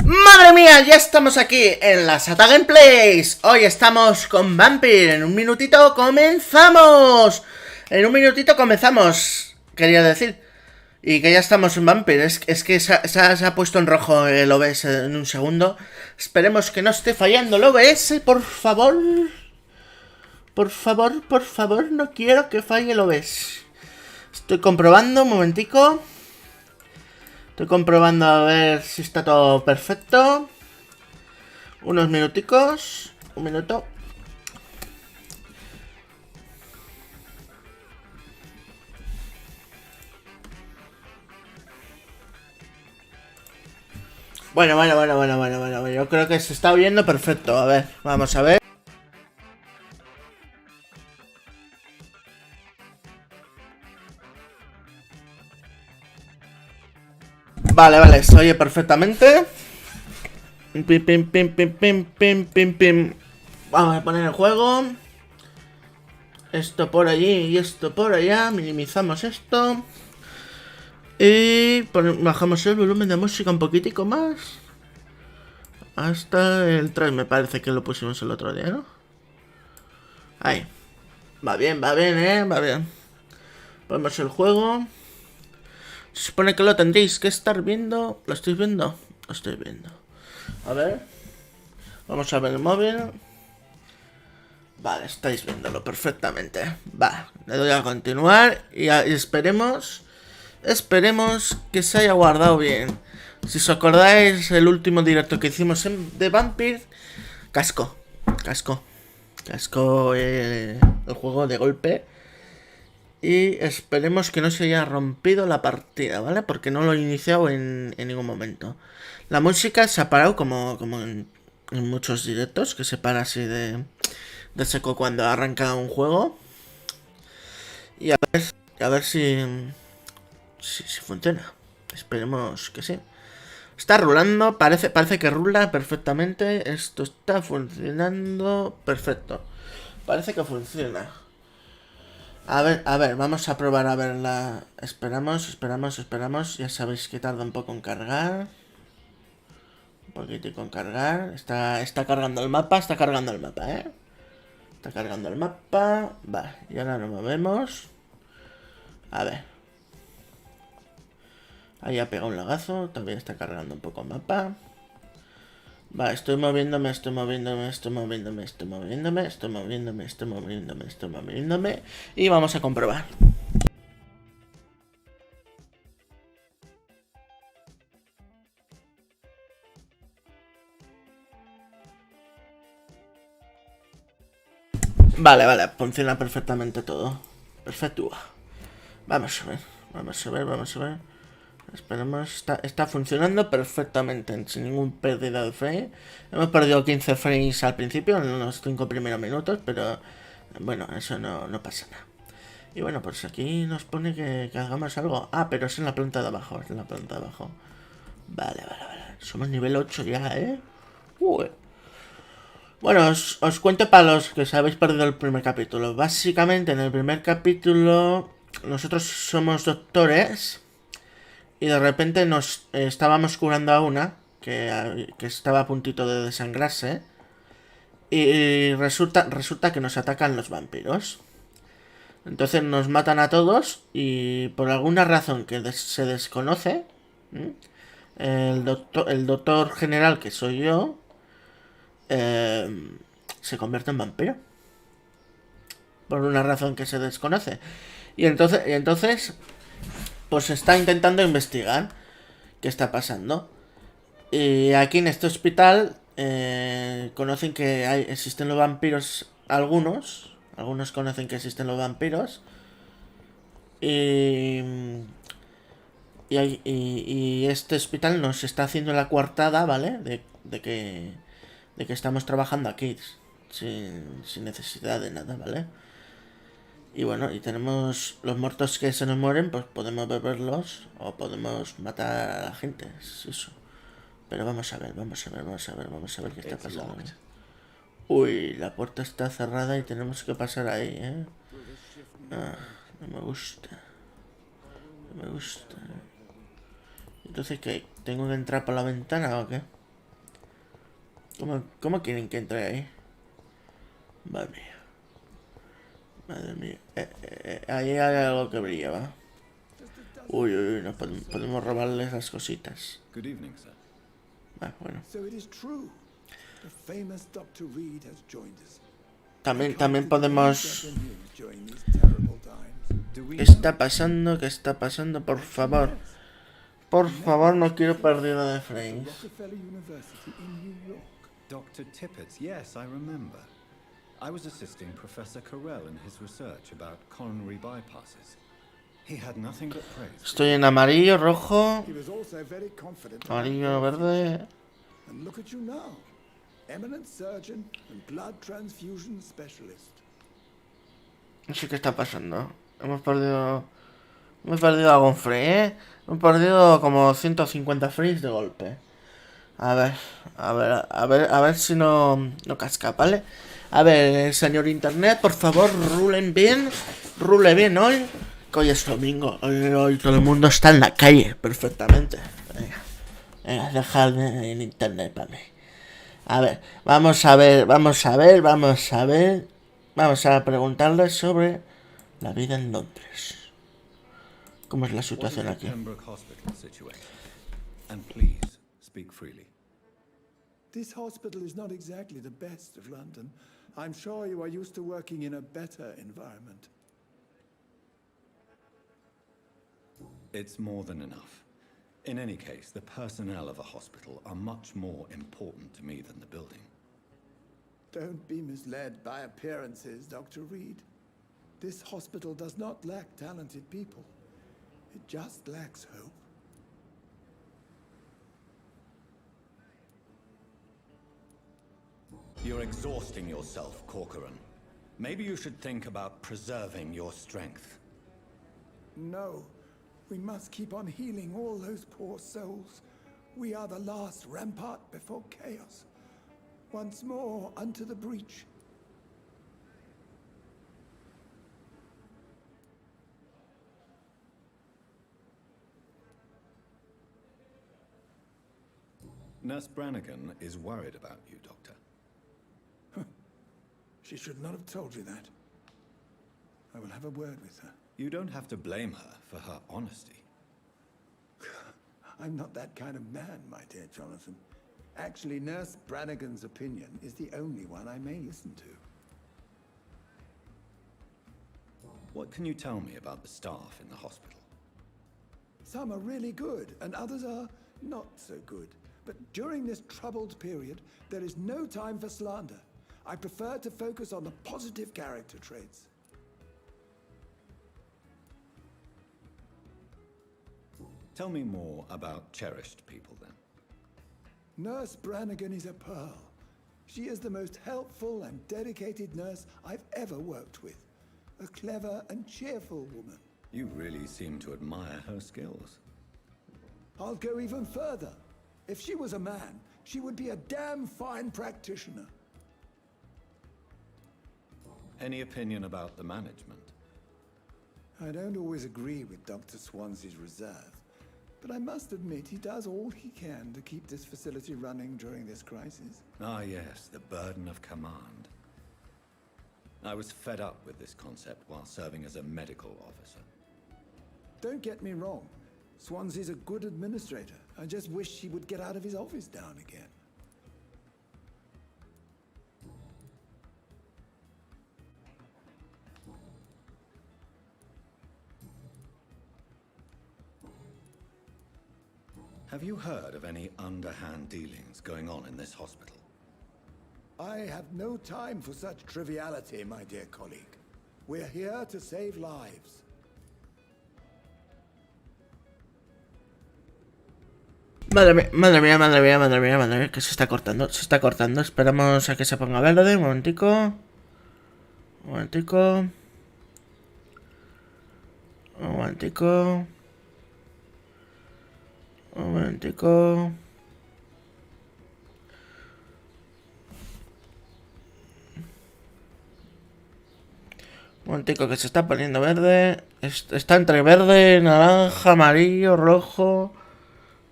¡Madre mía! Ya estamos aquí en la Sata Gameplays. Hoy estamos con Vampir. En un minutito comenzamos. Quería decir. Y que ya estamos en Vampir. Es que se ha puesto en rojo el OBS en un segundo. Esperemos que no esté fallando el OBS, por favor. Por favor, no quiero que falle el OBS. Estoy comprobando, un momentico. Estoy comprobando a ver si está todo perfecto. Unos minuticos. Un minuto. Bueno. Yo creo que se está oyendo perfecto. A ver, vamos a ver. Vale, se oye perfectamente. Pim. Vamos a poner el juego. Esto por allí y esto por allá. Minimizamos esto. Y bajamos el volumen de música un poquitico más. Hasta el 3 me parece que lo pusimos el otro día, ¿no? Ahí. Va bien, va bien. Ponemos el juego. Se supone que lo tendréis que estar viendo. ¿Lo estáis viendo? Lo estoy viendo. A ver. Vamos a ver el móvil. Vale, estáis viéndolo perfectamente. Va, le doy a continuar y esperemos que se haya guardado bien. Si os acordáis, el último directo que hicimos de Vampir, cascó el juego de golpe. Y esperemos que no se haya rompido la partida, ¿vale? Porque no lo he iniciado en ningún momento. La música se ha parado como en muchos directos, que se para así de seco cuando arranca un juego. Y a ver si funciona. Esperemos que sí. Está rulando, parece que rula perfectamente. Esto está funcionando perfecto. Parece que funciona. A ver, vamos a probar a verla. Esperamos. Ya sabéis que tarda un poco en cargar. Un poquitico en cargar. Está cargando el mapa, ¿eh? Está cargando el mapa. Va, y ahora nos movemos. A ver. Ahí ha pegado un lagazo. Todavía está cargando un poco el mapa. Va, estoy moviéndome. Y vamos a comprobar. Vale, funciona perfectamente todo. Perfecto. Vamos a ver. Esperemos, está funcionando perfectamente, sin ningún pérdida de frame. Hemos perdido 15 frames al principio, en los 5 primeros minutos, pero bueno, eso no pasa nada. Y bueno, pues aquí nos pone que hagamos algo. Ah, pero es en la planta de abajo, Vale. Somos nivel 8 ya, ¿eh? Bueno, os cuento para los que os habéis perdido el primer capítulo. Básicamente, en el primer capítulo, nosotros somos doctores. Y de repente nos estábamos curando a una que estaba a puntito de desangrarse. Y resulta que nos atacan los vampiros. Entonces nos matan a todos. Y por alguna razón que se desconoce, el doctor general, que soy yo, se convierte en vampiro. Por una razón que se desconoce. Y entonces pues está intentando investigar qué está pasando. Y aquí en este hospital conocen que existen los vampiros. Algunos conocen que existen los vampiros. Y este hospital nos está haciendo la coartada, ¿vale? De que estamos trabajando aquí sin necesidad de nada, ¿vale? Y bueno, y tenemos los muertos que se nos mueren, pues podemos beberlos o podemos matar a la gente, es eso. Pero vamos a ver qué está pasando. Uy, la puerta está cerrada y tenemos que pasar ahí, ¿eh? Ah, no me gusta. Entonces, ¿qué? ¿Tengo que entrar por la ventana o qué? ¿Cómo quieren que entre ahí? Madre mía. Madre mía. Ahí hay algo que brilla, ¿va? Uy, uy, uy, no podemos robarles las cositas. Good evening, sir. Bueno. So it is true. The famous Dr. Reed has joined us. También podemos... During these terrible times. ¿Qué está pasando? ¿Qué está pasando? Por favor. Por favor, no quiero pérdida de frames. Rockefeller University in New York. Dr. Tippett, yes, I remember. I was assisting Professor Carell in his research about coronary bypasses. He had nothing but praise. Estoy en amarillo, rojo, He was also very confident. amarillo, verde. And look at you now. Eminent surgeon and blood transfusion specialist. No sé qué está pasando. Hemos perdido algún frame, ¿eh? Hemos perdido como 150 frames de golpe. A ver si no casca, ¿vale? A ver, señor internet, por favor, rule bien hoy. Que hoy es domingo, hoy todo el mundo está en la calle, perfectamente. Venga, dejadme en internet para mí. A ver, vamos a preguntarle sobre la vida en Londres. ¿Cómo es la situación aquí? This hospital is not exactly the best of London. I'm sure you are used to working in a better environment. It's more than enough. In any case, the personnel of a hospital are much more important to me than the building. Don't be misled by appearances, Dr. Reed. This hospital does not lack talented people. It just lacks hope. You're exhausting yourself, Corcoran. Maybe you should think about preserving your strength. No, we must keep on healing all those poor souls. We are the last rampart before chaos. Once more unto the breach. Nurse Brannigan is worried about you, Doctor. She should not have told you that. I will have a word with her. You don't have to blame her for her honesty. I'm not that kind of man, my dear Jonathan. Actually, Nurse Brannigan's opinion is the only one I may listen to. What can you tell me about the staff in the hospital? Some are really good, and others are not so good. But during this troubled period, there is no time for slander. I prefer to focus on the positive character traits. Tell me more about cherished people, then. Nurse Brannigan is a pearl. She is the most helpful and dedicated nurse I've ever worked with. A clever and cheerful woman. You really seem to admire her skills. I'll go even further. If she was a man, she would be a damn fine practitioner. Any opinion about the management? I don't always agree with Dr. Swansea's reserve, but I must admit he does all he can to keep this facility running during this crisis. Ah, yes, the burden of command. I was fed up with this concept while serving as a medical officer. Don't get me wrong. Swansea's a good administrator. I just wish he would get out of his office down again. Have you heard of any underhand dealings going on in this hospital? I have no time for such triviality, my dear colleague. We're here to save lives. Madre mía, que se está cortando. Esperamos a que se ponga verde, un momentico. Un momentico que se está poniendo verde. Está entre verde, naranja, amarillo, rojo.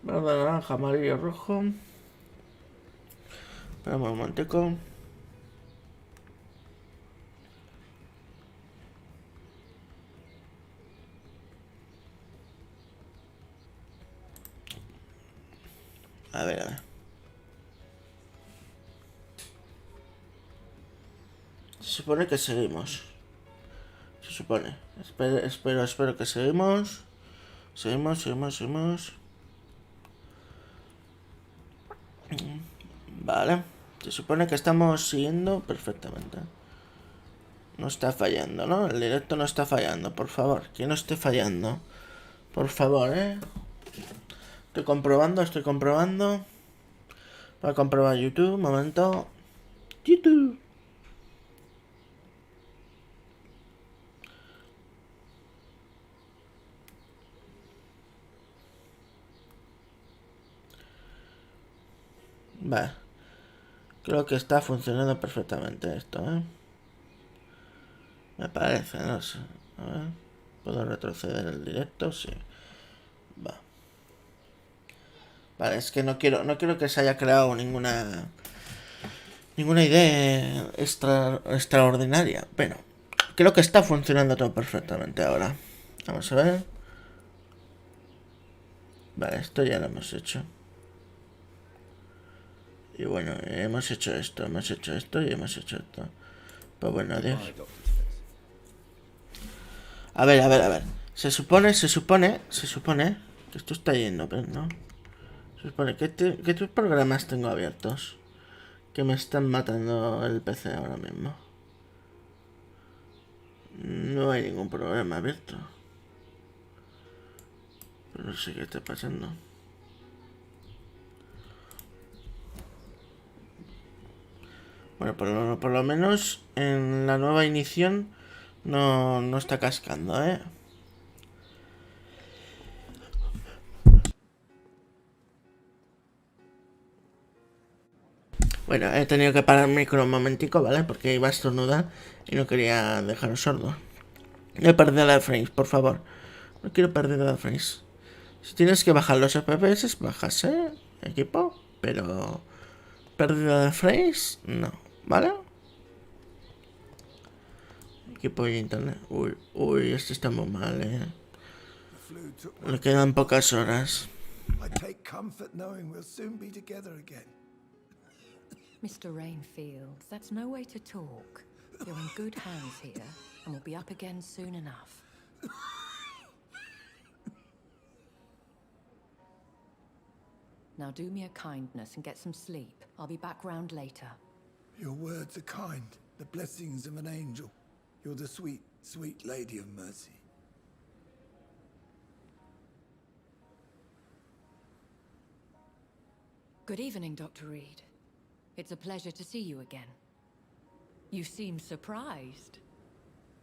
Verde, naranja, amarillo, rojo. Espera un momentico. A ver. Se supone que seguimos. Se supone. Espero que seguimos. Seguimos. Vale. Se supone que estamos siguiendo perfectamente. No está fallando, ¿no? El directo no está fallando, por favor. Que no esté fallando. Por favor, Estoy comprobando. Voy a comprobar YouTube, un momento. YouTube. Vale. Creo que está funcionando perfectamente esto, Me parece, no sé. A ver. ¿Puedo retroceder el directo? Sí. Va. Vale, es que no quiero que se haya creado ninguna idea extraordinaria. Bueno, creo que está funcionando todo perfectamente ahora. Vamos a ver. Vale, esto ya lo hemos hecho. Y bueno, hemos hecho esto y hemos hecho esto. Pues bueno, adiós. A ver. Se supone que esto está yendo, pero no. Se supone que tus programas tengo abiertos. Que me están matando el PC ahora mismo. No hay ningún programa abierto. Pero no sé qué está pasando. Bueno, por lo menos en la nueva inición no está cascando, Bueno, he tenido que parar el micro un momentico, ¿vale? Porque iba a estornudar y no quería dejaros sordo. No he perdido la frames, por favor. No quiero perder la frames. Si tienes que bajar los FPS, bajas, equipo. Pero pérdida de frames, no, ¿vale? Equipo de internet. Uy, esto está muy mal, Le quedan pocas horas. I take comfort knowing we'll soon be together again. Mr. Rainfield, that's no way to talk. You're in good hands here, and we'll be up again soon enough. Now do me a kindness and get some sleep. I'll be back round later. Your words are kind, the blessings of an angel. You're the sweet, sweet lady of mercy. Good evening, Dr. Reed. It's a pleasure to see you again. You seem surprised.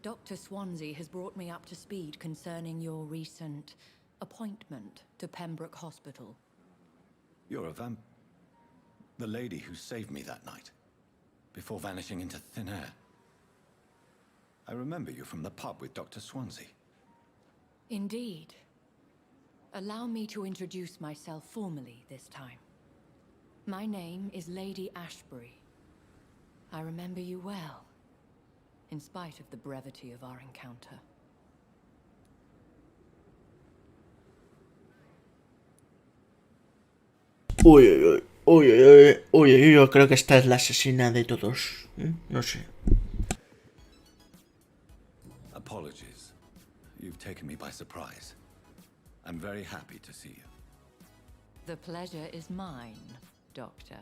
Dr. Swansea has brought me up to speed concerning your recent appointment to Pembroke Hospital. You're the lady who saved me that night, before vanishing into thin air. I remember you from the pub with Dr. Swansea. Indeed. Allow me to introduce myself formally this time. My name is Lady Ashbury. I remember you well, in spite of the brevity of our encounter. Uy, yo creo que esta es la asesina de todos. No sé. Apologies. You've taken me by surprise. I'm very happy to see you. The pleasure is mine, Doctor.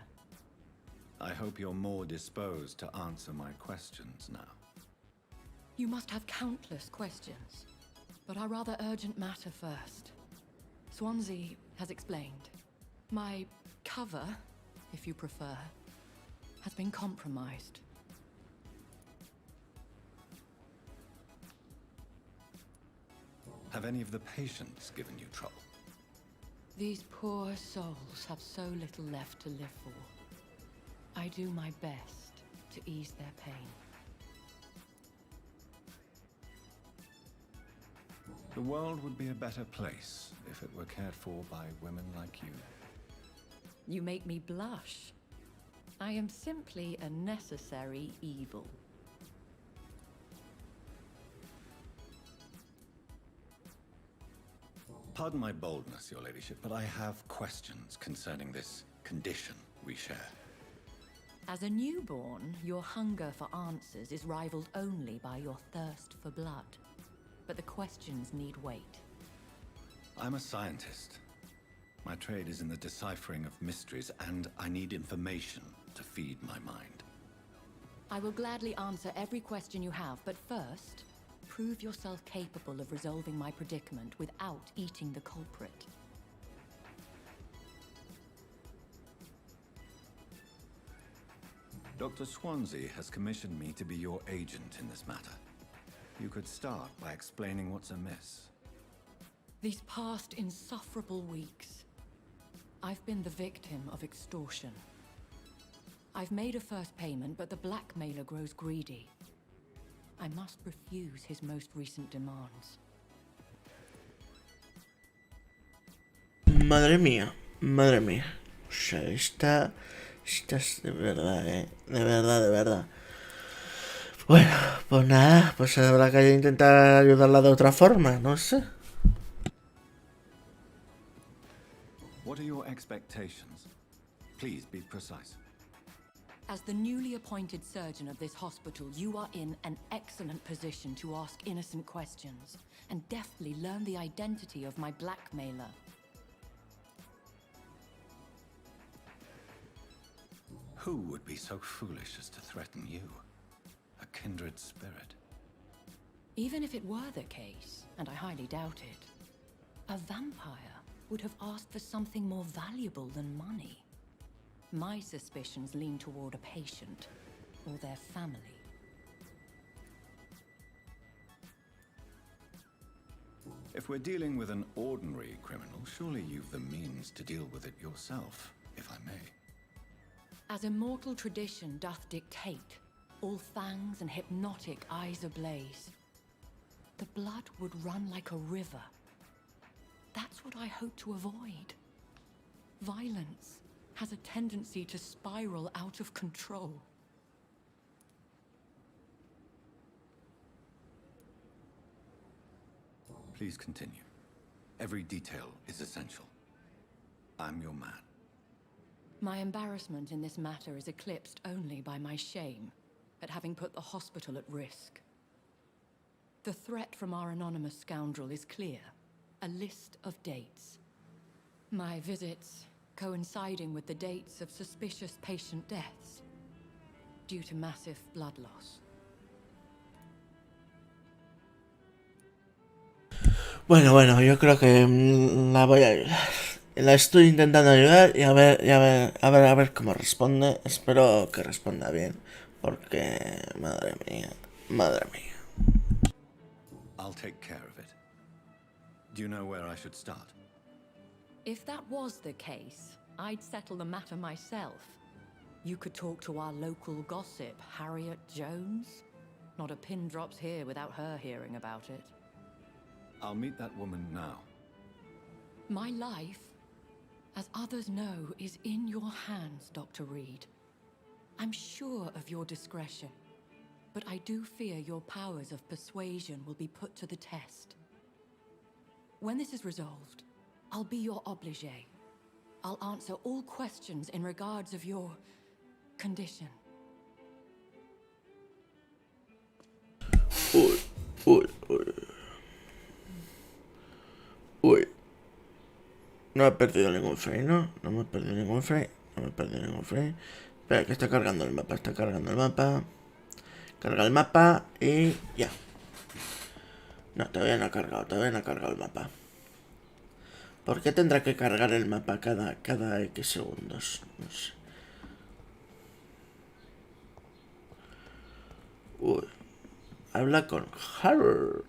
I hope you're more disposed to answer my questions now. You must have countless questions, but our rather urgent matter first. Swansea has explained. My cover, if you prefer, has been compromised. Have any of the patients given you trouble? These poor souls have so little left to live for. I do my best to ease their pain. The world would be a better place if it were cared for by women like you. You make me blush. I am simply a necessary evil. Pardon my boldness, Your Ladyship, but I have questions concerning this condition we share. As a newborn, your hunger for answers is rivaled only by your thirst for blood. But the questions need wait. I'm a scientist. My trade is in the deciphering of mysteries, and I need information to feed my mind. I will gladly answer every question you have, but first, prove yourself capable of resolving my predicament without eating the culprit. Dr. Swansea has commissioned me to be your agent in this matter. You could start by explaining what's amiss. These past insufferable weeks, I've been the victim of extortion. I've made a first payment, but the blackmailer grows greedy. I must refuse his most recent demands. Madre mía, madre mía. O sea, esta es de verdad, de verdad, de verdad. Bueno, pues nada, pues habrá que intentar ayudarla de otra forma, no sé. What are your expectations? Please be precise. As the newly appointed surgeon of this hospital, you are in an excellent position to ask innocent questions and deftly learn the identity of my blackmailer. Who would be so foolish as to threaten you? A kindred spirit. Even if it were the case, and I highly doubt it, a vampire would have asked for something more valuable than money. My suspicions lean toward a patient or their family. If we're dealing with an ordinary criminal, surely you've the means to deal with it yourself, if I may. As immortal tradition doth dictate, all fangs and hypnotic eyes ablaze, the blood would run like a river. That's what I hope to avoid. Violence has a tendency to spiral out of control. Please continue. Every detail is essential. I'm your man. My embarrassment in this matter is eclipsed only by my shame at having put the hospital at risk. The threat from our anonymous scoundrel is clear. A list of dates. My visits coinciding with the dates of suspicious patient deaths due to massive blood loss. Bueno, yo creo que la voy a ayudar. La estoy intentando ayudar y a ver cómo responde. Espero que responda bien, porque madre mía. I'll take care of it. Do you know where I should start? If that was the case, I'd settle the matter myself. You could talk to our local gossip, Harriet Jones. Not a pin drops here without her hearing about it. I'll meet that woman now. My life, as others know, is in your hands, Dr. Reed. I'm sure of your discretion, but I do fear your powers of persuasion will be put to the test. When this is resolved, I'll be your obligé. I'll answer all questions in regards of your condition. Uy. No he perdido ningún frame, ¿no? No me he perdido ningún frame. Espera, que está cargando el mapa. Carga el mapa y ya. No, todavía no ha cargado el mapa. ¿Por qué tendrá que cargar el mapa cada X segundos? No sé. Uy. Habla con Harry.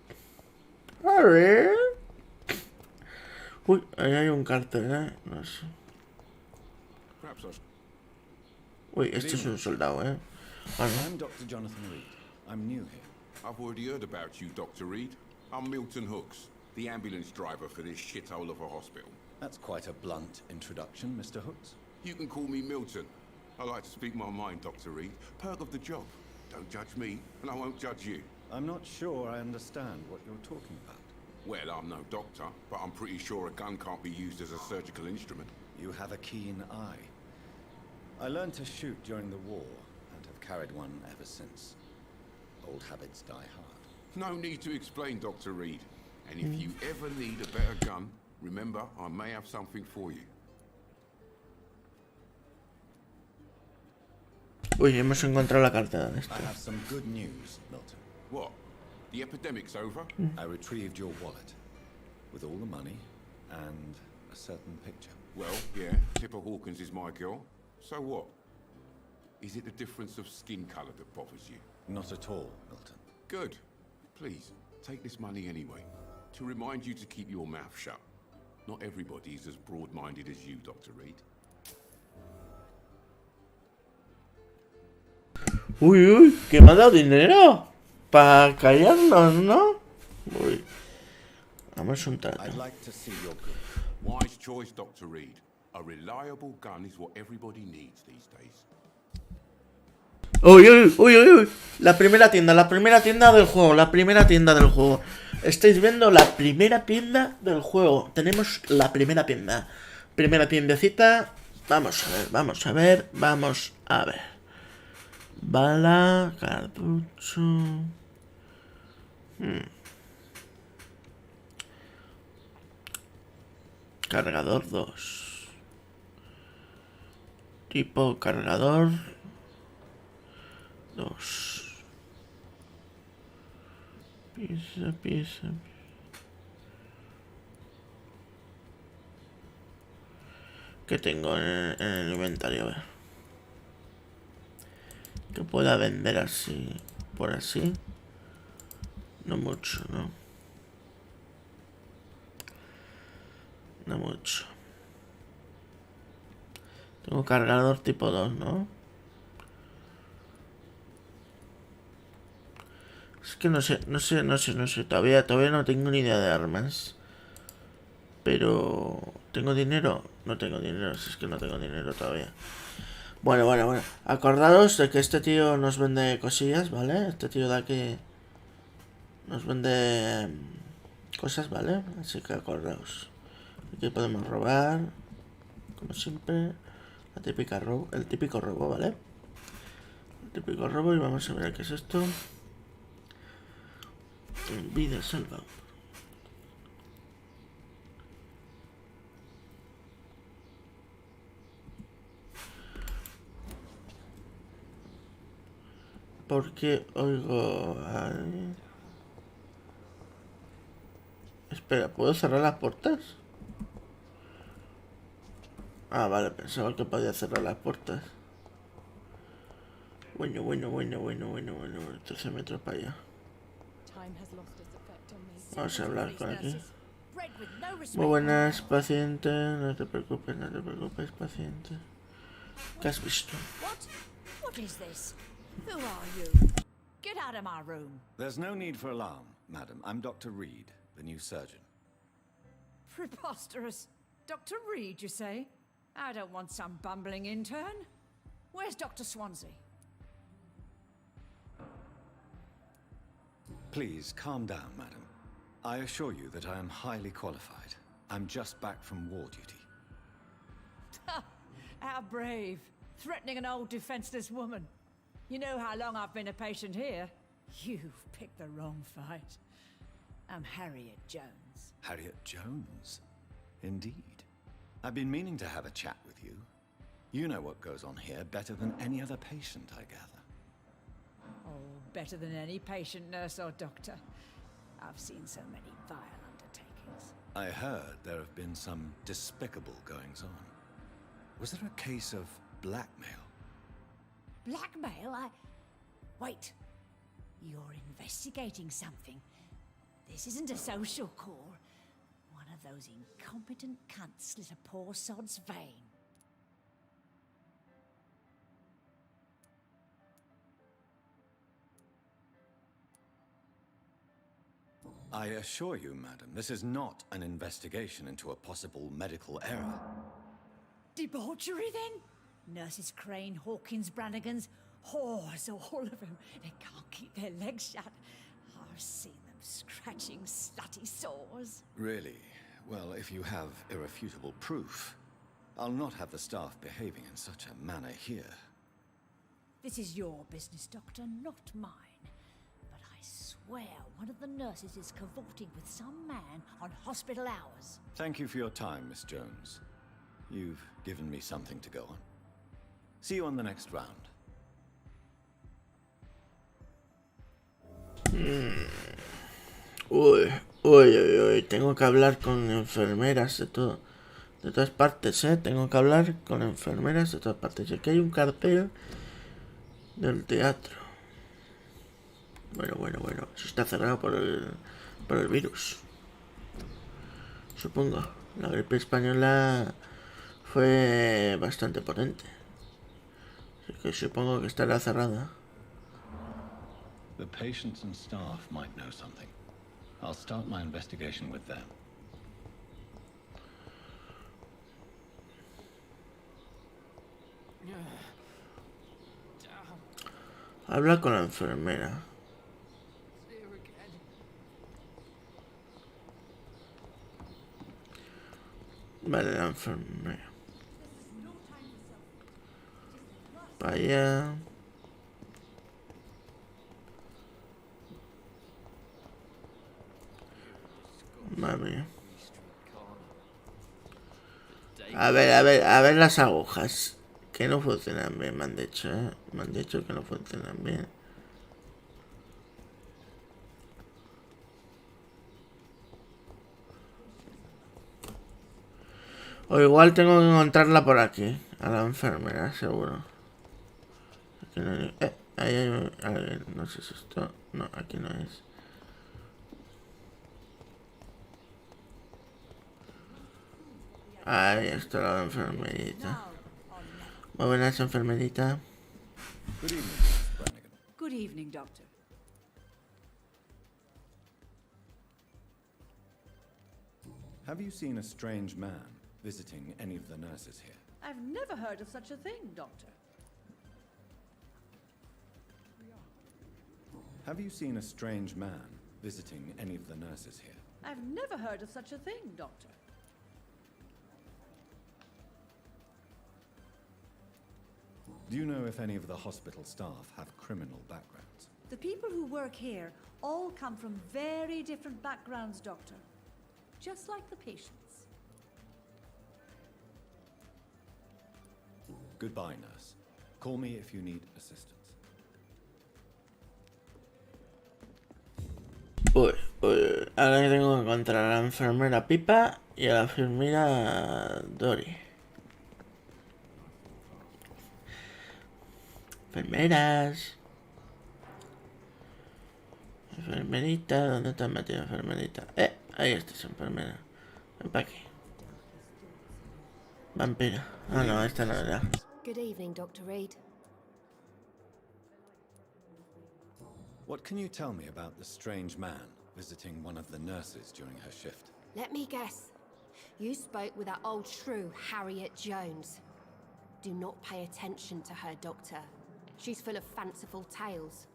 Uy, ahí hay un cartel, ¿eh? No sé. Uy, este es un soldado, ¿eh? I'm Dr. Jonathan Reed. I'm new here. I've already heard about you, Dr. Reed. I'm Milton Hooks, the ambulance driver for this shithole of a hospital. That's quite a blunt introduction, Mr. Hooks. You can call me Milton. I like to speak my mind, Dr. Reed. Perk of the job. Don't judge me, and I won't judge you. I'm not sure I understand what you're talking about. Well, I'm no doctor, but I'm pretty sure a gun can't be used as a surgical instrument. You have a keen eye. I learned to shoot during the war, and have carried one ever since. Old habits die hard. No need to explain, Dr. Reed. And if you ever need a better gun, remember, I may have something for you. Uy, hemos encontrado la carta de I esto. have some good news, Milton. What? The epidemic's over? I retrieved your wallet, with all the money, and a certain picture. Well, yeah, Tipper Hawkins is my girl. So what? Is it the difference of skin color that bothers you? Not at all, Milton. Good. Please, take this money anyway. To remind you to keep your mouth shut. Not everybody's as broad-minded as you, Dr. Reed. Uy, uy, que me ha dado dinero. Para callarnos, ¿no? Uy. Vamos un trato. I'd like to see your goods. Wise choice, Dr. Reed. A reliable gun is what everybody needs these days. Uy, uy, uy, uy, uy. La primera tienda del juego, Estáis viendo la primera tienda del juego. Tenemos la primera tienda. Primera tiendecita. Vamos a ver. Bala, cartucho. Cargador 2. Tipo cargador 2. Pieza. ¿Qué tengo en el inventario? A ver. Que pueda vender así. Por así. No mucho, ¿no? No mucho. Tengo cargador tipo 2, ¿no? Es que no sé. Todavía no tengo ni idea de armas. Pero... ¿tengo dinero? No tengo dinero, si es que no tengo dinero todavía. Bueno. Acordaros de que este tío nos vende cosillas, ¿vale? Este tío de aquí nos vende cosas, ¿vale? Así que acordaos. Aquí podemos robar, como siempre. El típico robo, ¿vale? El típico robo, y vamos a ver qué es esto. Vida salva. Porque oigo... Ay. Espera, ¿puedo cerrar las puertas? Ah, vale, pensaba que podía cerrar las puertas. Bueno. 13 metros para allá. Vamos a hablar con aquí. Muy buenas, paciente. No te preocupes, paciente. ¿Qué has visto? What is this? Who are you? Get out of my room. There's no need for alarm, madam. I'm Dr. Reed, the new surgeon. Preposterous. Dr. Reed, you say? I don't want some bumbling intern. Where's Dr. Swansea? Please, calm down, madam. I assure you that I am highly qualified. I'm just back from war duty. How brave. Threatening an old defenseless woman. You know how long I've been a patient here? You've picked the wrong fight. I'm Harriet Jones. Harriet Jones? Indeed. I've been meaning to have a chat with you. You know what goes on here better than any other patient, I gather. Oh, better than any patient, nurse or doctor. I've seen so many vile undertakings. I heard there have been some despicable goings-on. Was there a case of blackmail? Blackmail? Wait. You're investigating something. This isn't a social call. One of those incompetent cunts slit a poor sod's vein. I assure you, madam, this is not an investigation into a possible medical error. Debauchery, then? Nurses Crane, Hawkins, Brannigans, whores, all of them. They can't keep their legs shut. I've seen them scratching slutty sores. Really? Well, if you have irrefutable proof, I'll not have the staff behaving in such a manner here. This is your business, Doctor, not mine. But I swear one of the nurses is cavorting with some man on hospital hours. Thank you for your time, Miss Jones. You've given me something to go on. See you on the next round. Uy, tengo que hablar con enfermeras de todas partes, tengo que hablar con enfermeras de todas partes. Y aquí hay un cartel del teatro. Bueno, eso está cerrado por el virus. Supongo. La gripe española fue bastante potente. Así que supongo que estará cerrada. The patients and staff might know something. I'll start my investigation with them. Habla con la enfermera. Vale, la enfermera. Para allá. Mami. A ver las agujas. Que no funcionan bien, me han dicho, Me han dicho que no funcionan bien. O igual tengo que encontrarla por aquí. A la enfermera, seguro. Aquí no hay... ahí hay alguien. No sé si esto... No, aquí no es. Ahí está la enfermerita. Muy buenas, enfermerita. Good evening, Miss Brannigan. Good evening, Doctor. Have you seen a strange man visiting any of the nurses here? I've never heard of such a thing, Doctor. Have you seen a strange man visiting any of the nurses here? I've never heard of such a thing, Doctor. Do you know if any of the hospital staff have criminal backgrounds? The people who work here all come from very different backgrounds, Doctor. Just like the patients. Goodbye, nurse. Call me if you need assistance. Ahora tengo que encontrar a la enfermera Pipa y a la enfermera Dory. Enfermeras. Enfermerita, ¿dónde te has metido, enfermerita? Ahí estás, enfermera. Ven para aquí. Vampiro. Ah, no, esta no era. Good evening, Dr. Reed. What can you tell me about the strange man visiting one of the nurses during her shift? Let me guess. You spoke with that old shrew, Harriet Jones. Do not pay attention to her, Doctor. She's full of fanciful tales.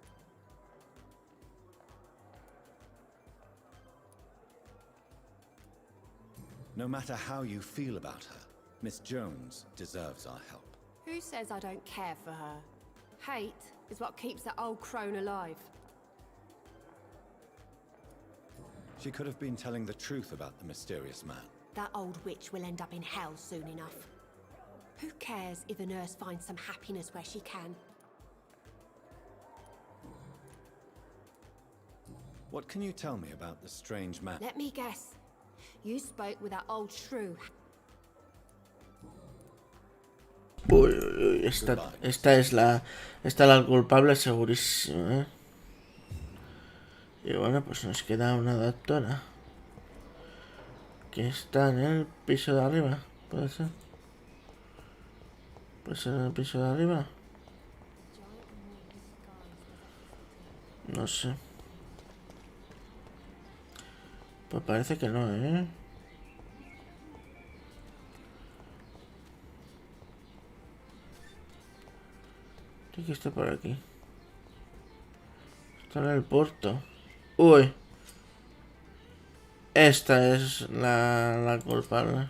No matter how you feel about her, Miss Jones deserves our help. Who says I don't care for her? Hate is what keeps that old crone alive. She could have been telling the truth about the mysterious man. That old witch will end up in hell soon enough. Who cares if a nurse finds some happiness where she can? What can you tell me about the strange man? Let me guess. You spoke with that old shrew. Esta es la culpable segurísima, Y bueno, pues nos queda una doctora que está en el piso de arriba, ¿puede ser? ¿Puede ser en el piso de arriba? No sé. Pues parece que no, ¿Qué está por aquí? Está en el puerto. Uy. Esta es la culpable.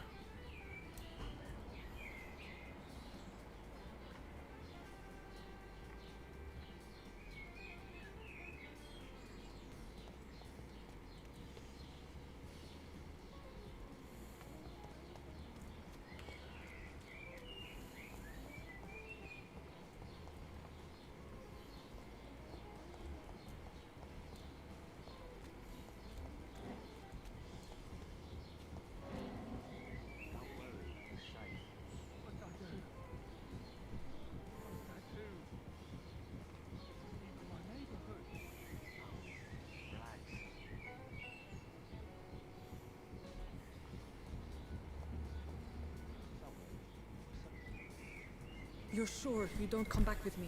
You're sure you don't come back with me?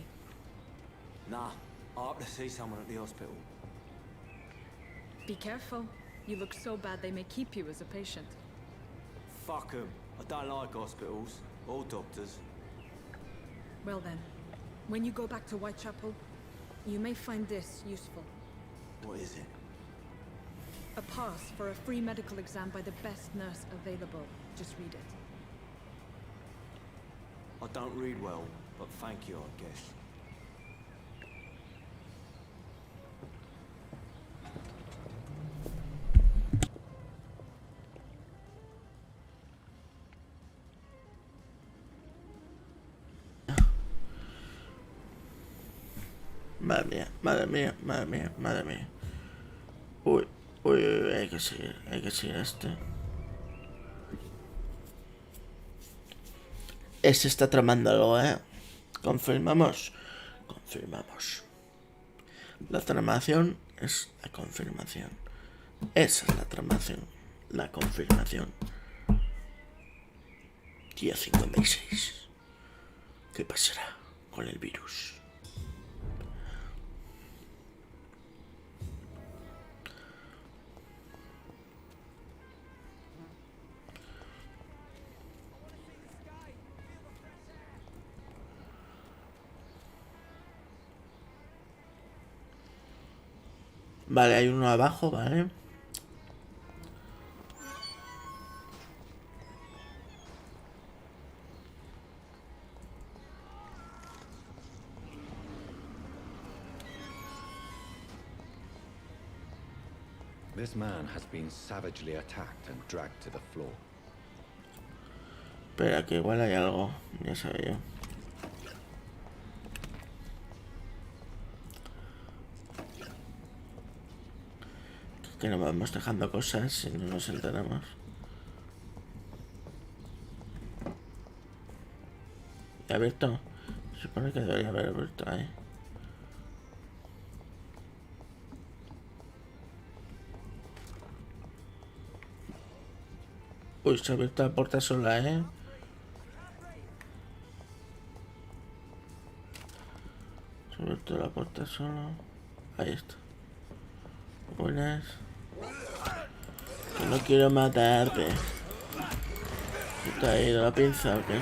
Nah, I ought to see someone at the hospital. Be careful. You look so bad they may keep you as a patient. Fuck 'em. I don't like hospitals or doctors. Well then, when you go back to Whitechapel, you may find this useful. What is it? A pass for a free medical exam by the best nurse available. Just read it. I don't read well, but thank you, I guess. Madre mía, madre mía, madre mía, madre mía. Uy, uy, uy, hay que seguir este. Este está tramando algo, Confirmamos. Confirmamos. La tramación es la confirmación. Esa es la tramación. La confirmación. Día 56. ¿Qué pasará con el virus? Vale, hay uno abajo, vale. This man has been savagely attacked and dragged to the floor. Espera, que igual hay algo. Ya sabía yo. Que no vamos dejando cosas si no nos enteramos. ¿Ya abierto? Se supone que debería haber abierto ahí. Uy, se ha abierto la puerta sola, Se ha abierto la puerta sola. Ahí está. Buenas. Que no quiero matarte. ¿Te ha ido la pinza o qué?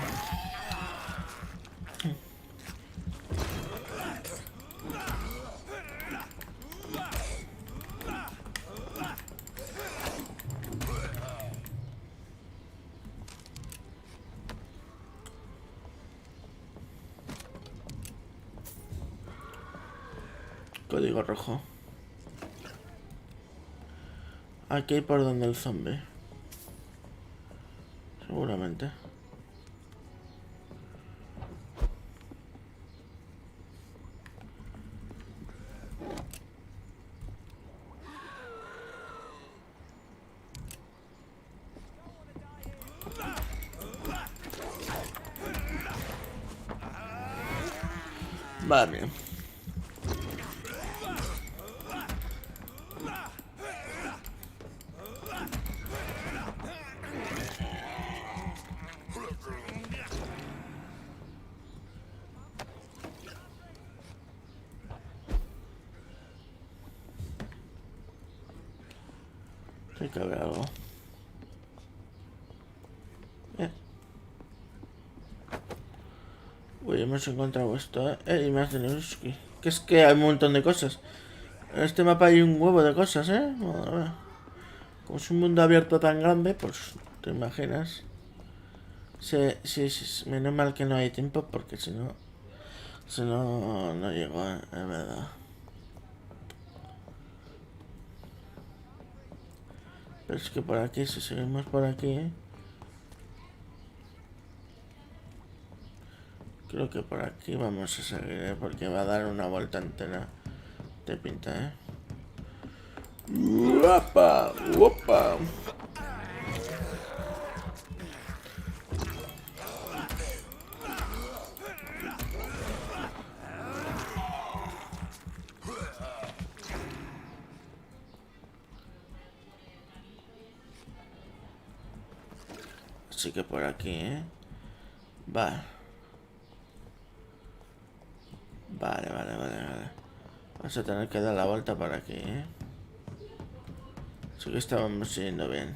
Código rojo. Aquí por donde el zombie. Seguramente. Vale. Hay que haber algo. Uy, hemos encontrado esto, y más de Neuski. Que es que hay un montón de cosas. En este mapa hay un huevo de cosas, Madre mía. Como es un mundo abierto tan grande, pues te imaginas. Sí, menos mal que no hay tiempo, porque si no no llego, es verdad. Pero es que por aquí, si seguimos por aquí, creo que por aquí vamos a seguir, porque va a dar una vuelta entera de pinta, ¡Uapa! ¡Uapa! Así que por aquí, Vale. Vale. Vamos a tener que dar la vuelta por aquí, Así que estábamos yendo bien.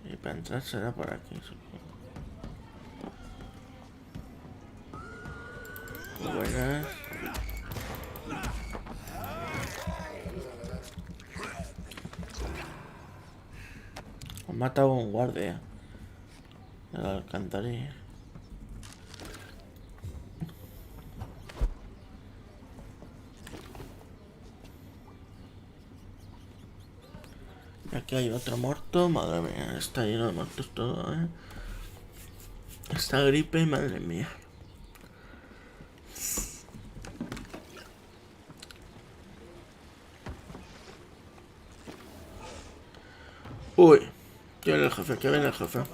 Y para entrar será por aquí, supongo. Buenas. Han matado a un guardia de la alcantarilla. Y aquí hay otro muerto. Madre mía, está lleno de muertos todo, Esta gripe, madre mía. Uy, que viene el jefe,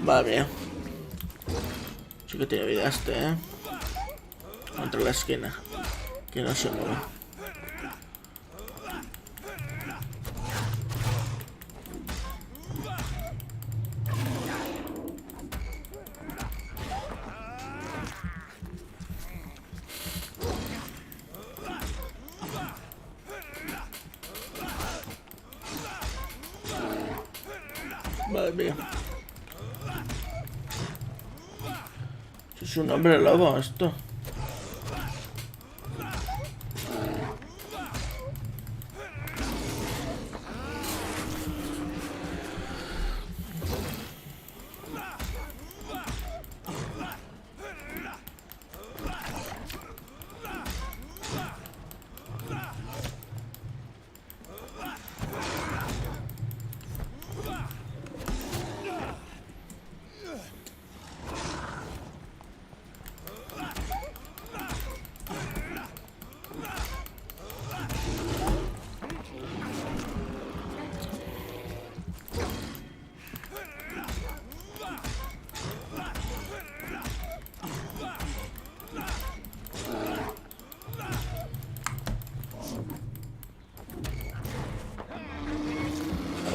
Madre mía. Sí que tiene vida este, Contra la esquina. Que no se mueve. Madre mía. Es un hombre lobo esto.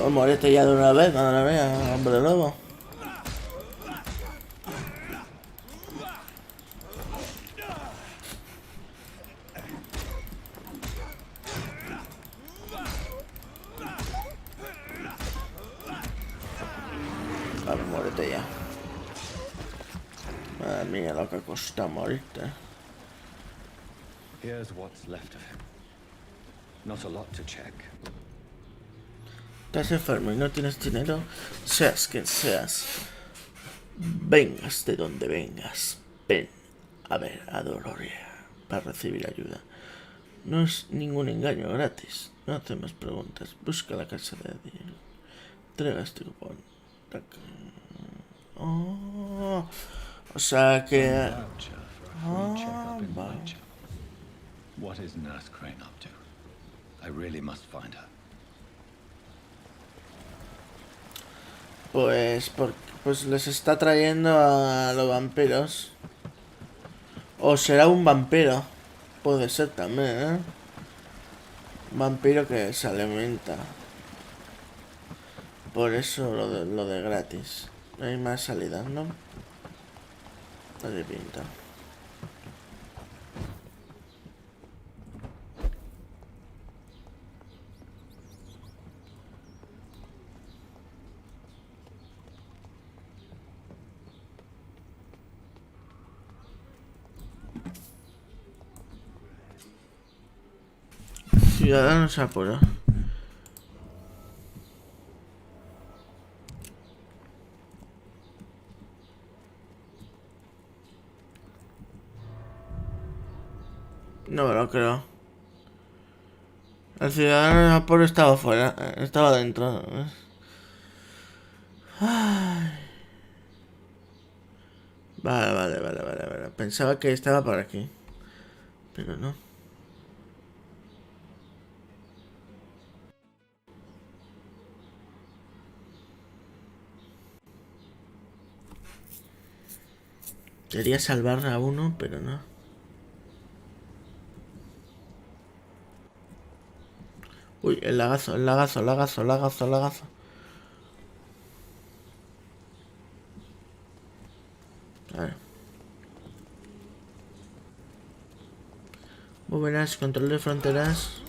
Muérete ya de una vez, madre mía, hombre lobo. Vale, muérete ya. Madre mía, lo que cuesta morirte. Here's what's left of him. Not a lot to check. Estás enfermo y no tienes dinero, seas quien seas. Vengas de donde vengas. Ven a ver a Dororia para recibir ayuda. No es ningún engaño gratis. No hacemos preguntas. Busca la casa de Entrega este cupón. Oh, o sea que... Voucher for a free checkup in Whitechapel. What is Nurse Crane up to? I really must find her. Pues les está trayendo a los vampiros. O será un vampiro. Puede ser también, ¿eh? Un vampiro que se alimenta. Por eso lo de gratis. Hay más salidas, ¿no? No de pinta. Ciudadanos apuro. No me lo creo. El ciudadano apuro estaba fuera. Estaba dentro. Ay. Vale. Pensaba que estaba por aquí. Pero no. Quería salvar a uno, pero no. Uy, el lagazo. Vale. Muy buenas, control de fronteras.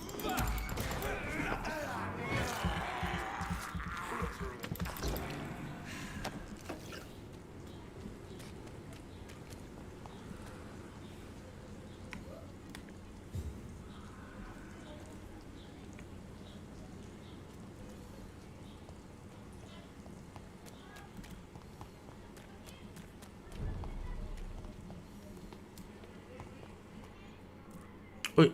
Uy.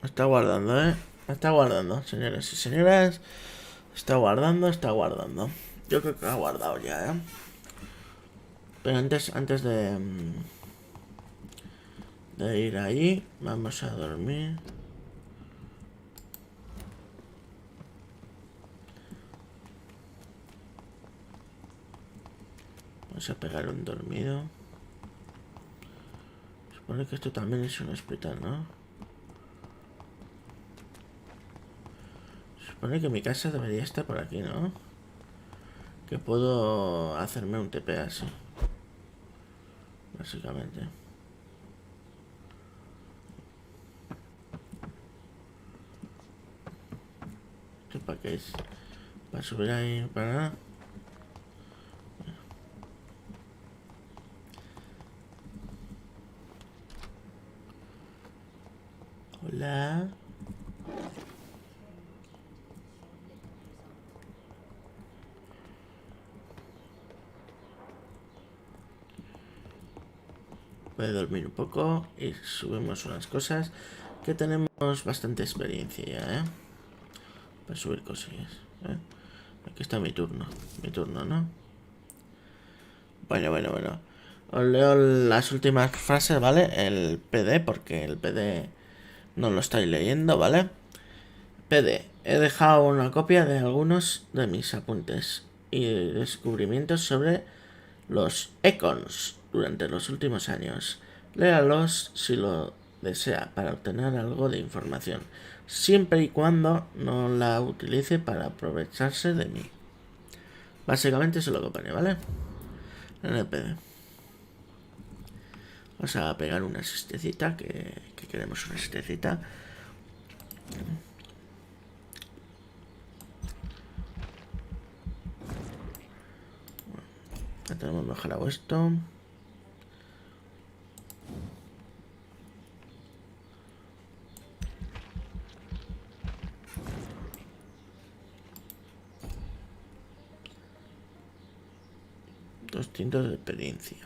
Está guardando, Está guardando, señores y señoras. Está guardando. Yo creo que ha guardado ya, Pero antes de ir allí, vamos a dormir. Vamos a pegar un dormido. Supone que esto también es un hospital, ¿no? Supone que mi casa debería estar por aquí, ¿no? Que puedo hacerme un TP así. Básicamente. ¿Esto para qué es? ¿Para subir ahí? ¿Para nada? Hola. Voy a dormir un poco y subimos unas cosas que tenemos bastante experiencia ya, para subir cosillas, Aquí está mi turno, ¿no? Bueno. Os leo las últimas frases, ¿vale? El PD, porque el PD no lo estáis leyendo, ¿vale? PD. He dejado una copia de algunos de mis apuntes y descubrimientos sobre los econs durante los últimos años. Léalos si lo desea para obtener algo de información, siempre y cuando no la utilice para aprovecharse de mí. Básicamente eso es lo que pone, ¿vale? En el PD. Vamos a pegar una siestecita, que queremos una siestecita. Ya tenemos mejorado esto. $200 de experiencia.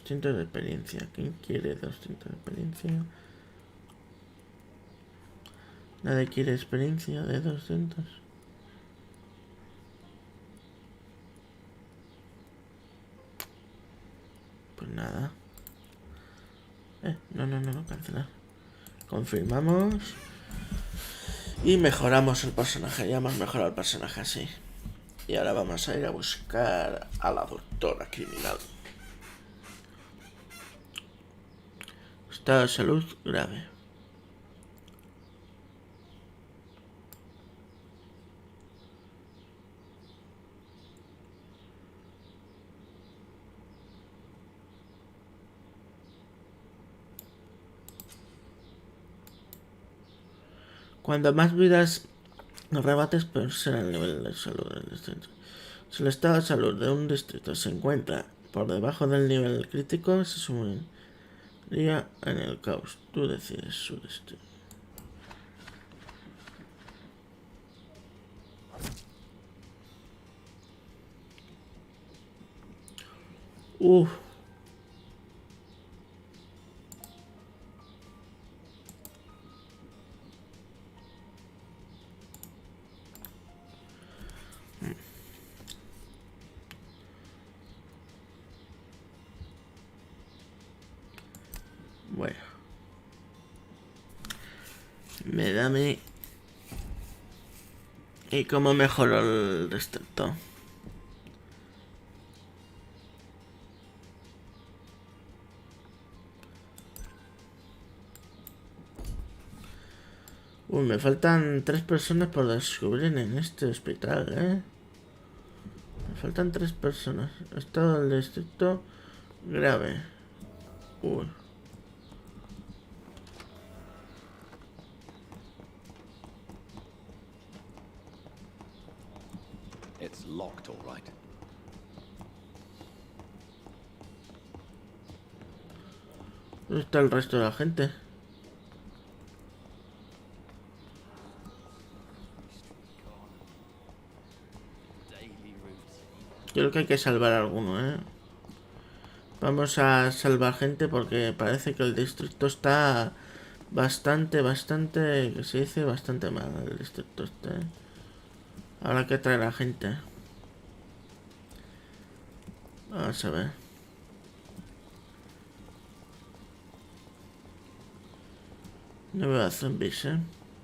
200 de experiencia. ¿Quién quiere 200 de experiencia? Nadie quiere experiencia de 200. Pues nada. No, cancelar. Confirmamos. Y mejoramos el personaje. Ya hemos mejorado el personaje así. Y ahora vamos a ir a buscar a la doctora criminal. Estado de salud grave. Cuando más vidas rebates, peor será el nivel de salud del distrito. Si el estado de salud de un distrito se encuentra por debajo del nivel crítico, se sumiría en el caos. Tú decides su destino. Bueno. Me da a mí. ¿Y cómo mejoró el distrito? Me faltan 3 personas por descubrir en este hospital, Me faltan 3 personas. Estado del distrito grave. It's locked, all right. ¿Dónde está el resto de la gente? Creo que hay que salvar a alguno, Vamos a salvar gente porque parece que el distrito está bastante, que se dice bastante mal el distrito este. Habrá que traer a gente. Vamos a ver. No veo a zombies,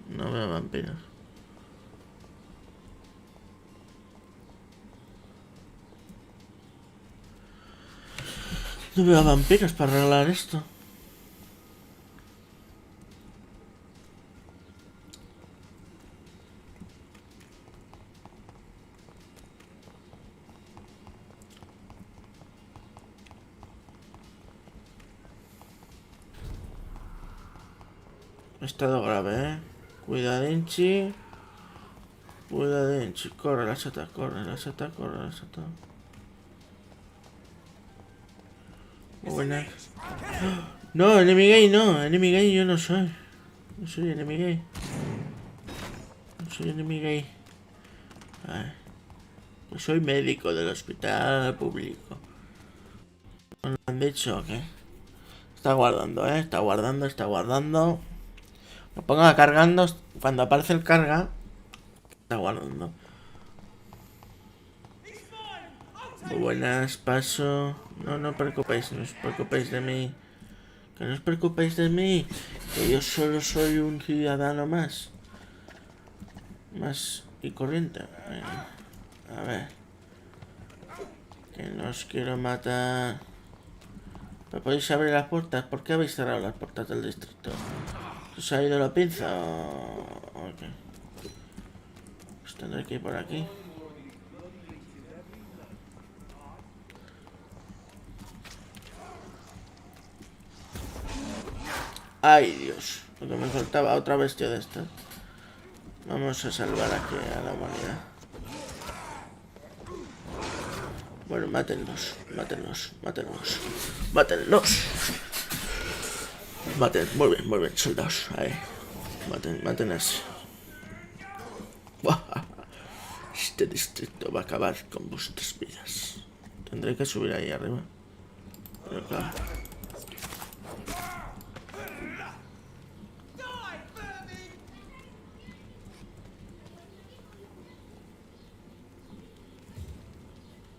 No veo a vampiros. No veo a vampiros para arreglar esto. Estado grave, Cuidadinchi. Corre la seta. Buena. No, enemy gay no. Enemy gay yo no soy. No soy enemy gay. Yo soy médico del hospital público. ¿No lo han dicho o qué? Está guardando, Está guardando. Lo pongo cargando. Cuando aparece el carga, está guardando. Muy buenas, paso. No os preocupéis de mí. Que no os preocupéis de mí. Que yo solo soy un ciudadano más y corriente. A ver. Que no os quiero matar. ¿Pero podéis abrir las puertas? ¿Por qué habéis cerrado las puertas del distrito? ¿Os ha ido la pinza? Ok. Pues tendré que ir por aquí. Ay, Dios. Lo que me faltaba, otra bestia de estas. Vamos a salvar aquí a la humanidad. Bueno, mátenlos. Muy bien, soldados. Ahí. Maten así. Este distrito va a acabar con vuestras vidas. Tendré que subir ahí arriba. Pero claro.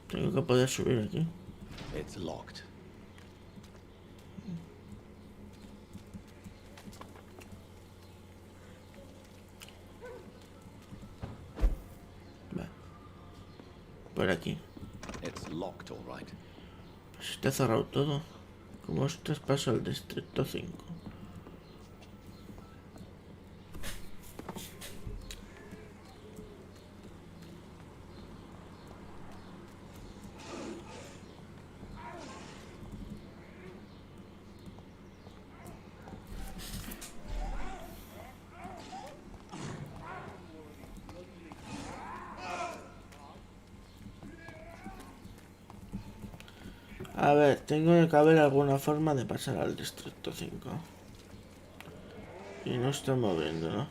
Tengo que poder subir aquí. It's locked. Va. Por aquí. It's locked, all right. Pues está cerrado todo. ¿Cómo os traspaso al distrito 5? A ver, tengo que haber alguna forma de pasar al distrito 5. Y no está moviendo, ¿no?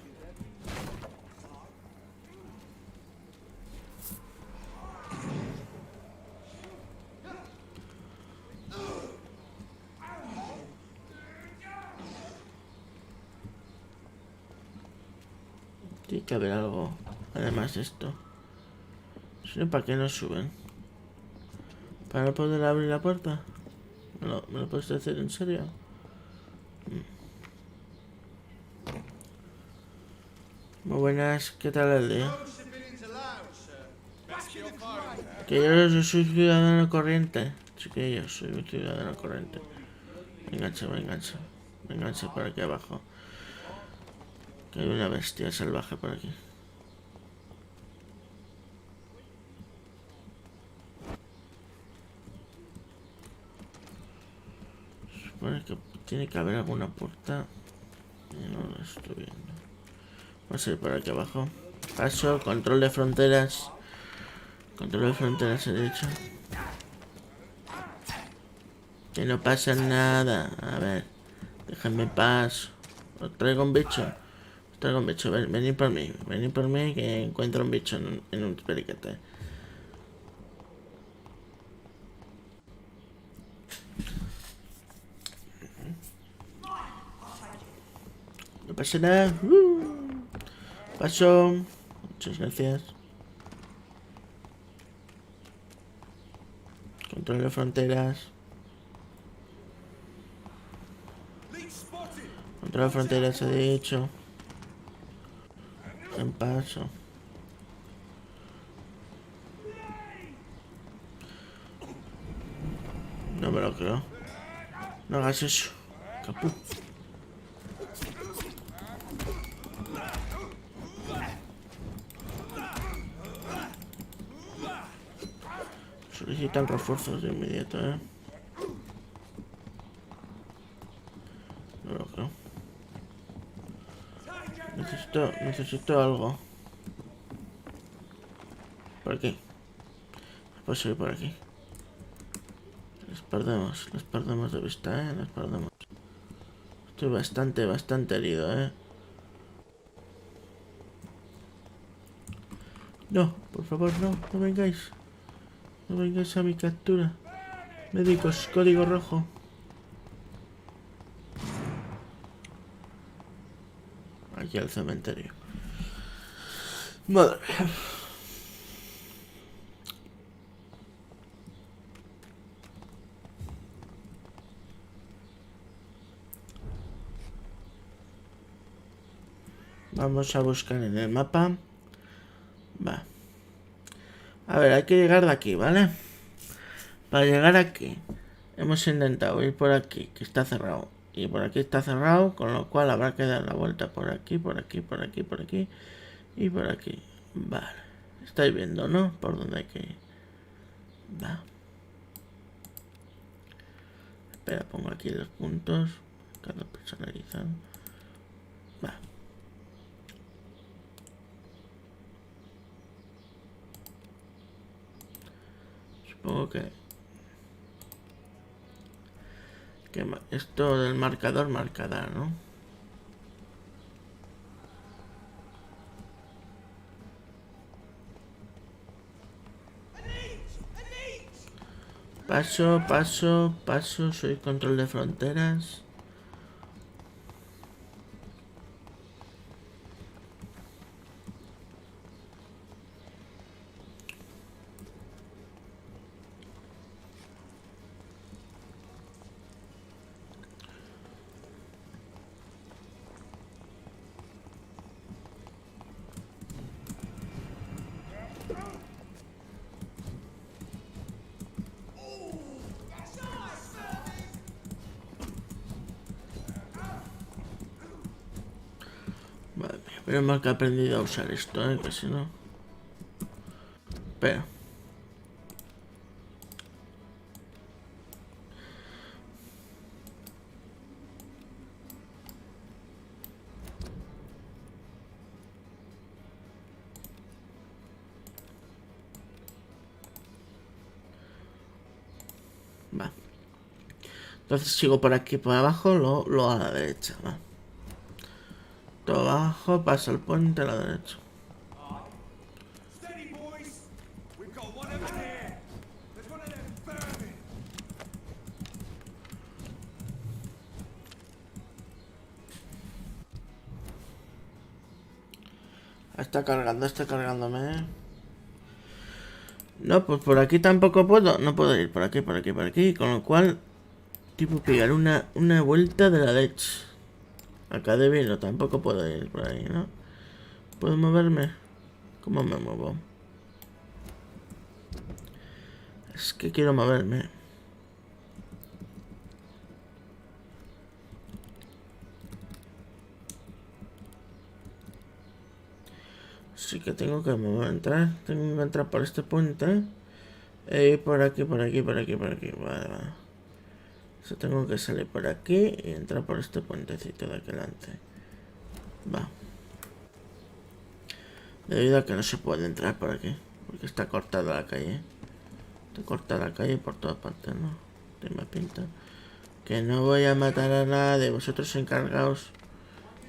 Tiene que haber algo, además de esto. Si no, ¿para qué no suben? ¿Para poder abrir la puerta? ¿Me lo puedes decir en serio? Muy buenas, ¿qué tal el día? Que yo soy ciudadano corriente. Sí que yo soy un ciudadano corriente. Vénganse por aquí abajo. Que hay una bestia salvaje por aquí. Supone que tiene que haber alguna puerta. Y no la estoy viendo. Vamos a ir por aquí abajo. Paso, control de fronteras. Control de fronteras he dicho. Que no pasa nada. A ver, déjenme paso. Os traigo un bicho. Venid por mí que encuentro un bicho en un periquete. No pasa nada. Paso. Muchas gracias. Control de fronteras. Control de fronteras he dicho. En paso. No me lo creo. No hagas eso. Caput. Solicitan refuerzos de inmediato, No lo creo. Necesito algo. ¿Por aquí? Puedo subir por aquí. Les perdemos de vista, les perdemos. Estoy bastante herido, No, por favor, no vengáis. No vengáis a mi captura. Médicos, código rojo. Aquí al cementerio. Madre mía. Vamos a buscar en el mapa. Va. A ver, hay que llegar de aquí, ¿vale? Para llegar aquí hemos intentado ir por aquí, que está cerrado. Y por aquí está cerrado, con lo cual habrá que dar la vuelta por aquí. Y por aquí. Vale. Estáis viendo, ¿no? Por dónde hay que ir. Va. Espera, pongo aquí los puntos. Cada personalizado. Va. Supongo que esto del marcador marcará, ¿no? Paso, paso, paso. Soy control de fronteras. Vale, pero mal que he aprendido a usar esto, que si no. Espera. Va. Entonces sigo por aquí por abajo, lo a la derecha, va. Todo abajo, pasa el puente a la derecha. Está cargándome. No, pues por aquí tampoco puedo. No puedo ir por aquí. Con lo cual, tipo pegar una vuelta de la leche. Acá de vino tampoco puedo ir por ahí, ¿no? ¿Puedo moverme? ¿Cómo me muevo? Es que quiero moverme. Sí que tengo que entrar. Tengo que entrar por este puente. Por aquí. Vale. Eso tengo que salir por aquí y entrar por este puentecito de aquí delante. Va. Debido a que no se puede entrar por aquí. Porque está cortada la calle. Está cortada la calle por todas partes, ¿no? Tengo pinta. Que no voy a matar a nadie. Vosotros encargaos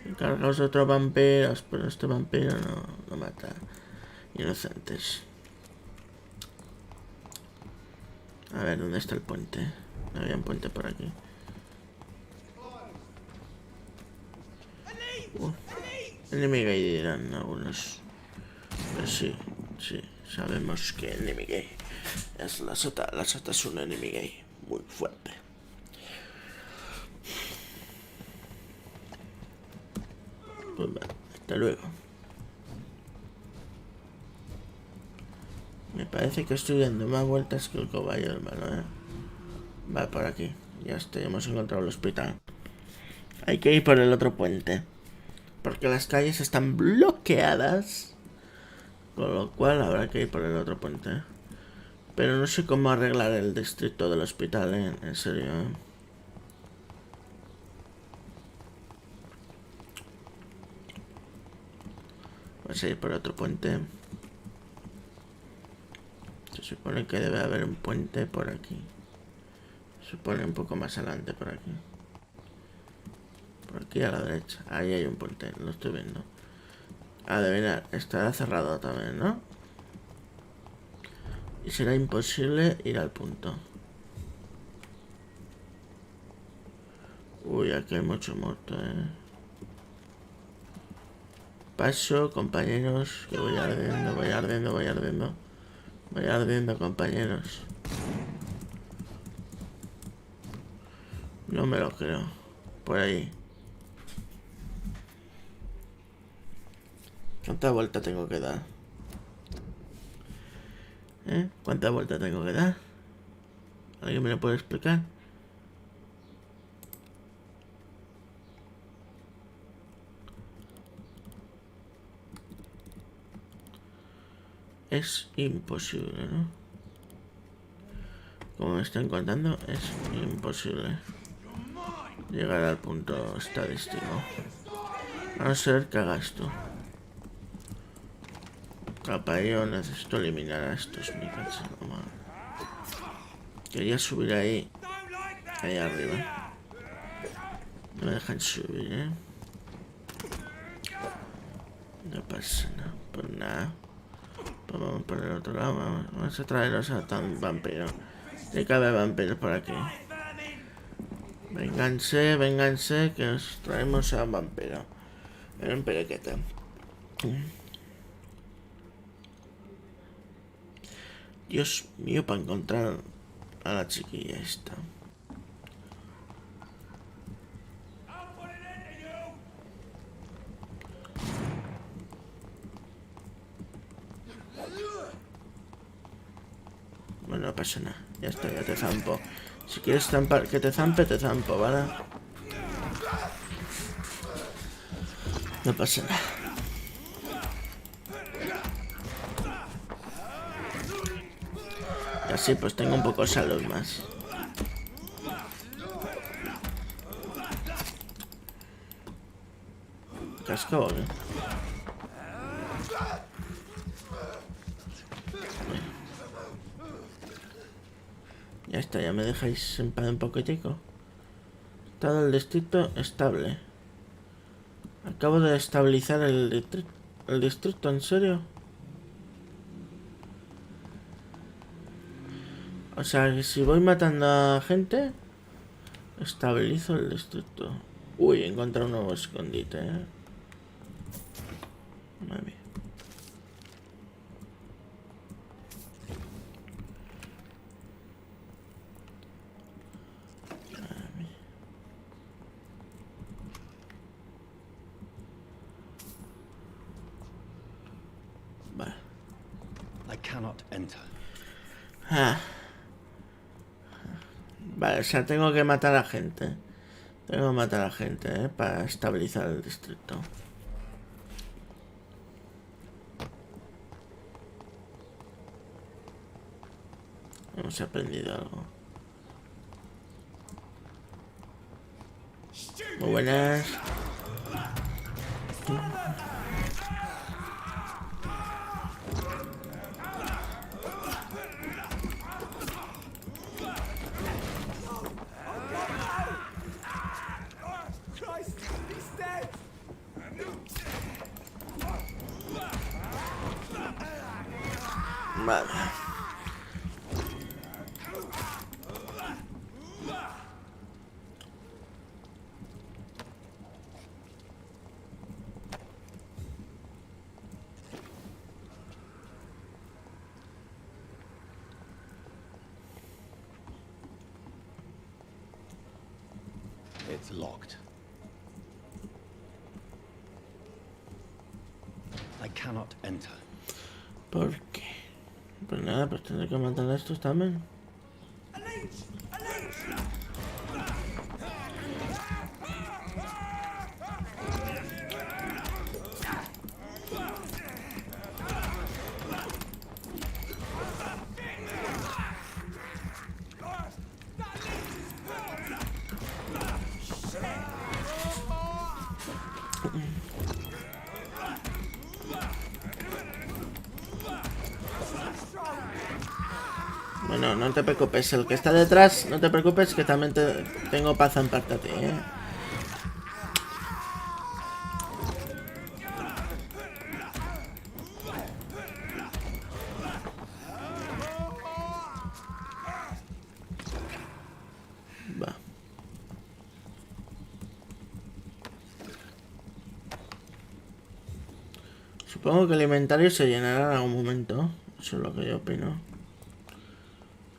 de otros vampiros. Pero este vampiro no mata inocentes. A ver, ¿dónde está el puente? No había un puente por aquí. Enemy gay dirán algunos. Pero sí, sabemos que enemy gay es la sota es un enemy gay muy fuerte. Pues vale, hasta luego. Me parece que estoy dando más vueltas que el cobayo, hermano, Va por aquí. Ya estoy, hemos encontrado el hospital. Hay que ir por el otro puente. Porque las calles están bloqueadas. Con lo cual habrá que ir por el otro puente. Pero no sé cómo arreglar el distrito del hospital, en serio. Vamos a ir por otro puente. Se supone que debe haber un puente por aquí. Se supone un poco más adelante por aquí. Por aquí a la derecha. Ahí hay un puente, lo estoy viendo. Adivinar, estará cerrado también, ¿no? Y será imposible ir al punto. Uy, aquí hay mucho muerto, Paso, compañeros, que voy ardiendo. Voy ardiendo, compañeros. No me lo creo. Por ahí. ¿Cuánta vuelta tengo que dar? ¿Cuánta vuelta tengo que dar? ¿Alguien me lo puede explicar? Es imposible, ¿no? Como me están contando, es imposible llegar al punto estadístico. A no ser que haga esto. Capa, yo necesito eliminar a estos micas. Quería subir ahí arriba. No me dejan subir, No pasa nada. Pues nada. Pues vamos por el otro lado. Vamos a traerlos a tan vampiro. Tiene que haber vampiros por aquí. Vénganse, vénganse, que os traemos a un vampiro. Era un perequete. Dios mío, para encontrar a la chiquilla esta. Bueno, no pasa nada. Ya está, ya te zampo. Si quieres zampar, que te zampo, ¿vale? No pasa nada. Y así pues tengo un poco de salud más. Casco, ¿eh? Ya está, ya me dejáis en paz un poquitico. Estado del distrito estable. Acabo de estabilizar el distrito, ¿en serio? O sea, que si voy matando a gente, estabilizo el distrito. Uy, he encontrado un nuevo escondite, ¿eh? Madre mía. Vale. I cannot enter. Ah. Vale, o sea, tengo que matar a gente. Tengo que matar a gente, para estabilizar el distrito. Hemos aprendido algo. Muy buenas. Vale. It's locked. I cannot enter. ¿Por qué? Pues nada, pues tendré que matar a estos también. Bueno, no te preocupes, el que está detrás, no te preocupes que también tengo paz en parte a ti, ¿eh? Va. Supongo que el inventario se llenará en algún momento. Eso es lo que yo opino.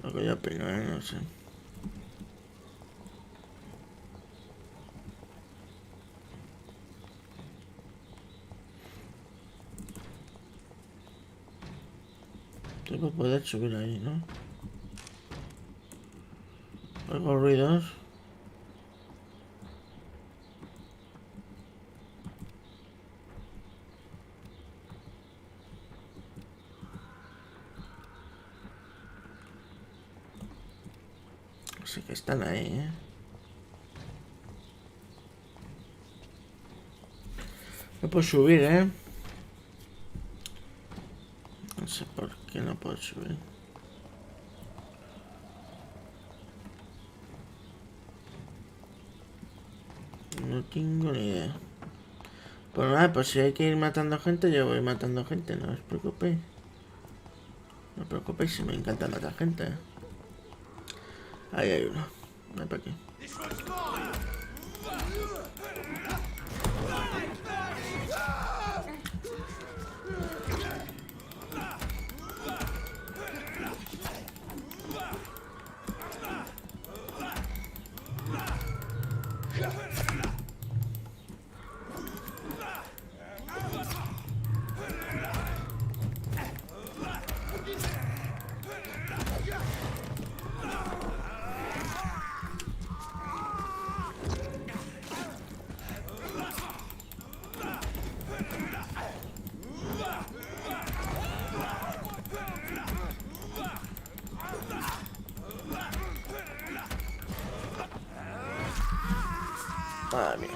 Lo que yo opino, no sé. Tengo que poder subir ahí, ¿no? Oigo ruidos. Sí que están ahí, ¿eh? No puedo subir, ¿eh? No sé por qué no puedo subir. No tengo ni idea. Pues nada, pues si hay que ir matando gente, yo voy matando gente, no os preocupéis. No os preocupéis si me encanta matar gente. Ahí hay uno. Ven para aquí. Madre mía.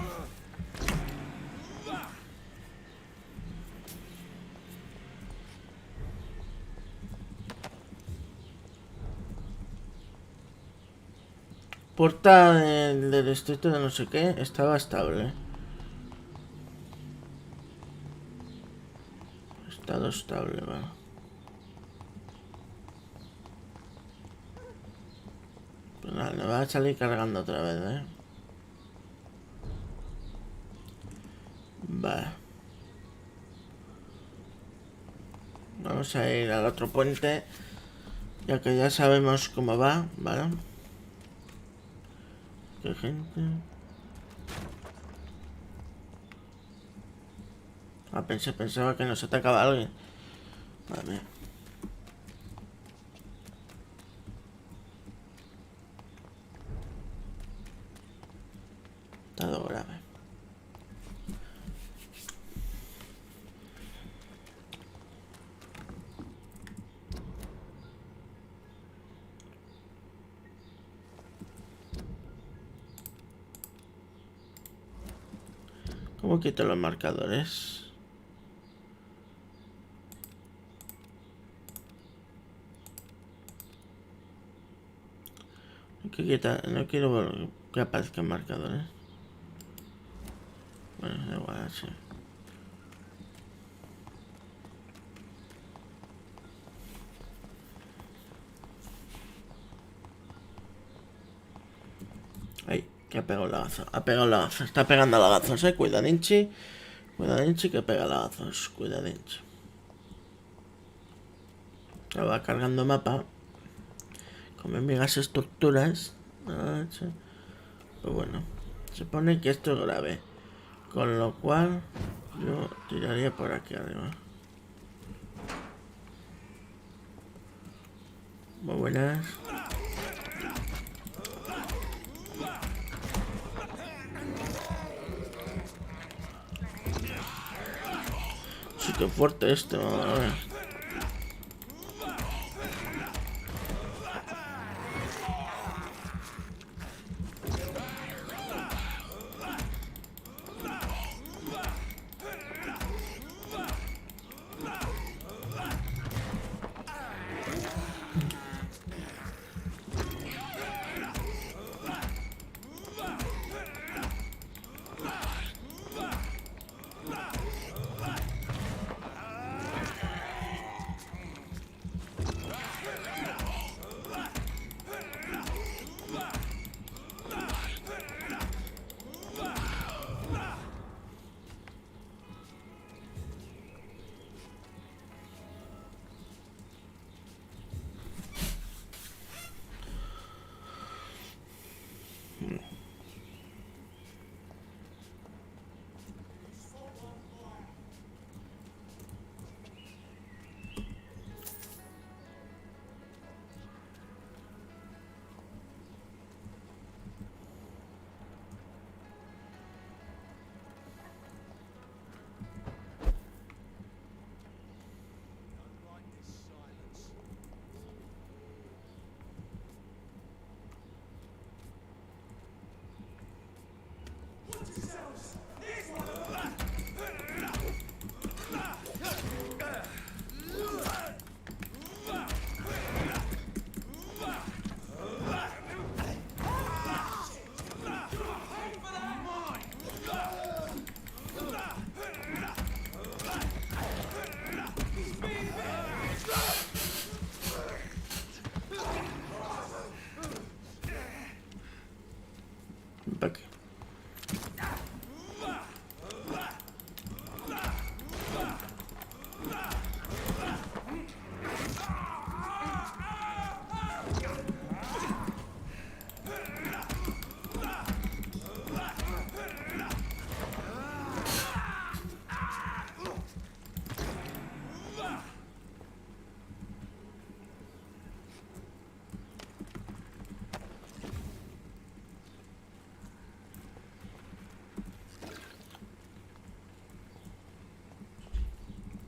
Puerta del distrito de no sé qué estaba estable. Estado estable, vale. Pues nada, me va a salir cargando otra vez, Vale. Vamos a ir al otro puente, ya que ya sabemos cómo va, ¿vale? Qué gente. Ah, pensaba que nos atacaba alguien. Vale. Estado grave. ¿Cómo quito los marcadores? No quiero que aparezcan marcadores. Bueno, da igual, así. Ahí, que ha pegado el lagazo. Ha pegado el lagazo. Está pegando lagazos, Cuidadinchi. Cuidadinchi que pega lagazos. Cuidadinchi. Ya va cargando mapa. Con megas estructuras. Pues bueno. Se pone que esto es grave. Con lo cual yo tiraría por aquí arriba. Muy buenas. Sí, qué fuerte esto. A ver.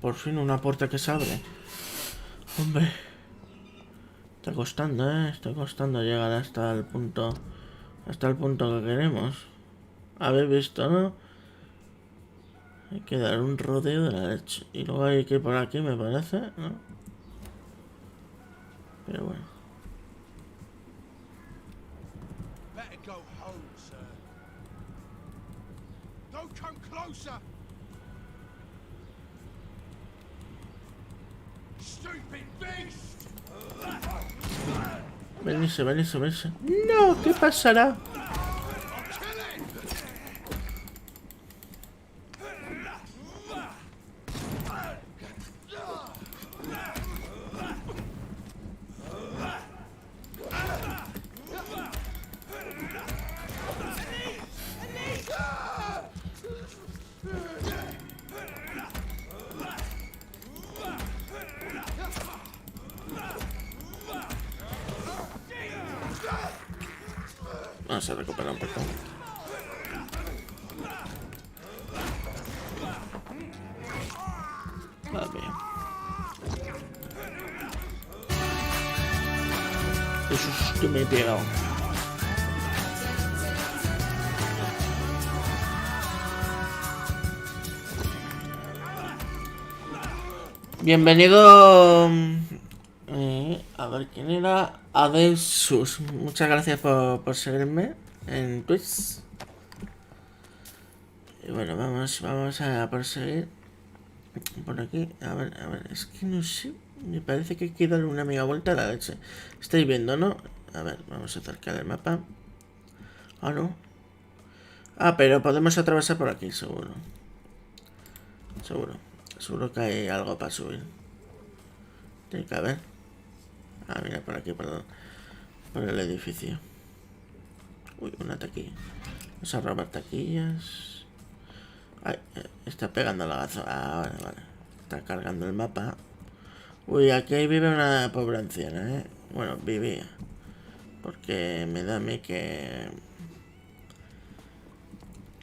Por fin una puerta que se abre. Hombre. Está costando, está costando llegar hasta el punto. Hasta el punto que queremos. Habéis visto, ¿no? Hay que dar un rodeo de la leche. Y luego hay que ir por aquí, me parece, ¿no? Pero bueno. Better go home, sir. Don't come closer. Stupid beast. Venirse, venirse, venirse. No, ¿qué pasará? Vamos a recuperar un poco. Vale. Eso es que me he pegado. Bienvenido. A ver quién era. Adeusus. Muchas gracias por seguirme en Twitch. Y bueno, vamos a proseguir por aquí. A ver, es que no sé. Me parece que hay que darle una mega vuelta a la leche. Estáis viendo, ¿no? A ver, vamos a acercar el mapa. Ah, no. Ah, pero podemos atravesar por aquí, seguro. Seguro que hay algo para subir. Tiene que haber. Ah, mira, por aquí, perdón. Por el edificio. Uy, una taquilla. Vamos a robar taquillas. Ay, está pegando la gazo. Ah, vale. Está cargando el mapa. Uy, aquí vive una pobre anciana, Bueno, vivía. Porque me da a mí que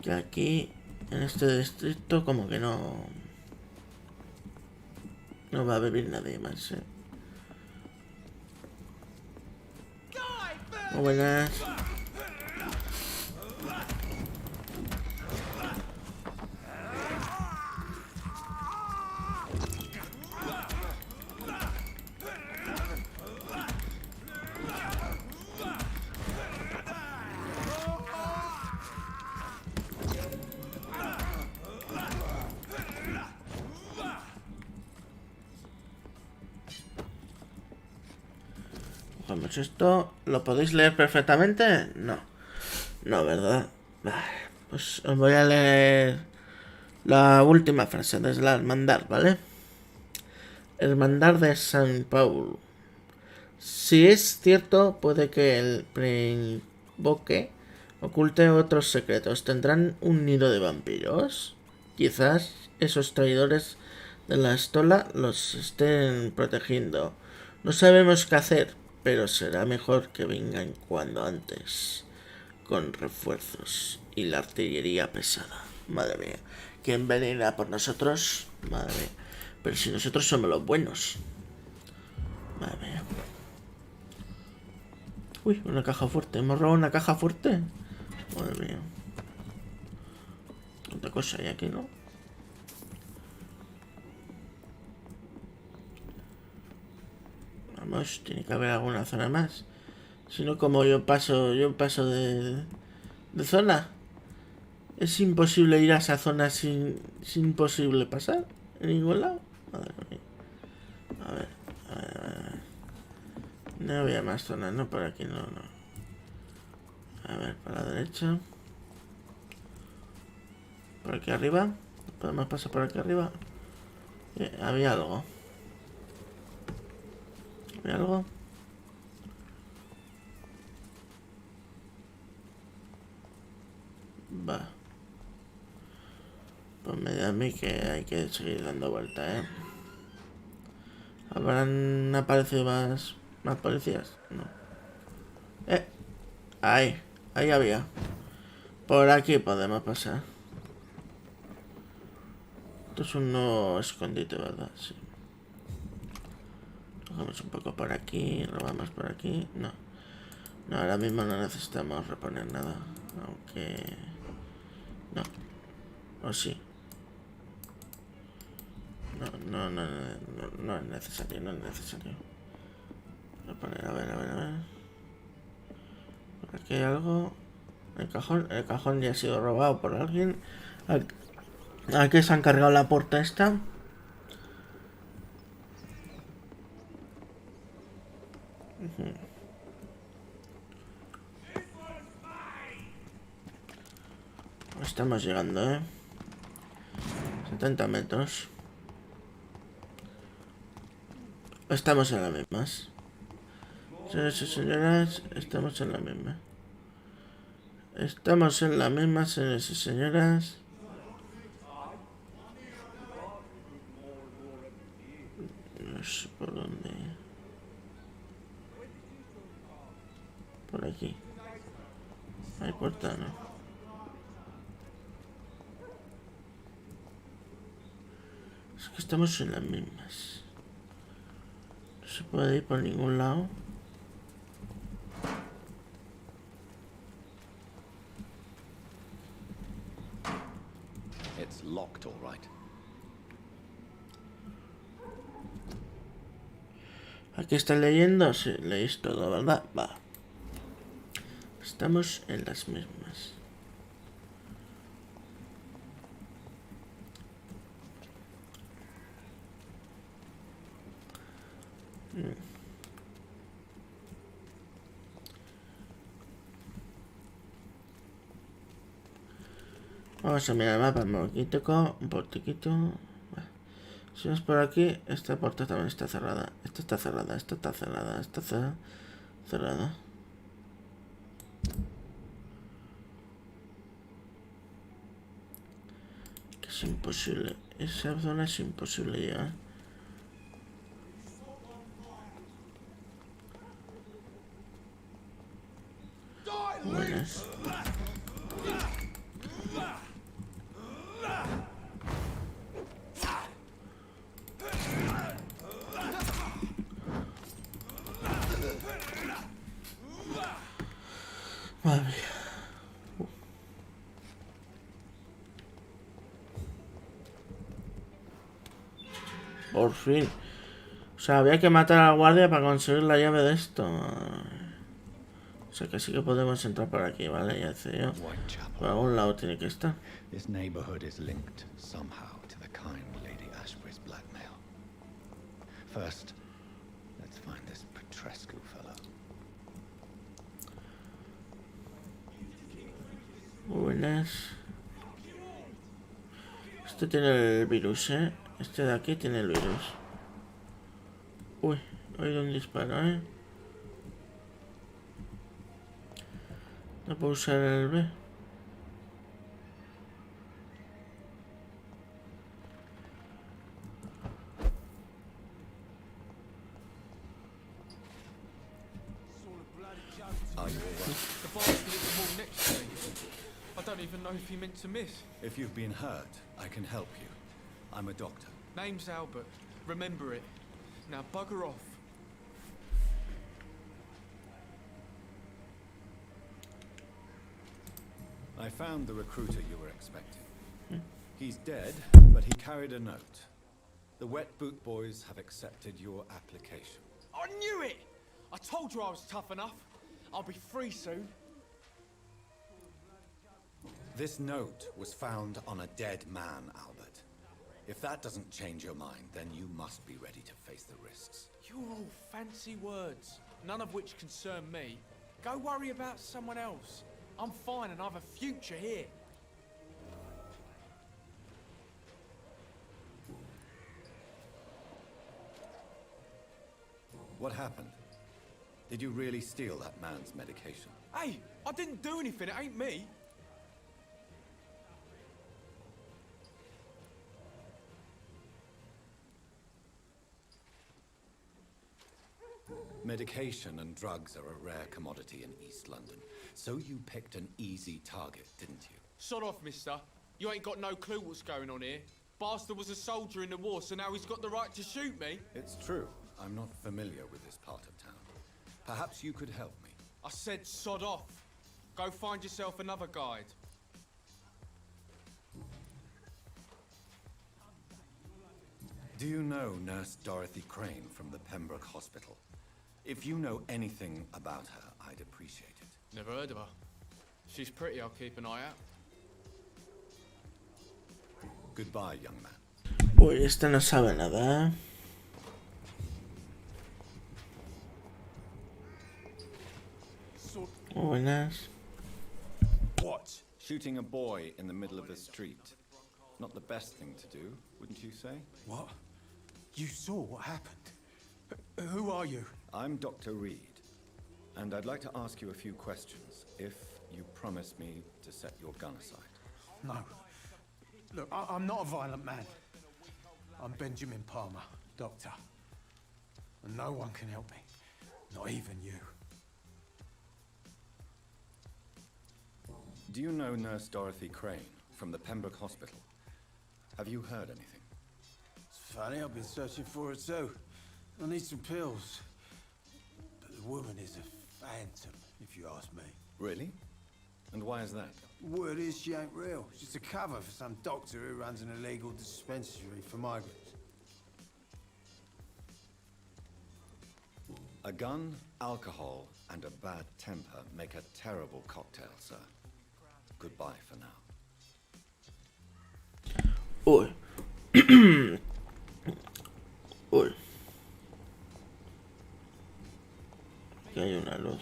aquí, en este distrito, como que no va a vivir nadie más, Muy buenas. Cogemos esto. ¿Lo podéis leer perfectamente? No. No, ¿verdad? Vale. Pues os voy a leer la última frase desde la hermandad, ¿vale? Hermandad de San Paulo. Si es cierto, puede que el preinvoque oculte otros secretos. ¿Tendrán un nido de vampiros? Quizás esos traidores de la estola los estén protegiendo. No sabemos qué hacer, pero será mejor que vengan cuando antes, con refuerzos y la artillería pesada. Madre mía, ¿quién venirá por nosotros? Madre mía, pero si nosotros somos los buenos. Madre mía. Uy, una caja fuerte. ¿Hemos robado una caja fuerte? Madre mía. Otra cosa hay aquí, ¿no? Vamos, tiene que haber alguna zona más. Si no, como yo paso de zona. Es imposible ir a esa zona sin imposible pasar en ningún lado. Madre mía. A ver. No había más zonas, no, por aquí no. A ver, para la derecha. Por aquí arriba. Podemos pasar por aquí arriba. Había algo. Va. Pues me da a mí que hay que seguir dando vuelta, ¿Habrán aparecido más policías? No. Ahí había. Por aquí podemos pasar. Esto es un nuevo escondite, ¿verdad? Sí. Cogemos un poco por aquí, robamos por aquí. No. No, ahora mismo no necesitamos reponer nada. Aunque... No. O sí. No es necesario, no es necesario. Reponer, a ver. Por aquí hay algo. El cajón ya ha sido robado por alguien. Aquí se han cargado la puerta esta. Estamos llegando, 70 metros. Estamos en las mismas. Señoras y señoras, estamos en la misma. Estamos en la misma, señores y señoras. No sé por dónde. Por aquí. Hay puerta, ¿no? Es que estamos en las mismas. No se puede ir por ningún lado. It's locked, all right. Aquí está leyendo, sí, leéis todo, ¿verdad? Va. Estamos en las mismas. Vamos a mirar el mapa un poquito. Si vamos por aquí, esta puerta también está cerrada. Esta está cerrada, esta está cerrada, esta está cerrada. Que es imposible. Esa zona es imposible llegar. Buenas. Madre mía. Por fin. O sea, había que matar a la guardia para conseguir la llave de esto. O sea que sí que podemos entrar por aquí, ¿vale? Ya sé yo. Por algún lado tiene que estar. This neighborhood is linked somehow to the kind Lady Ashbury's blackmail. First, let's find this Petrescu fellow. Buenas. Este tiene el virus, ¿eh? Este de aquí tiene el virus. Uy, he oído un disparo, ¿eh? No puedo usar el B. I don't even know if he meant to miss. If you've been hurt, I can help you. I'm a doctor. Name's Albert. Remember it. Now bugger off. I found the recruiter you were expecting. He's dead, but he carried a note. The Wet Boot Boys have accepted your application. I knew it! I told you I was tough enough. I'll be free soon. This note was found on a dead man, Albert. If that doesn't change your mind, then you must be ready to face the risks. You're all fancy words, none of which concern me. Go worry about someone else. I'm fine and I have a future here. What happened? Did you really steal that man's medication? Hey, I didn't do anything, it ain't me. Medication and drugs are a rare commodity in East London. So you picked an easy target, didn't you? Sod off, mister. You ain't got no clue what's going on here. Bastard was a soldier in the war, so now he's got the right to shoot me? It's true. I'm not familiar with this part of town. Perhaps you could help me. I said sod off. Go find yourself another guide. Do you know Nurse Dorothy Crane from the Pembroke Hospital? If you know anything about her, I'd appreciate it. Never heard of her. She's pretty, I'll keep an eye out. Goodbye, young man. Uy, este no sabe nada, ¿eh? Buenas. What? Shooting a boy in the middle of the street. Not the best thing to do, wouldn't you say? What? You saw what happened? Who are you? I'm Dr. Reed, and I'd like to ask you a few questions, if you promise me to set your gun aside. No. Look, I'm not a violent man. I'm Benjamin Palmer, doctor. And no one can help me. Not even you. Do you know Nurse Dorothy Crane from the Pembroke Hospital? Have you heard anything? It's funny, I've been searching for her too. I need some pills. But the woman is a phantom, if you ask me. Really? And why is that? Word is she ain't real. She's a cover for some doctor who runs an illegal dispensary for migrants. A gun, alcohol, and a bad temper make a terrible cocktail, sir. Goodbye for now. Uy. Uy. Aquí hay una luz.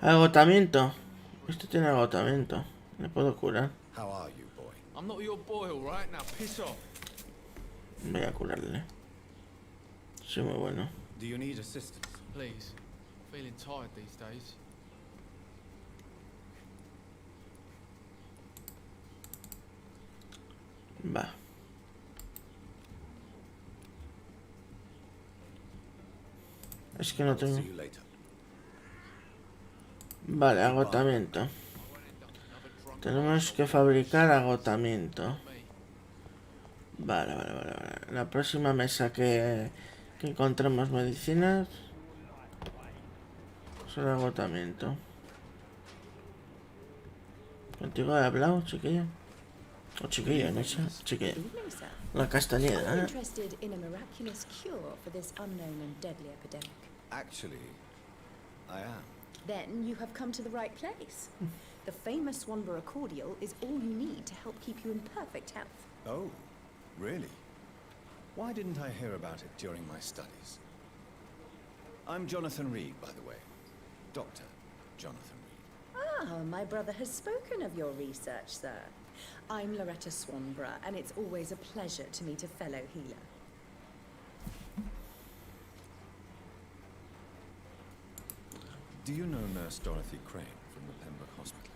Agotamiento. Esto tiene agotamiento. ¿Le puedo curar? How are you, boy? I'm not your boy, alright? Now piss off. Voy a curarle. Soy muy bueno. Do you need assistance? Please. Feeling tired these days. Va. Es que no tengo. See you later. Vale, agotamiento. Tenemos que fabricar agotamiento. Vale. La próxima mesa que encontremos medicinas. Solo agotamiento. ¿Contigo he hablado, chiquilla? O chiquilla, no sé. Chiquilla. La castañeda, ¿eh? Interested in a miraculous cure for this unknown and deadly epidemic. Actually, I am. Then you have come to the right place. The famous Swanborough cordial is all you need to help keep you in perfect health. Oh, really? Why didn't I hear about it during my studies? I'm Jonathan Reed, by the way. Dr. Jonathan Reed. Ah, my brother has spoken of your research, sir. I'm Loretta Swanborough, and it's always a pleasure to meet a fellow healer. Do you know Nurse Dorothy Crane from the Pembroke Hospital?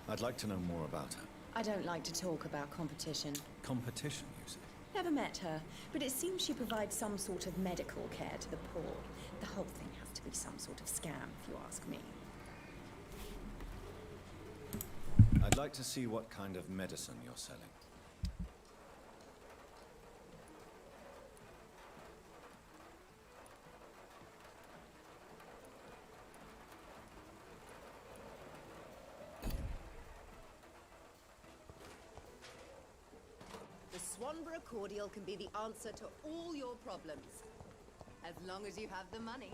I'd like to know more about her. I don't like to talk about competition. Competition, you say? Never met her, but it seems she provides some sort of medical care to the poor. The whole thing has to be some sort of scam, if you ask me. I'd like to see what kind of medicine you're selling. The Swanborough cordial can be the answer to all your problems. As long as you have the money.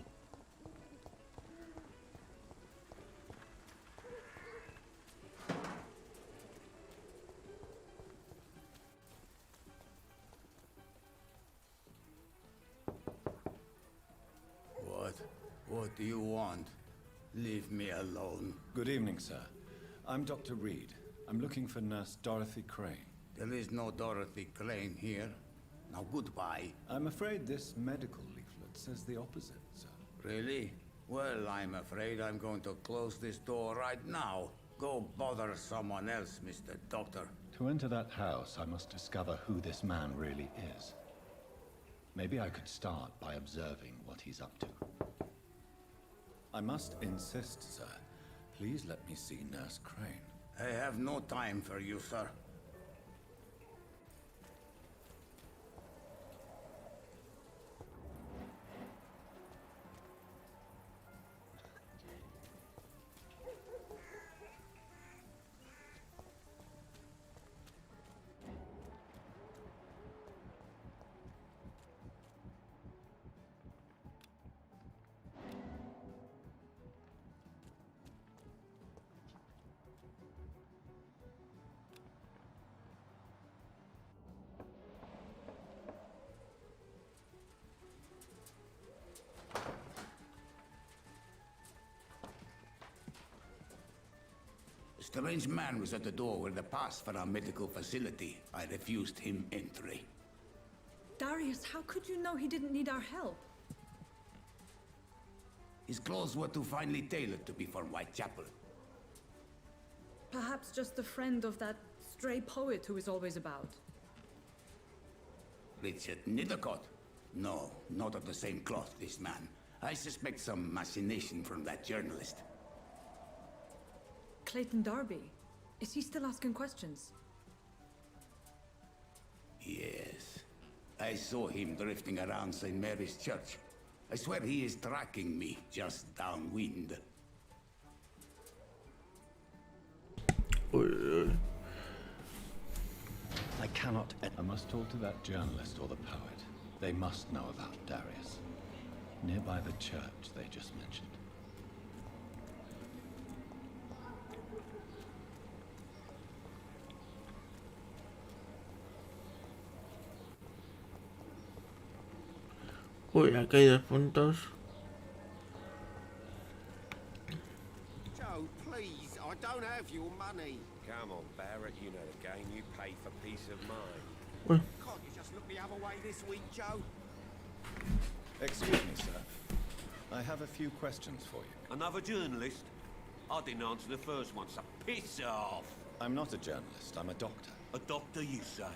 What do you want? Leave me alone. Good evening, sir. I'm Dr. Reed. I'm looking for Nurse Dorothy Crane. There is no Dorothy Crane here. Now goodbye. I'm afraid this medical leaflet says the opposite, sir. Really? Well, I'm afraid I'm going to close this door right now. Go bother someone else, Mr. Doctor. To enter that house, I must discover who this man really is. Maybe I could start by observing what he's up to. I must insist, sir. Please let me see Nurse Crane. I have no time for you, sir. A strange man was at the door with a pass for our medical facility. I refused him entry. Darius, how could you know he didn't need our help? His clothes were too finely tailored to be for Whitechapel. Perhaps just a friend of that stray poet who is always about. Richard Nithercott? No, not of the same cloth, this man. I suspect some machination from that journalist. Clayton Darby. Is he still asking questions? Yes. I saw him drifting around St. Mary's Church. I swear he is tracking me just downwind. I cannot. I must talk to that journalist or the poet. They must know about Darius. Nearby the church they just mentioned. Uy, aquí hay 2 puntos. Joe, please, I don't have your money. Come on, Barrett, you know the game. You pay for peace of mind. Can't you just look the other way this week, Joe? Excuse me, sir. I have a few questions for you. Another journalist? I didn't answer the first one, so piss off. I'm not a journalist, I'm a doctor. A doctor, you say?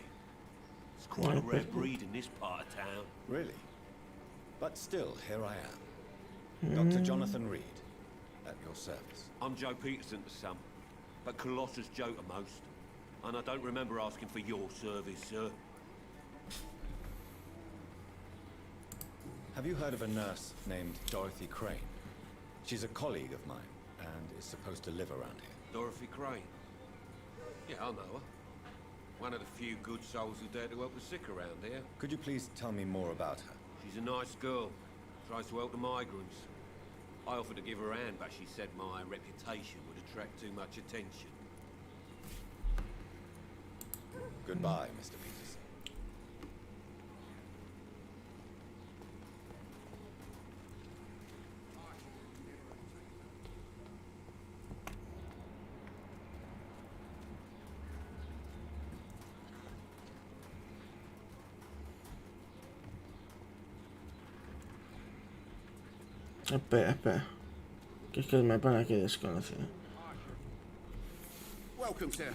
It's quite a rare breed in this part of town. Really? But still, here I am. Dr. Jonathan Reed, at your service. I'm Joe Peterson to some, but Colossus Joe to most. And I don't remember asking for your service, sir. Have you heard of a nurse named Dorothy Crane? She's a colleague of mine, and is supposed to live around here. Dorothy Crane? Yeah, I know her. One of the few good souls who dare to help the sick around here. Could you please tell me more about her? She's a nice girl. Tries to help the migrants. I offered to give her a hand, but she said my reputation would attract too much attention. Goodbye, Mr. Peterson. Espera, espera. Que es que me pone aquí desconocido. Welcome, sir.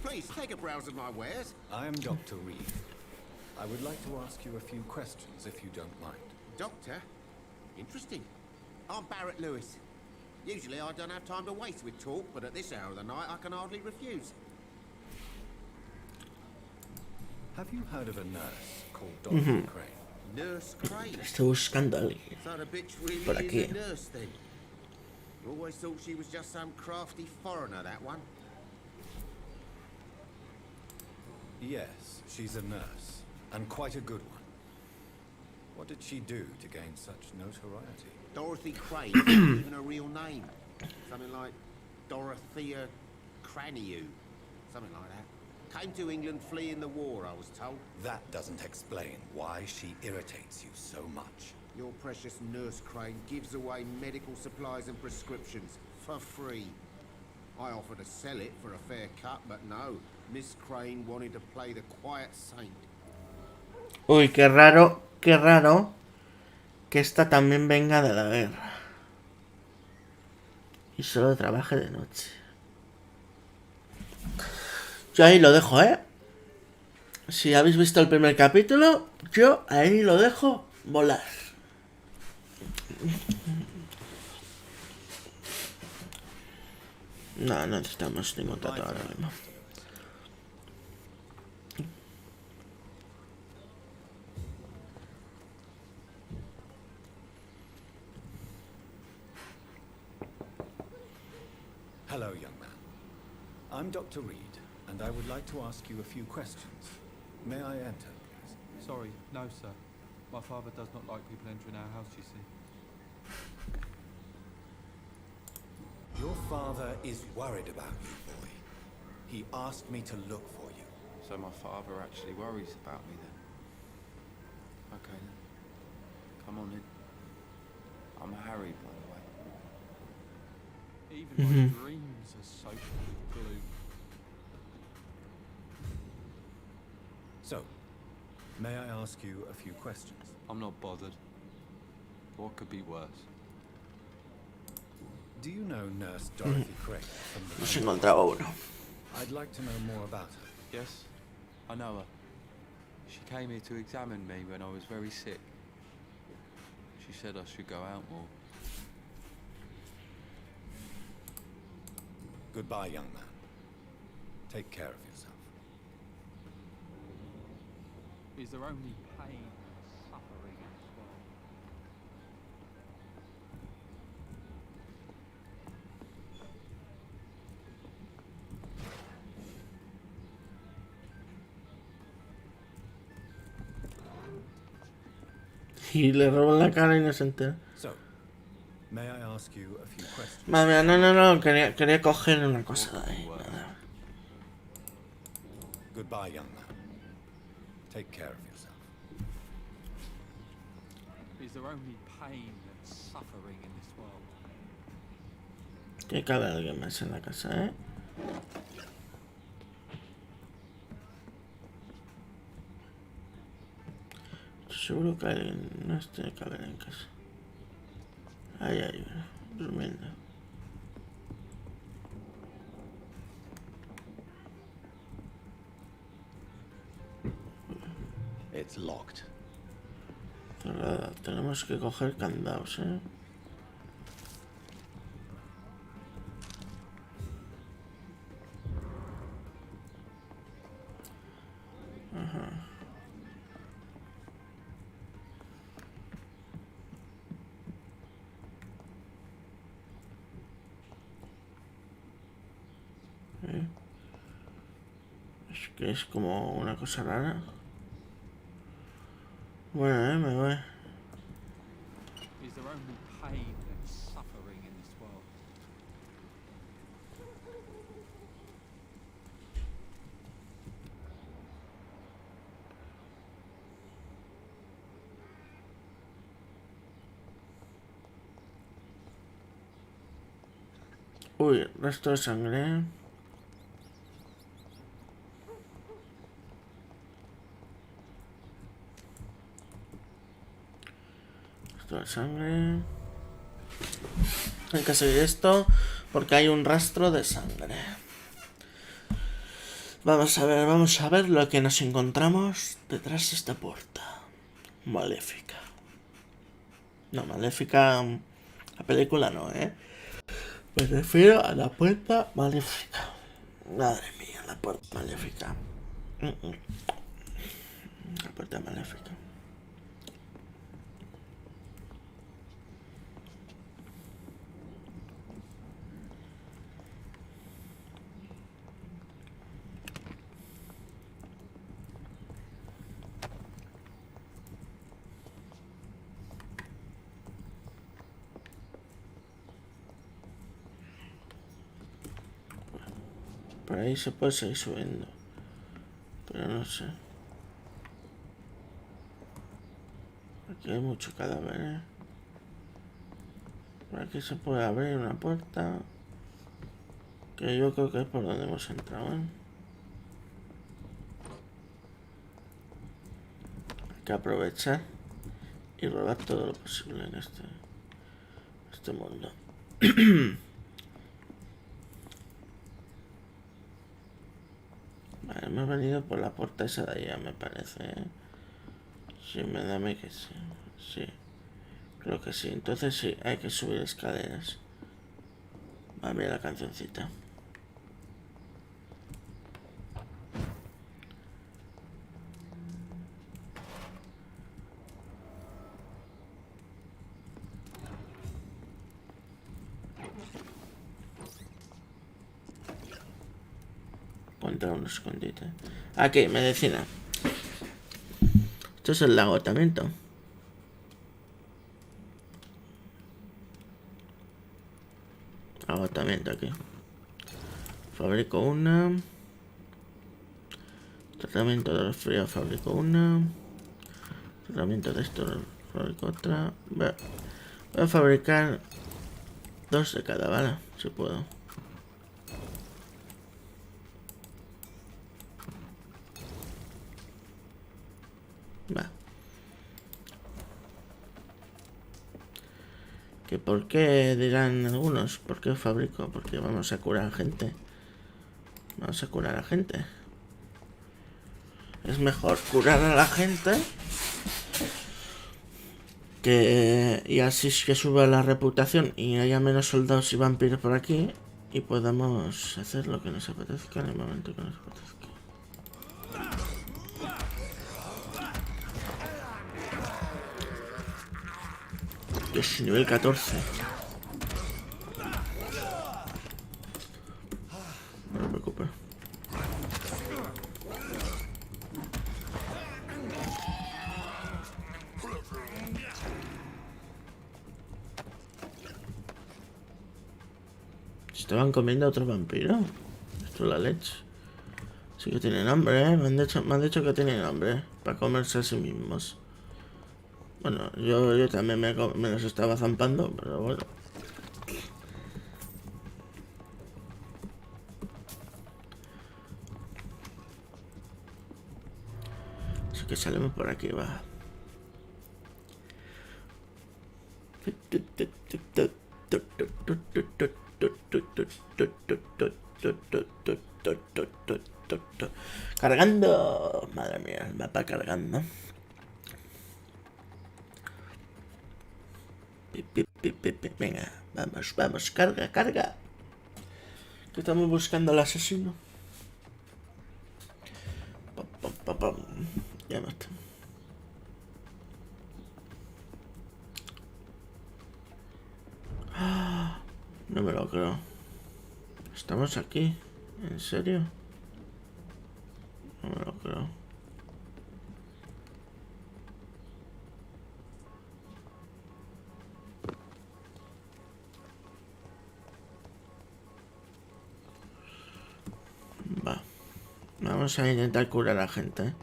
Please, take a browse of my wares. I am Dr. Reed. I would like to ask you a few questions, if you don't mind. Doctor? Interesting. I'm Barrett Lewis. Usually I don't have time to waste with talk, but at this hour of the night I can hardly refuse. Have you heard of a nurse called Dorothy Crane? Nurse Crane? Estoy buscando a alguien. So the bitch really Por aquí. is a nurse then? Always thought she was just some crafty foreigner, that one. Yes, she's a nurse, and quite a good one. What did she do to gain such notoriety? Dorothy Crane isn't even a real name. Something like Dorothea Craniu. Something like that. Came to England fleeing the war, I was told. That doesn't explain why she irritates you so much. Your precious Nurse Crane gives away medical supplies and prescriptions for free. I offered to sell it for a fair cut, but no. Miss Crane wanted to play the quiet saint. Uy, qué raro que esta también venga de la guerra. Y solo trabaje de noche. Yo ahí lo dejo, ¿eh? Si habéis visto el primer capítulo, yo ahí lo dejo volar. No necesitamos ningún trato ahora mismo. Hello, young man. I'm Dr. Reed, and I would like to ask you a few questions. May I enter, please? Sorry, no, sir. My father does not like people entering our house, you see. Your father is worried about you, boy. He asked me to look for you. So my father actually worries about me then? Okay then. Come on in. I'm Harry, by the way. Even my dreams are soaked with gloom. So, may I ask you a few questions? I'm not bothered. What could be worse? Do you know Nurse Dorothy Craig from the... Nos encontraba uno. I'd like to know more about her. Yes, I know her. She came here to examine me when I was very sick. She said I should go out more. Goodbye, young man. Take care of yourself. Is there only pain and suffering in this world? Y le roban la cara y no se entera. So, may I ask you a few questions? Madre mía, no, quería coger una cosa de ahí. Nada. Goodbye, young man. Take care of yourself. Is there only pain and suffering in this world? Tiene que haber alguien más en la casa, ¿eh? Seguro que alguien más tiene que haber en casa. Ahí hay uno, durmiendo. It's locked. Cerrada. Tenemos que coger candados, ¿eh? Ajá. Es que es como una cosa rara. Bueno, me voy. Is there only pain and suffering in this world? Uy, resto de sangre. Resto de sangre. Hay que seguir esto porque hay un rastro de sangre. Vamos a ver lo que nos encontramos detrás de esta puerta. Maléfica. No, Maléfica. La película no, ¿eh? Me refiero a la puerta maléfica. Madre mía, la puerta maléfica. La puerta maléfica. Por ahí se puede seguir subiendo. Pero no sé. Aquí hay mucho cadáver, ¿eh? Por aquí se puede abrir una puerta. Que yo creo que es por donde hemos entrado, ¿eh? Hay que aprovechar y robar todo lo posible en este mundo. hemos venido por la puerta esa de allá, me parece, ¿eh? Sí, me da que sí. Sí. Creo que sí. Entonces sí, hay que subir escaleras. Va bien la cancioncita. Encontrar un escondite. Aquí, medicina. Esto es el agotamiento. Agotamiento aquí. Fabrico una. Tratamiento de resfriado, fabrico una. Tratamiento de esto, fabrico otra. Voy a fabricar 2 de cada, ¿vale? Si puedo. Va. ¿Que por qué dirán algunos? ¿Por qué fabrico? Porque vamos a curar a gente. Vamos a curar a gente. Es mejor curar a la gente y así es que suba la reputación y haya menos soldados y vampiros por aquí y podamos hacer lo que nos apetezca en el momento que nos apetezca. Es nivel 14. No me preocupes. Estaban comiendo a otro vampiro. Esto es la leche. Sí que tienen hambre, ¿eh? Me han dicho que tienen hambre para comerse a sí mismos. Bueno, yo también me los estaba zampando, pero bueno. Así que salimos por aquí, va. Cargando. Madre mía, el mapa cargando. Venga, vamos, carga. Que estamos buscando al asesino. Ya basta. No me lo creo. ¿Estamos aquí? ¿En serio? No me lo creo. Va. Vamos a intentar curar a la gente.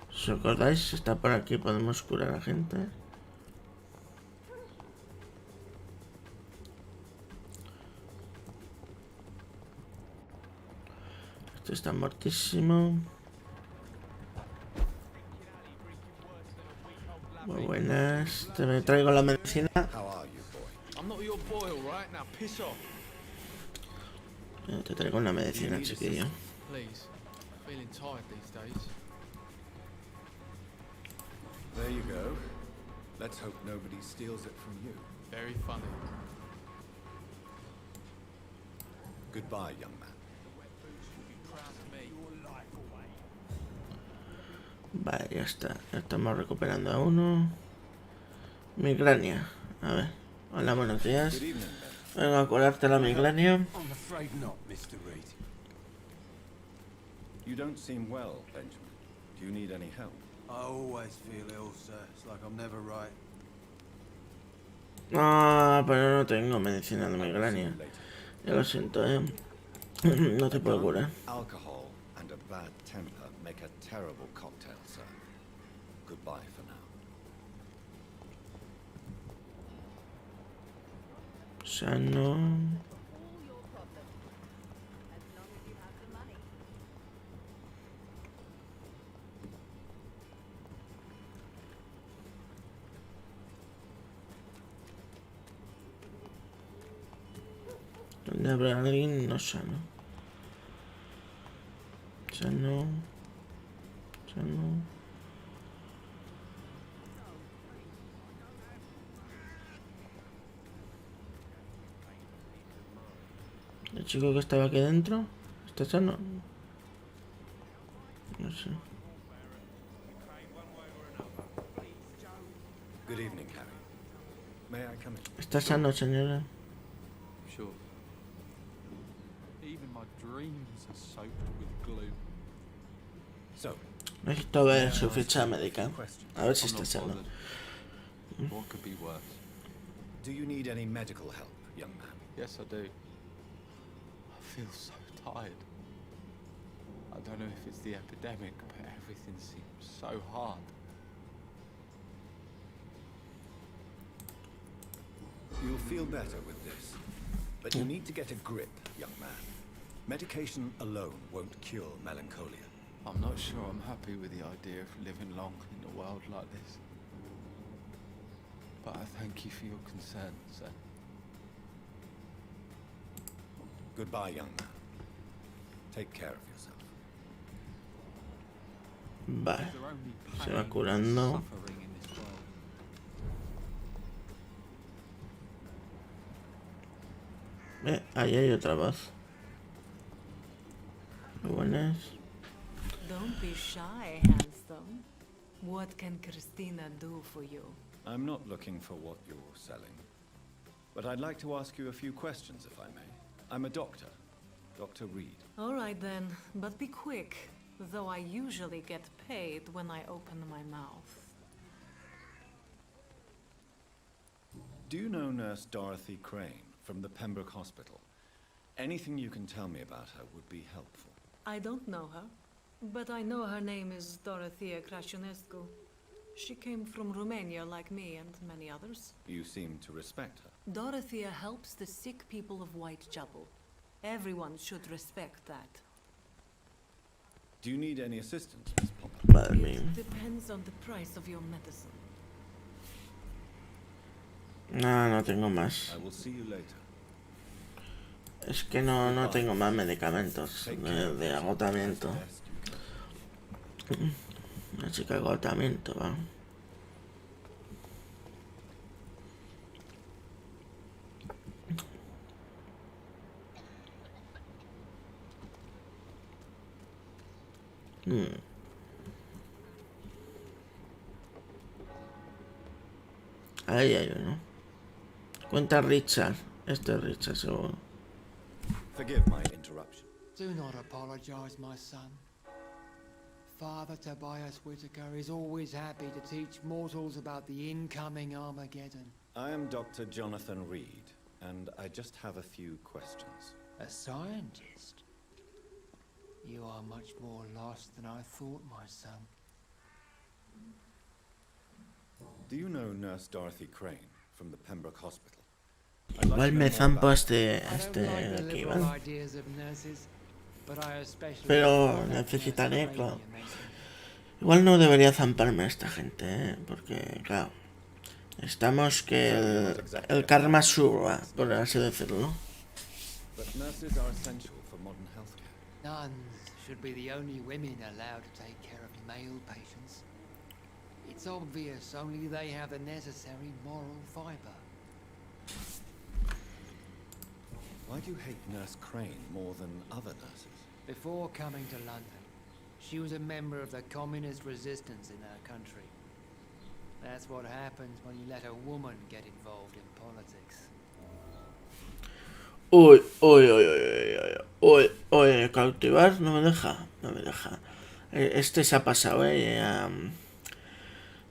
¿Os acordáis? Está por aquí, podemos curar a la gente. Este está muertísimo. Muy buenas. Te me traigo la medicina. Te traigo una medicina, chiquillo. There you go. Let's hope nobody steals it from you. Very funny. Goodbye, young man. Vale, ya está. Ya estamos recuperando a uno. Migraña. A ver. Hola, buenos días. Vengo a curarte la migraña. I'm afraid not, Mr. Reed. You don't seem well, Benjamin. Do you need any help? I always feel ill, sir. It's like I'm never right. Ah, pero no tengo medicina de migraña. Ya lo siento, No te puedo curar. Alcohol and a bad temper make a terrible cocktail, sir. Goodbye for now. Sano. ¿Dónde habrá alguien no sano? Ya no. Ya no. El chico que estaba aquí dentro. ¿Está sano? No sé. Good evening, Harry. May I come in? ¿Está sano, señora? Sure. Even my dreams are soaked with gloom. So, Necesito ver su ficha médica. A ver si está sano. What could be worse? do you need any medical help, young man? Yes, I do. I feel so tired. I don't know if it's the epidemic, but everything seems so hard. You'll feel better with this. But you need to get a grip, young man. Medication alone won't cure melancholia. I'm not sure I'm happy with the idea of living long in a world like this. But I thank you for your concern, sir. Goodbye, young man. Take care of yourself. Vale. Se va curando. Ahí hay otra voz. Muy buenas. Don't be shy, handsome. What can Christina do for you? I'm not looking for what you're selling. But I'd like to ask you a few questions, if I may. I'm a doctor. Dr. Reed. All right then, but be quick, though I usually get paid when I open my mouth. Do you know Nurse Dorothy Crane from the Pembroke Hospital? Anything you can tell me about her would be helpful. I don't know her, but I know her name is Dorothea Crăciunescu. She came from Romania like me and many others. You seem to respect her. Dorothea helps the sick people of Whitechapel. Everyone should respect that. Do you need any assistance, Miss Pomper? It depends on the price of your medicine. No, no tengo más. I will see you later. Es que no tengo más medicamentos de agotamiento. Una chica agotamiento, va. Ahí hay uno. Cuenta Richard. Este es Richard, seguro. Forgive my interruption. Do not apologize, my son. Father Tobias Whitaker is always happy to teach mortals about the incoming Armageddon. I am Dr. Jonathan Reed, and I just have a few questions. A scientist? You are much more lost than I thought, my son. Do you know Nurse Dorothy Crane from the Pembroke Hospital? Igual me zampo este aquí, ¿vale? Pero necesitaré, claro. Igual no debería zamparme a esta gente, ¿eh? Porque, claro, estamos que el karma suba, por así decirlo. But nurses are essential for modern healthcare. Nuns should be the only women allowed to take care of male patients. It's obvious only they have the necessary moral fiber. Why do you hate Nurse Crane more than other nurses? Before coming to London, she was a member of the communist resistance in her country. That's what happens when you let a woman get involved in politics. Uy, cautivar no me deja. Este se ha pasado,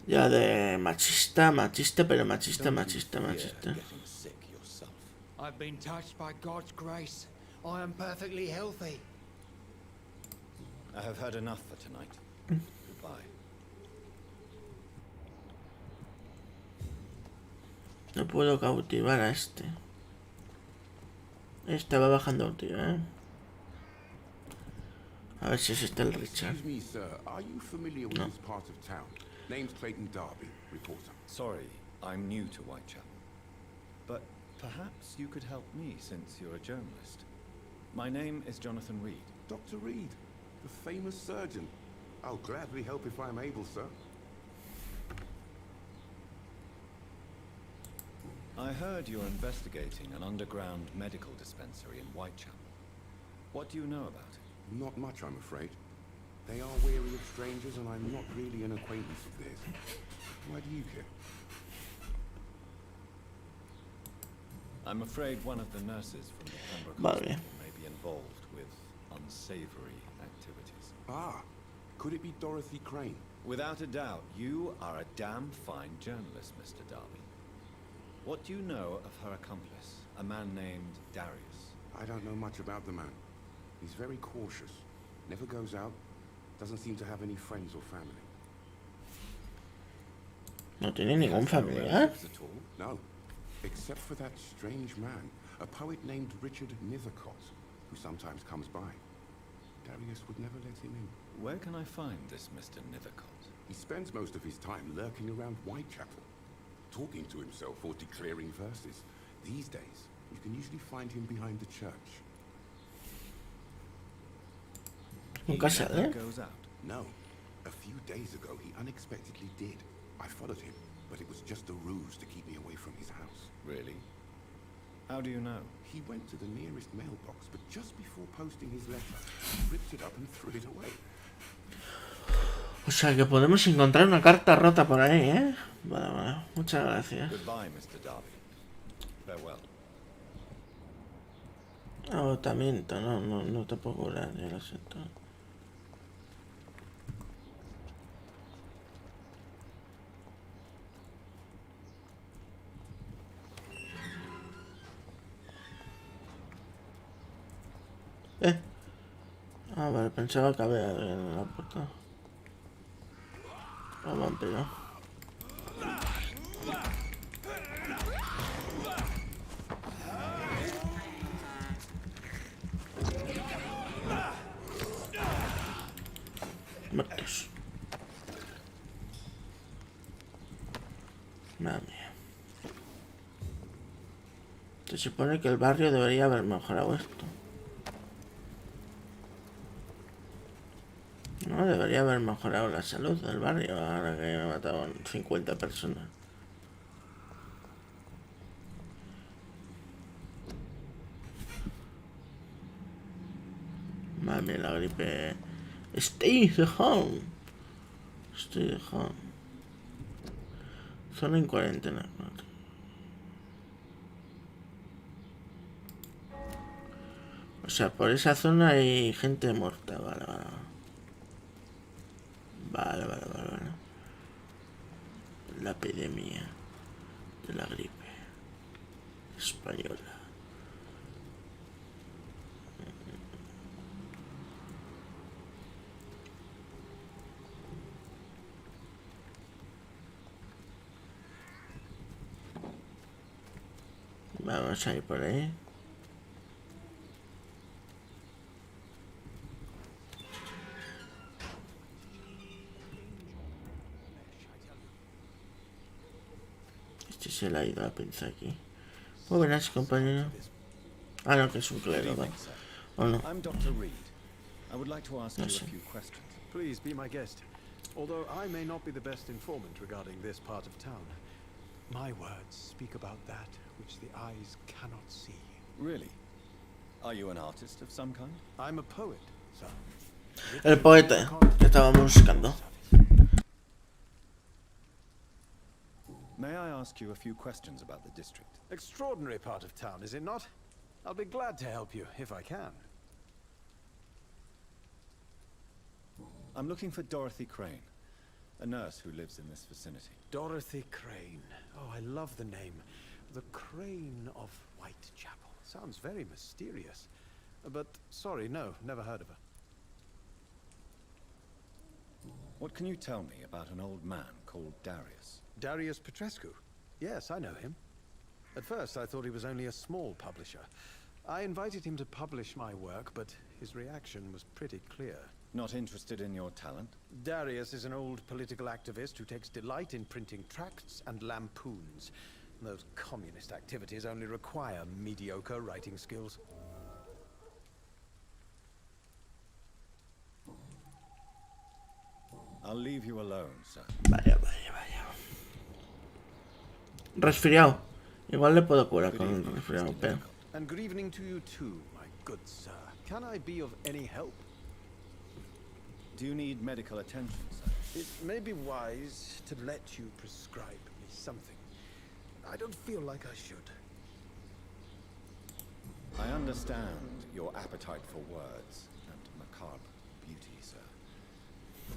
ya de machista, pero machista. I've been touched by God's grace. I am perfectly healthy. I have heard enough for tonight. Goodbye. No puedo cautivar a este. Va bajando un tío, A ver si es este el Richard. Excuse me, sir. Are you familiar with this part of town? Name's Clayton Darby, reporter. Sorry, I'm new to Whitechapel. But perhaps you could help me since you're a journalist. My name is Jonathan Reed. Dr. Reed? The famous surgeon. I'll gladly help if I'm able, sir. I heard you're investigating an underground medical dispensary in Whitechapel. What do you know about it? Not much, I'm afraid. They are wary of strangers, and I'm not really an acquaintance of theirs. Why do you care? I'm afraid one of the nurses from the Pembroke Vale. Hospital may be involved with unsavory activities. Ah, could it be Dorothy Crane? Without a doubt, you are a damn fine journalist, Mr. Darby. What do you know of her accomplice, a man named Darius? I don't know much about the man. He's very cautious. Never goes out. Doesn't seem to have any friends or family. No tiene ningún familiar. No, except for that strange man, a poet named Richard Nethercott, who sometimes comes by. Darius would never let him in. Where can I find this Mr. Nethercott? He spends most of his time lurking around Whitechapel, talking to himself or declaring verses. These days, you can usually find him behind the church. Nunca sale. Goes out? No. A few days ago, he unexpectedly did. I followed him, but it was just a ruse to keep me away from his house. Really? How do you know? He went to the nearest mailbox, but just before posting his letter, he ripped it up and threw it away. O sea que podemos encontrar una carta rota por ahí, ¿eh? Vale, vale. Muchas gracias. Goodbye, Mr. Darby. Farewell. Agotamiento, no te puedo curar, ya lo siento. Ah, vale, pensaba que había alguien en la puerta. Un vampiro. Muertos. Madre mía. Se supone que el barrio debería haber mejorado esto. No, debería haber mejorado la salud del barrio ahora que me mataban 50 personas. Madre mía, la gripe. Stay the home. Stay the home. Zona en cuarentena. O sea, por esa zona hay gente muerta. Vale, vale. Vale. La epidemia de la gripe española. Vamos a ir por ahí. Se le ha ido la pinza aquí. Muy buenas, compañero. Ah, no, que es un clero, ¿vale? ¿O no? I'm Dr. Reed. I would like to ask you a few questions. Please be my guest. Although I may not be the best informant regarding this part of town, my words speak about that which the eyes cannot see. Really? Are you an artist of some kind? I'm a poet, sir. El poeta que estábamos buscando. May I ask you a few questions about the district? Extraordinary part of town, is it not? I'll be glad to help you, if I can. I'm looking for Dorothy Crane, a nurse who lives in this vicinity. Dorothy Crane. Oh, I love the name. The Crane of Whitechapel. Sounds very mysterious. But, sorry, no, never heard of her. What can you tell me about an old man called Darius? Darius Petrescu? Yes, I know him. At first, I thought he was only a small publisher. I invited him to publish my work, but his reaction was pretty clear. Not interested in your talent? Darius is an old political activist who takes delight in printing tracts and lampoons. Those communist activities only require mediocre writing skills. I'll leave you alone, sir. Vaya. Resfriado. Igual le puedo curar con el resfriado, pero... And good evening to you too, my good sir. Can I be of any help? Do you need medical attention, sir? It may be wise to let you prescribe me something. I don't feel like I should. I understand your appetite for words and macabre beauty, sir.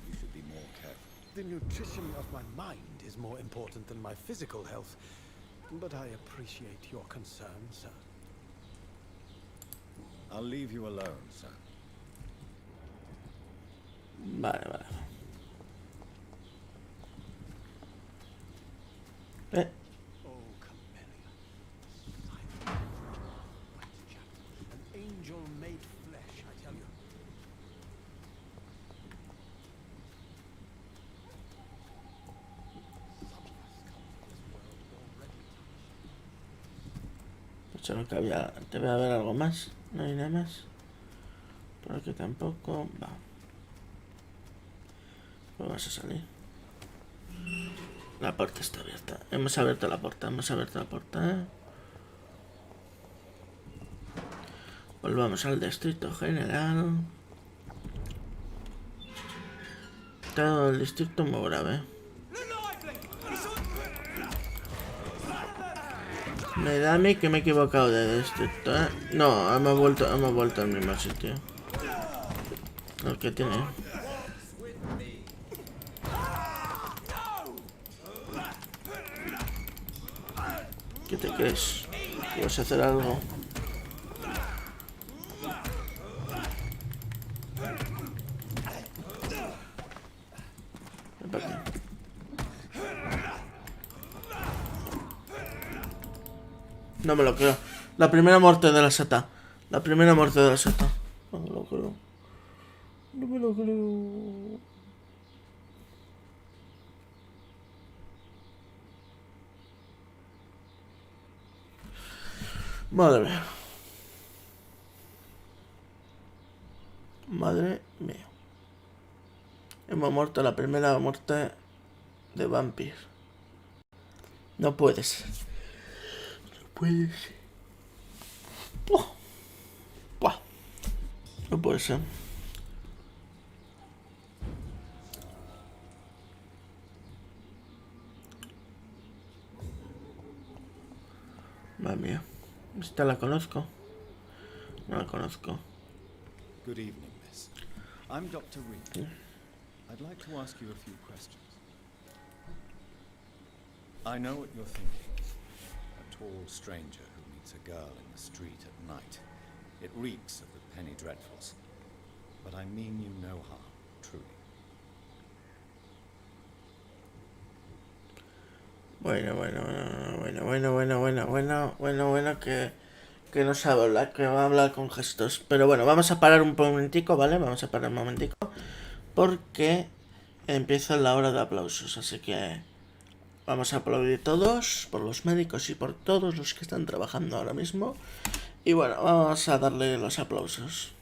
You should be more careful. The nutrition of my mind is more important than my physical health. But I appreciate your concern, sir. I'll leave you alone, sir. Vale. Oh, Camellia. An angel made flesh, I tell you. Solo que había... Debe haber algo más. No hay nada más. Por aquí tampoco. Va. Pues vas a salir. La puerta está abierta. Hemos abierto la puerta. Volvamos al distrito general. Todo el distrito muy grave. Me da a mí que me he equivocado de distrito, ¿eh? No, hemos vuelto al mismo sitio. El que tiene. ¿Qué te crees? ¿Que vas a hacer algo? Ven para aquí. No me lo creo. La primera muerte de la seta. No me lo creo. Madre mía. Hemos muerto la primera muerte de vampiros. No puede ser. No puede ser. Madre mía. Esta la conozco. No la conozco. Good evening, miss. I'm Dr. Reed. I'd like to ask you a few questions. I know what you're thinking. A tall stranger who meets a girl in the street at night. It reeks of the penny dreadfuls. But I mean you no harm, truly. Bueno, que no sabe hablar, que va a hablar con gestos. Pero bueno, vamos a parar un momentico, ¿vale? Porque empieza la hora de aplausos, así que vamos a aplaudir todos, por los médicos y por todos los que están trabajando ahora mismo. Y bueno, vamos a darle los aplausos.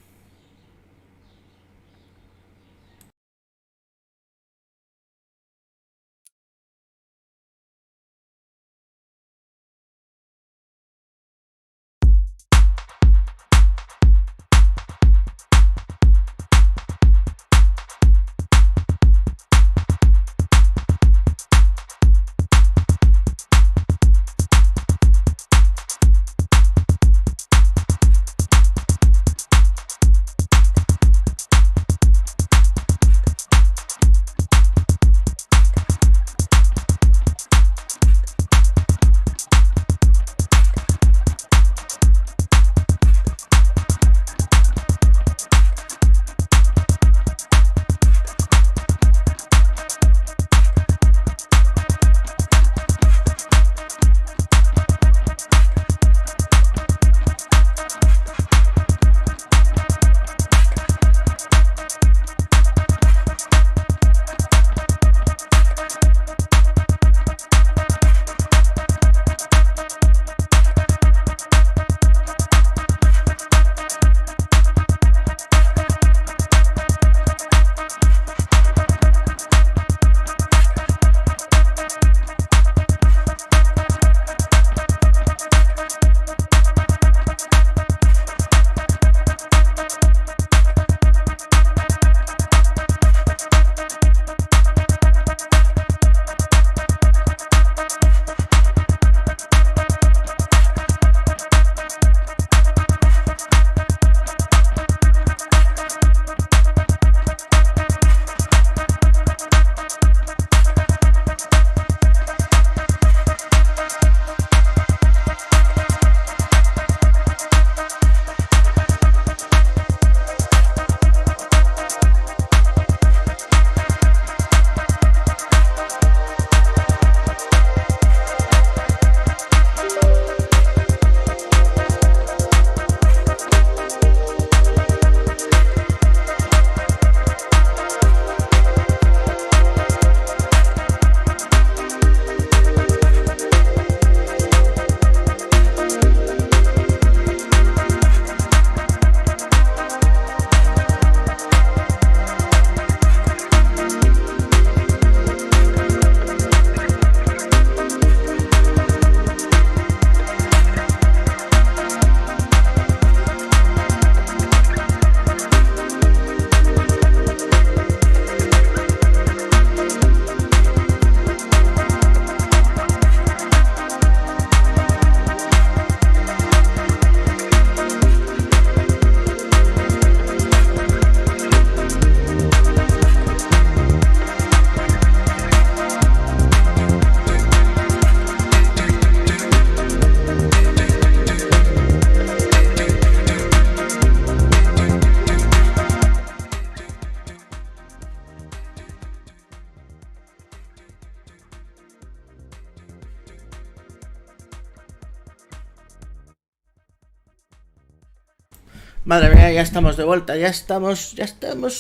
Madre mía, ya estamos de vuelta, ya estamos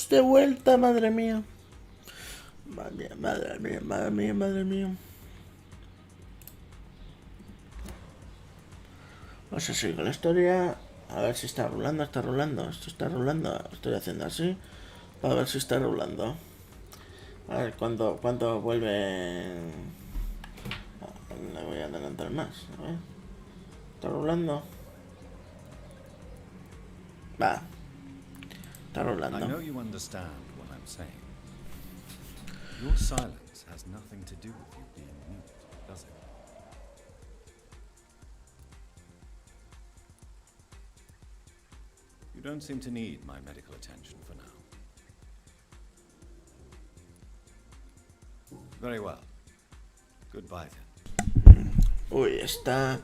de vuelta, madre mía. Madre mía. Vamos a seguir con la historia. A ver si está rulando, esto está rulando. Estoy haciendo así para ver si está rulando. A ver cuándo vuelve. Le voy a adelantar más. A ver. Está rulando. Va. Está rolando. I know you understand what I'm saying. Your silence has nothing to do with you being mute, does it? You don't seem to need my medical attention for now. Very well. Goodbye then. Uy, está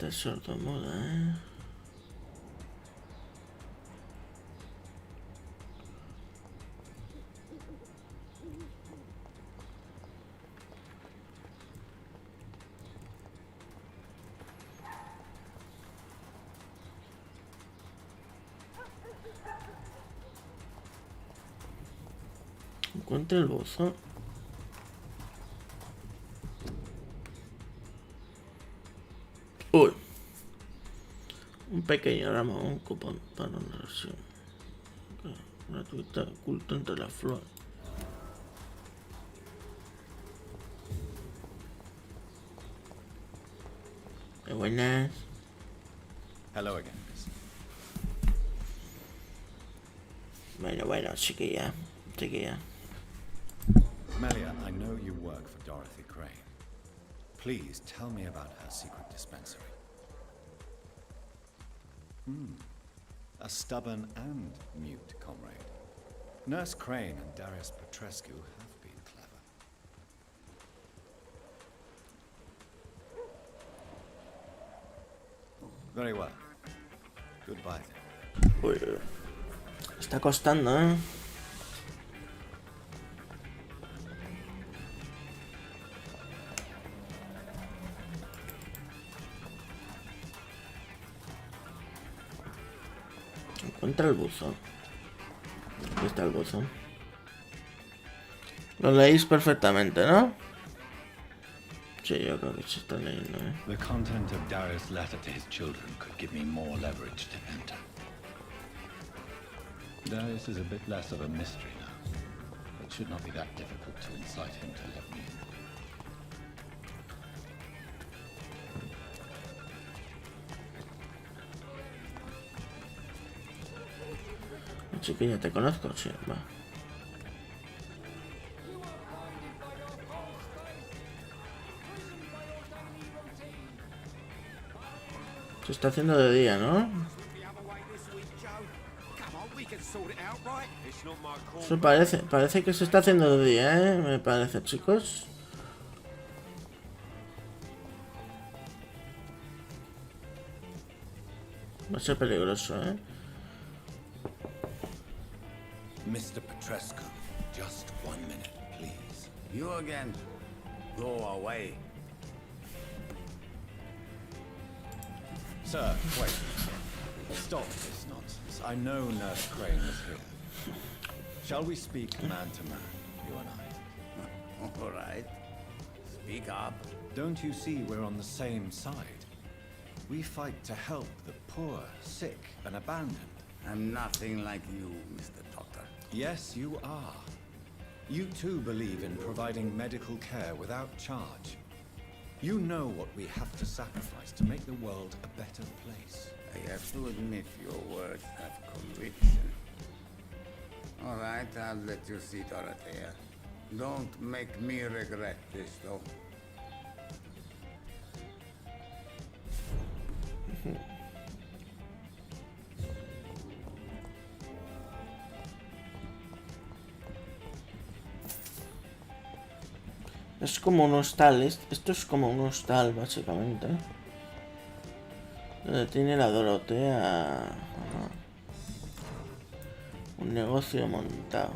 sordomuda, ¿eh? Encuentra el buzón. Uy. Un pequeño ramo, un cupón para una versión gratuita oculto entre las flores. Buenas. Hello again. Bueno, chiquilla. Melia, I know you work for Dorothy Crane. Please tell me about her secret dispensary. A stubborn and mute comrade. Nurse Crane and Darius Petrescu have been clever. Very well. Goodbye then. Uy, está costando, ¿eh? Encuentra el buzón. Aquí está el buzón. Lo leéis perfectamente, ¿no? Sí, yo creo que se está leyendo, ¿eh? The content of Darius' letter to his children could give me more leverage to enter. Darius is a bit less of a mystery now. It should not be that difficult to incite him to let me in. Chiquilla, ¿te conozco? Sí, va. Se está haciendo de día, ¿no? Eso parece que se está haciendo de día, ¿eh? Me parece, chicos. Va a ser peligroso, ¿eh? Mr. Petrescu, just 1 minute, please. You again? Go away. Sir, wait. Stop this nonsense. I know Nurse Crane is here. Shall we speak man to man, you and I? All right. Speak up. Don't you see we're on the same side? We fight to help the poor, sick, and abandoned. I'm nothing like you, Mr. Doctor. Yes, you are. You too believe in providing medical care without charge. You know what we have to sacrifice to make the world a better place. I have to admit your words have conviction. All right, I'll let you see, Dorothea. Don't make me regret this, though. Es como un hostal, esto es como un hostal, básicamente. Donde tiene la Dorotea. Ajá. Un negocio montado.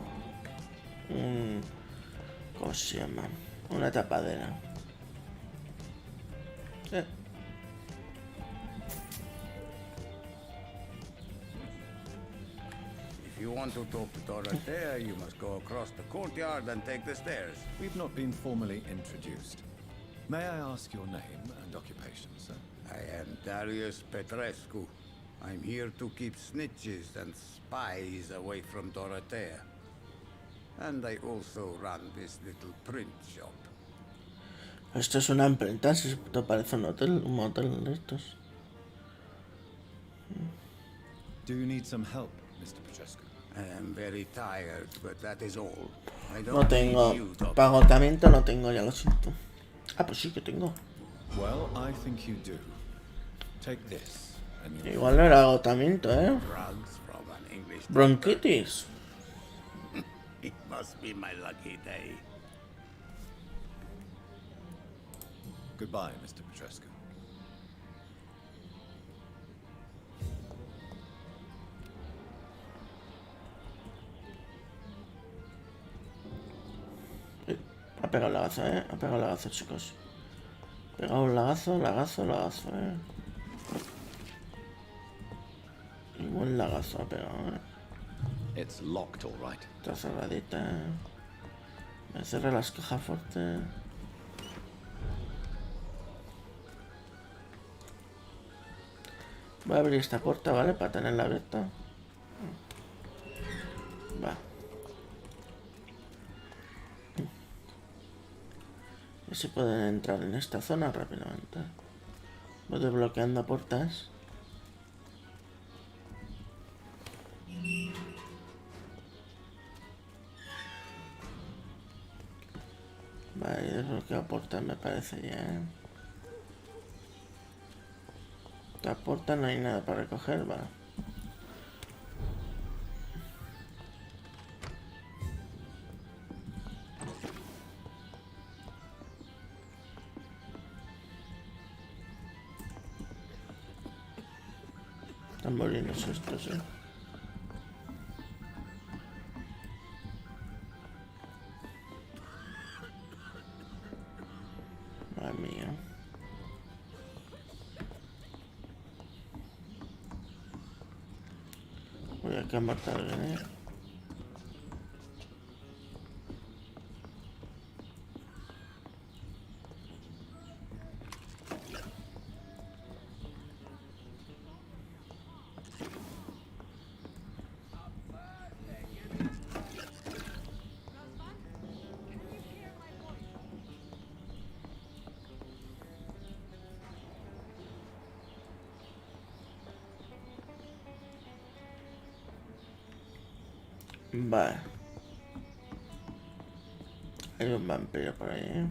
¿Cómo se llama? Una tapadera. If you want to talk to Dorothea, you must go across the courtyard and take the stairs. We've not been formally introduced. May I ask your name and occupation, sir? I am Darius Petrescu. I'm here to keep snitches and spies away from Dorothea. And I also run this little print shop. Esto es una imprenta, si esto parece un hotel, un motel de estos. Do you need some help, Mr. Petrescu? I am very tired, but that is all. I No don't tengo, need you, Doctor. para agotamiento no tengo, ya lo siento. Ah, pues sí que tengo. Well, I think you do. Take this. And you Igual no era agotamiento, Drugs from an English Bronquitis. It must be my lucky day. Goodbye, Mr. Petrescu. Ha pegado el lagazo, ha pegado el lagazo, chicos. Ha pegado un lagazo, lagazo, Y buen lagazo ha pegado, It's locked, all right. Está cerradita. Me cerré las cajas fuertes. Voy a abrir esta puerta, ¿vale? Para tenerla abierta. Va. Y se pueden entrar en esta zona rápidamente. Voy desbloqueando puertas. Vale, desbloqueado puertas me parece ya. Esta puerta no hay nada para recoger, vale. Están muriéndose estos, Madre mía. Voy a matar, Vale. Hay un vampiro por ahí,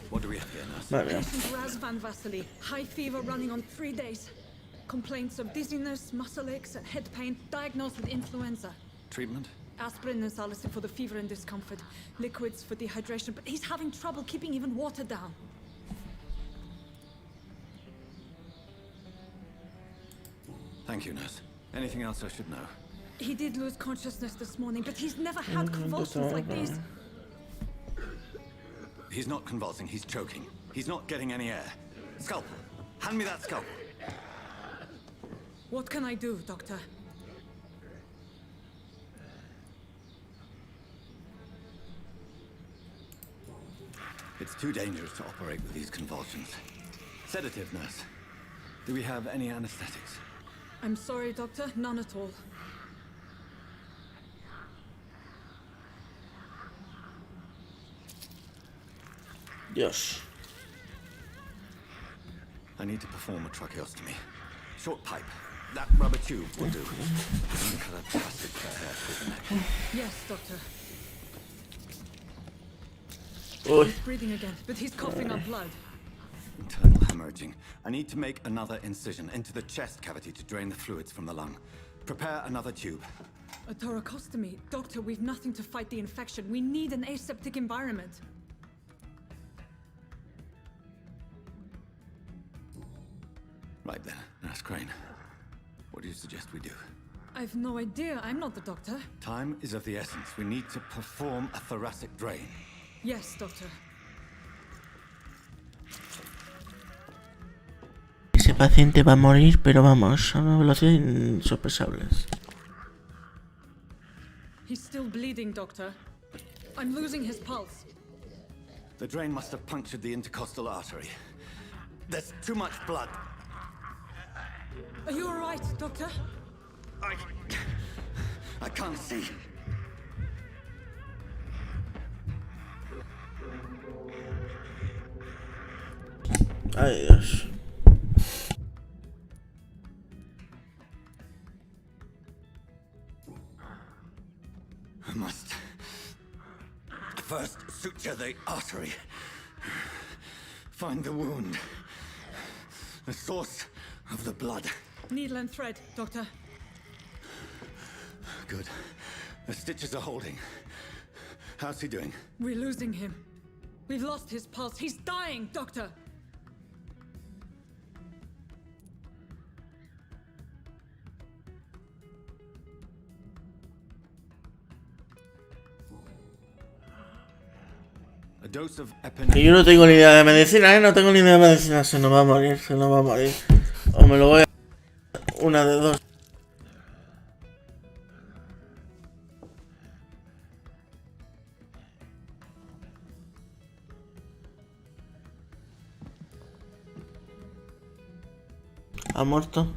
What do we have here, nurse? Patient Raz Van Vasily. High fever running on 3 days. Complaints of dizziness, muscle aches, and head pain. Diagnosed with influenza. Treatment? Aspirin and salicin for the fever and discomfort. Liquids for dehydration, but he's having trouble keeping even water down. Thank you, nurse. Anything else I should know? He did lose consciousness this morning, but he's never had convulsions like these. He's not convulsing, he's choking. He's not getting any air. Scalpel. Hand me that scalpel. What can I do, Doctor? It's too dangerous to operate with these convulsions. Sedative, nurse. Do we have any anesthetics? I'm sorry, Doctor. None at all. Dios. I need to perform a tracheostomy. Short pipe. That rubber tube will do. And cut a passage for air through the neck. Yes, Doctor. Oi. He's breathing again, but he's coughing up blood. Internal hemorrhaging. I need to make another incision into the chest cavity to drain the fluids from the lung. Prepare another tube. A thoracostomy. Doctor, we've nothing to fight the infection. We need an aseptic environment. Right then, Nurse Crane. What do you suggest we do? I've no idea. I'm not the doctor. Time is of the essence. We need to perform a thoracic drain. Yes, doctor. Ese paciente va a morir, pero vamos, a una velocidad insopesables. He's still bleeding, doctor. I'm losing his pulse. The drain must have punctured the intercostal artery. There's too much blood. Are you all right, doctor? I can't see. Ay, Dios. I must first suture the artery. Find the wound. The source of the blood. Needle and thread, doctor. Good. The stitches are holding. How's he doing? We're losing him. We've lost his pulse. He's dying, doctor. A dose of Que yo no tengo ni idea de medicina, no tengo ni idea de medicina. Se nos va a morir, se nos va a morir. O me lo voy a... Una de dos. ¿Ha muerto?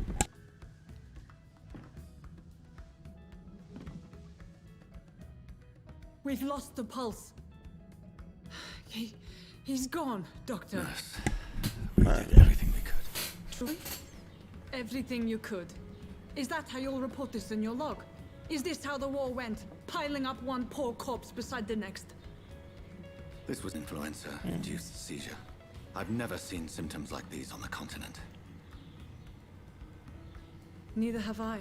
We've lost the pulse. He's gone, doctor. Nurse, we did everything we could. Truly? Everything you could. Is that how you'll report this in your log? Is this how the war went? Piling up one poor corpse beside the next? This was influenza-induced seizure. I've never seen symptoms like these on the continent. Neither have I.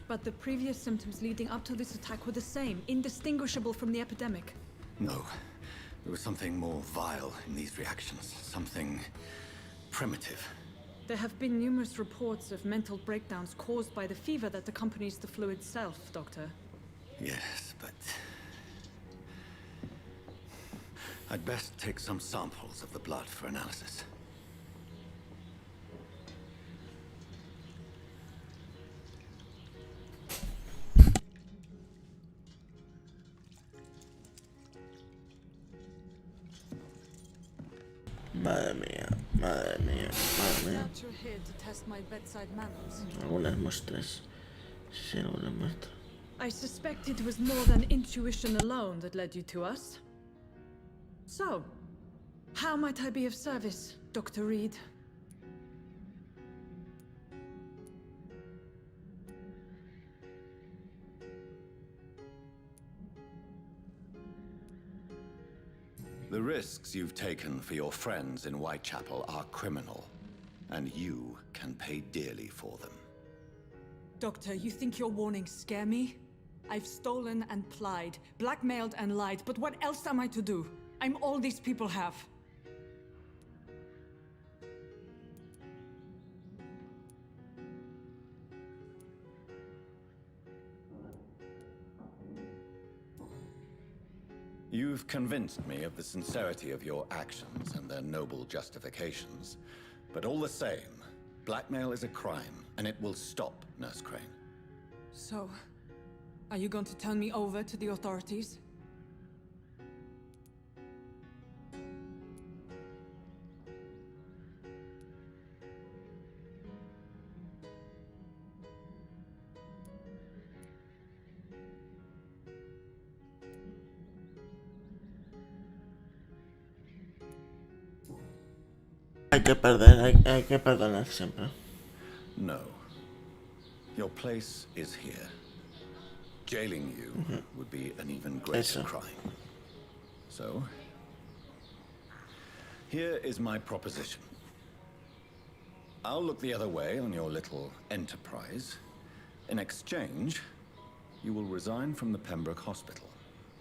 But the previous symptoms leading up to this attack were the same, indistinguishable from the epidemic. No. There was something more vile in these reactions. Something primitive. There have been numerous reports of mental breakdowns caused by the fever that accompanies the flu itself, Doctor. Yes, but... I'd best take some samples of the blood for analysis. Madre mía, madre mía, madre mía. Out your head to test my bedside manners. Algunas muestras. Sí, algunas muestras. I suspect it was more than intuition alone that led you to us. So, how might I be of service, Dr. Reed? The risks you've taken for your friends in Whitechapel are criminal, and you can pay dearly for them. Doctor, you think your warnings scare me? I've stolen and plied, blackmailed and lied, but what else am I to do? I'm all these people have. You've convinced me of the sincerity of your actions and their noble justifications. But all the same, blackmail is a crime, and it will stop, Nurse Crane. So, are you going to turn me over to the authorities? Hay que perdonar siempre. No. Your place is here. Jailing you would be an even greater crime. So, here is my proposition. I'll look the other way on your little enterprise. In exchange, you will resign from the Pembroke Hospital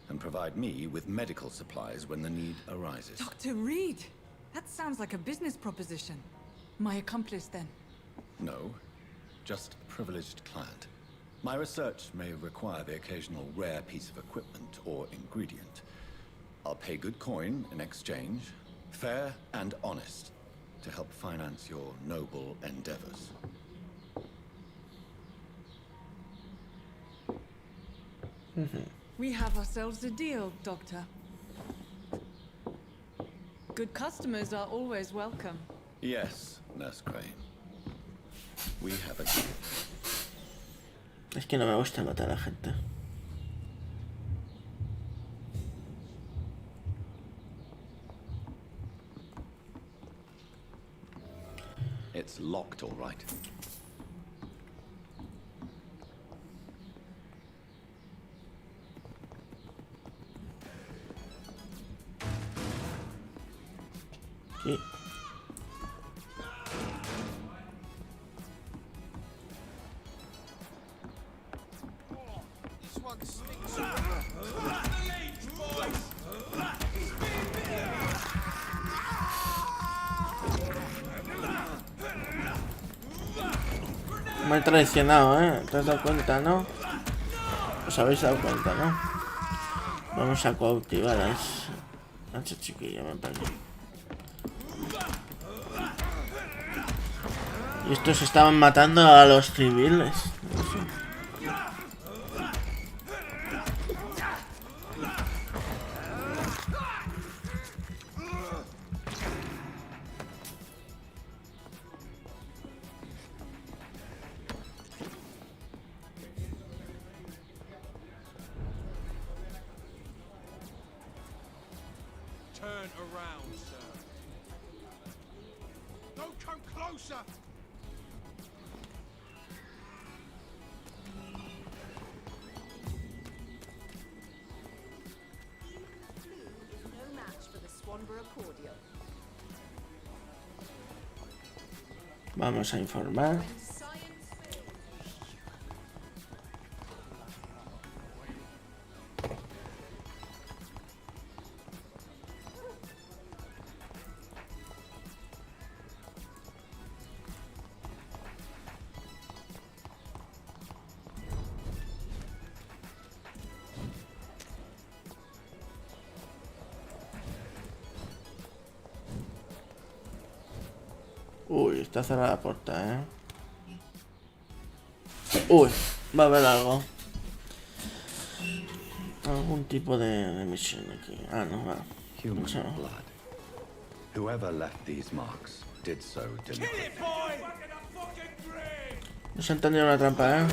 and provide me with medical supplies when the need arises. Dr. Reed! That sounds like a business proposition. My accomplice, then? No, just a privileged client. My research may require the occasional rare piece of equipment or ingredient. I'll pay good coin in exchange, fair and honest, to help finance your noble endeavors. We have ourselves a deal, Doctor. Good customers are always welcome. Yes, Nurse Crane. We have a deal. Es que no me gusta matar a la gente. It's locked, all right. Sí. Me he traicionado, ¿Te has dado cuenta, no? Os habéis dado cuenta, ¿no? Vamos a cautivar a esa chiquilla, me parece. Y estos estaban matando a los civiles. Turn around, sir. Don't come closer. No match for the Swanborough cordial. Vamos a informar. Uy, está cerrada la puerta, Uy, va a haber algo. Algún tipo de misión aquí. Ah, no, va. Human blood. Whoever left these marks did so deliberately. No se ha entendido una trampa,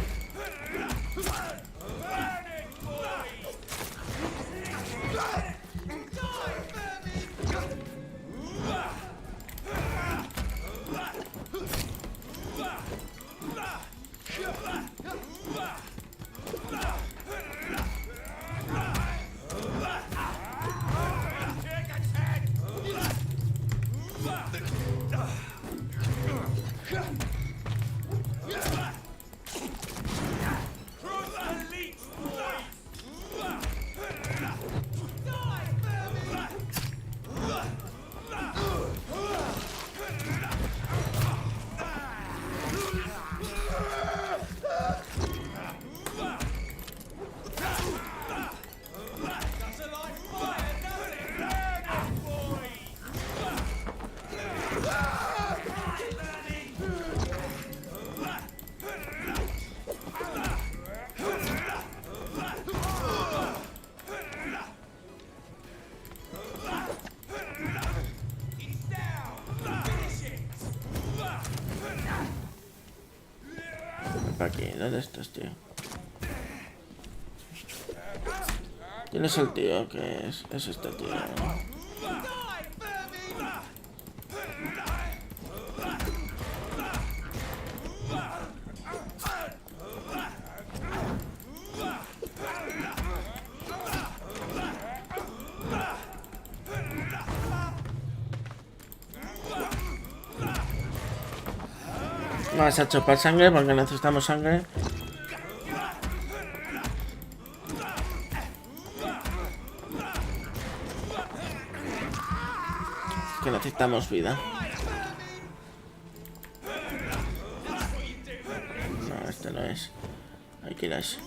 Aquí, ¿dónde estás, tío? ¿Quién es el tío? ¿Qué es? Es este tío. Vamos a chupar sangre porque necesitamos sangre. Que necesitamos vida. No, este no es. Ahí quieras.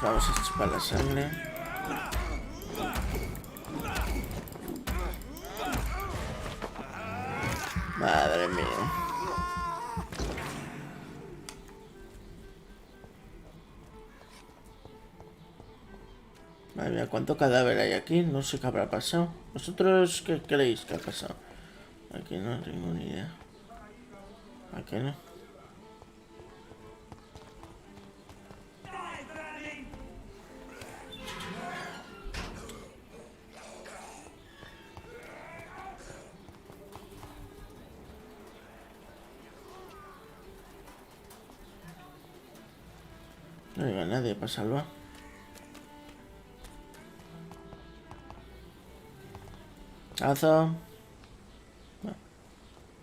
Vamos a chupar la sangre. Madre mía. Madre mía, ¿cuánto cadáver hay aquí? No sé qué habrá pasado. ¿Vosotros qué creéis que ha pasado? Aquí no tengo ni idea. Aquí no. No hay nadie para salvar. Azo. Bueno,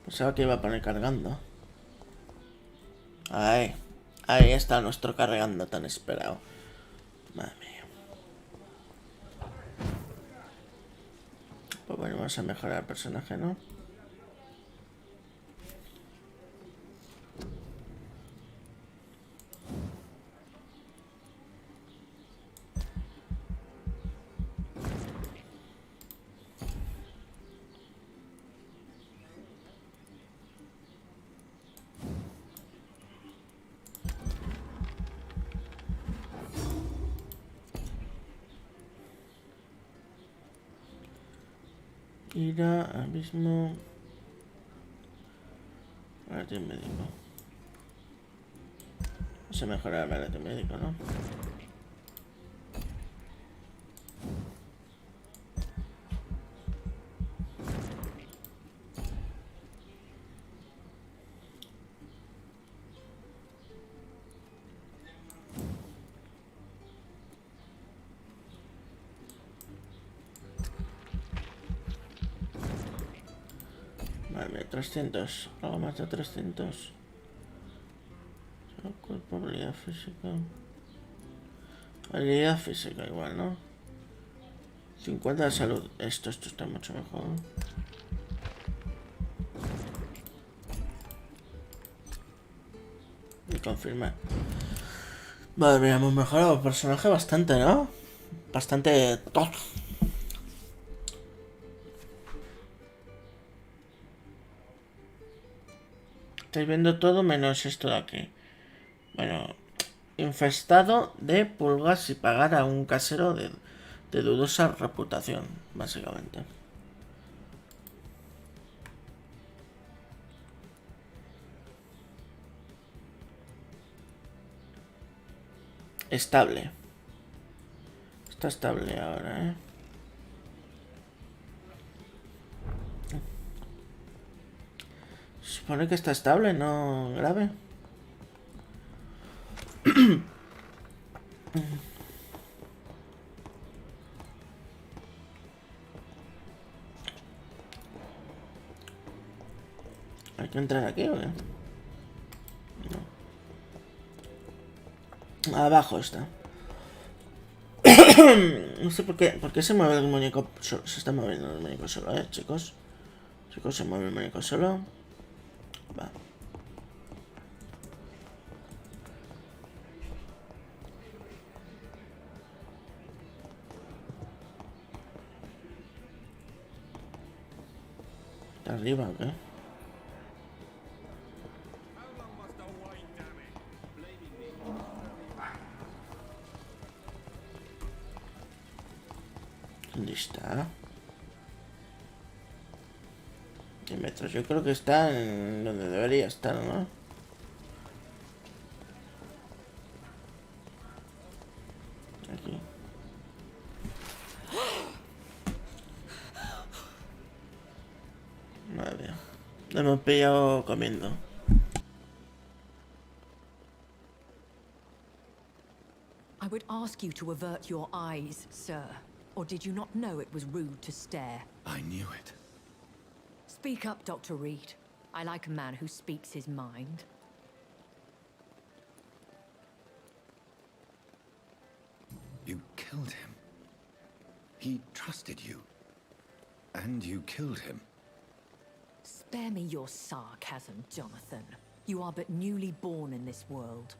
pensaba que iba a poner cargando. Ahí está nuestro cargando tan esperado. Madre mía. Pues bueno, vamos a mejorar el personaje, ¿no? Ira, abismo. Balance médico. Vamos a mejorar el balance médico, ¿no? Vale, 300, algo más de 300. Cuerpo, habilidad física. Habilidad física igual, ¿no? 50 de salud. Esto está mucho mejor. Y confirmar. Madre mía, hemos mejorado el personaje bastante, ¿no? Bastante top. Estáis viendo todo menos esto de aquí. Bueno, infestado de pulgas y pagar a un casero de dudosa reputación, básicamente. Estable. Está estable ahora, ¿eh? Se supone que está estable, no grave. ¿Hay que entrar aquí o qué? No. Abajo está. No sé por qué se mueve el muñeco solo. Se está moviendo el muñeco solo, chicos. Chicos, se mueve el muñeco solo. Va. ¿Está arriba o qué? ¿Dónde está? 10 metros. Yo creo que está en donde debería estar, ¿no? Aquí. Madre mía. Lo hemos pillado comiendo. I would ask you to avert your eyes, sir. Or did you not know it was rude to stare? I knew it. Speak up, Dr. Reed. I like a man who speaks his mind. killed him. He trusted you. And you killed him. Spare me your sarcasm, Jonathan. You are but newly born in this world.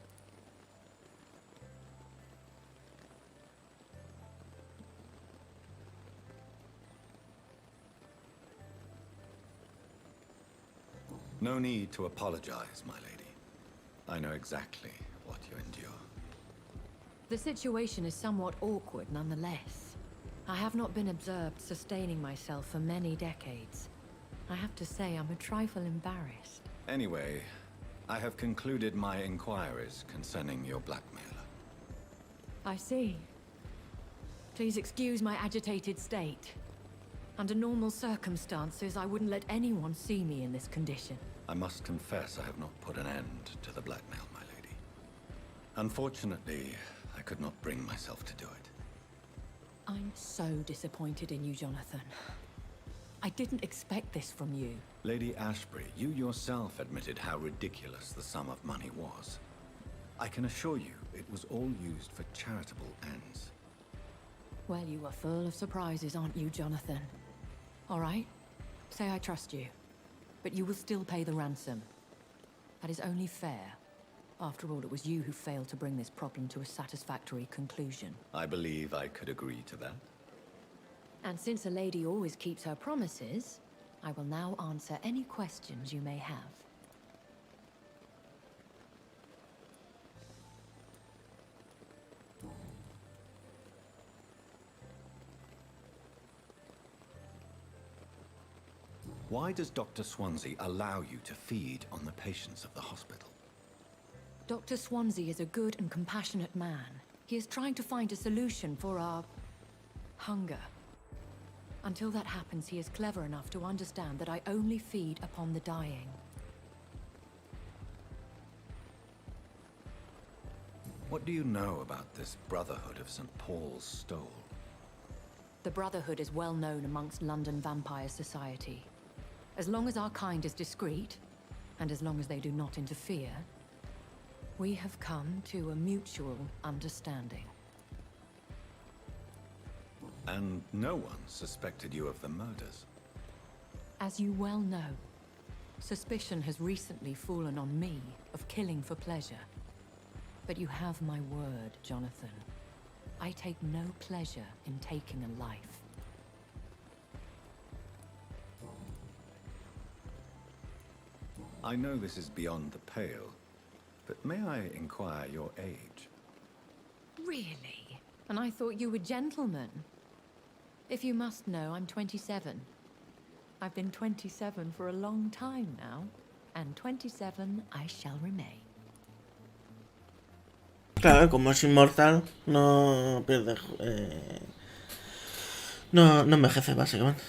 No need to apologize, my lady. I know exactly what you endure. The situation is somewhat awkward nonetheless. I have not been observed sustaining myself for many decades. I have to say I'm a trifle embarrassed. Anyway, I have concluded my inquiries concerning your blackmailer. I see. Please excuse my agitated state. Under normal circumstances, I wouldn't let anyone see me in this condition. I must confess I have not put an end to the blackmail, my lady. Unfortunately, I could not bring myself to do it. I'm so disappointed in you, Jonathan. I didn't expect this from you. Lady Ashbury, you yourself admitted how ridiculous the sum of money was. I can assure you it was all used for charitable ends. Well, you are full of surprises, aren't you, Jonathan? All right, say I trust you, but you will still pay the ransom. That is only fair. After all, it was you who failed to bring this problem to a satisfactory conclusion. I believe I could agree to that. And since a lady always keeps her promises, I will now answer any questions you may have. Why does Dr. Swansea allow you to feed on the patients of the hospital? Dr. Swansea is a good and compassionate man. He is trying to find a solution for our hunger. Until that happens, he is clever enough to understand that I only feed upon the dying. What do you know about this Brotherhood of St. Paul's Stole? The Brotherhood is well known amongst London Vampire Society. As long as our kind is discreet, and as long as they do not interfere, we have come to a mutual understanding. And no one suspected you of the murders? As you well know, suspicion has recently fallen on me of killing for pleasure. But you have my word, Jonathan. I take no pleasure in taking a life. I know this is beyond the pale, but may I inquire your age? Really? And I thought you were gentlemen. If you must know, I'm 27. I've been 27 for a long time now, and 27 I shall remain. Claro, como es inmortal, no pierde... no envejece, básicamente.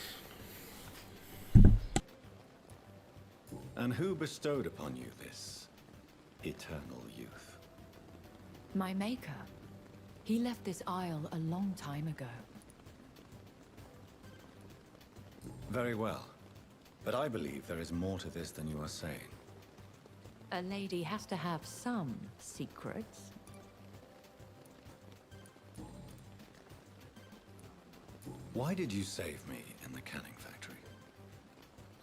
And who bestowed upon you this eternal youth? My maker. He left this isle a long time ago. Very well. But I believe there is more to this than you are saying. A lady has to have some secrets. Why did you save me in the canning factory?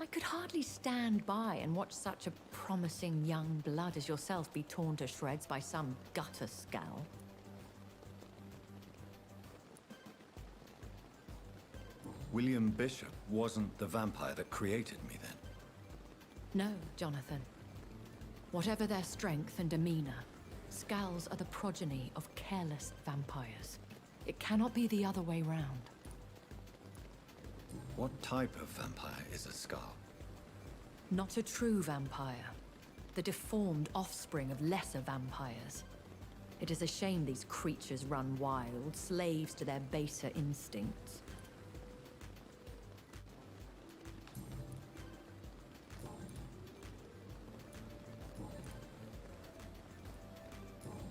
I could hardly stand by and watch such a promising young blood as yourself be torn to shreds by some gutter scowl. William Bishop wasn't the vampire that created me then? No, Jonathan. Whatever their strength and demeanor, scowls are the progeny of careless vampires. It cannot be the other way round. What type of vampire is a skull? Not a true vampire. The deformed offspring of lesser vampires. It is a shame these creatures run wild, slaves to their baser instincts.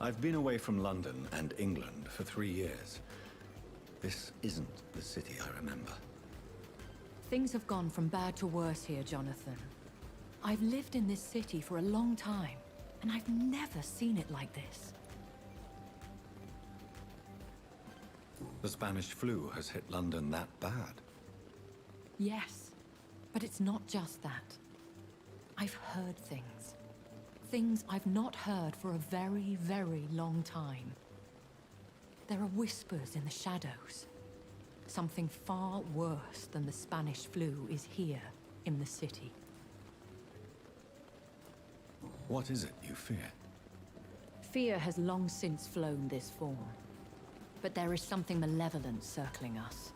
I've been away from London and England for 3 years. This isn't the city I remember. Things have gone from bad to worse here, Jonathan. I've lived in this city for a long time, and I've never seen it like this. The Spanish flu has hit London that bad. Yes, but it's not just that. I've heard things. Things I've not heard for a very, very long time. There are whispers in the shadows. Something far worse than the Spanish flu is here in the city. What is it you fear? Fear has long since flown this form. But there is something malevolent circling us.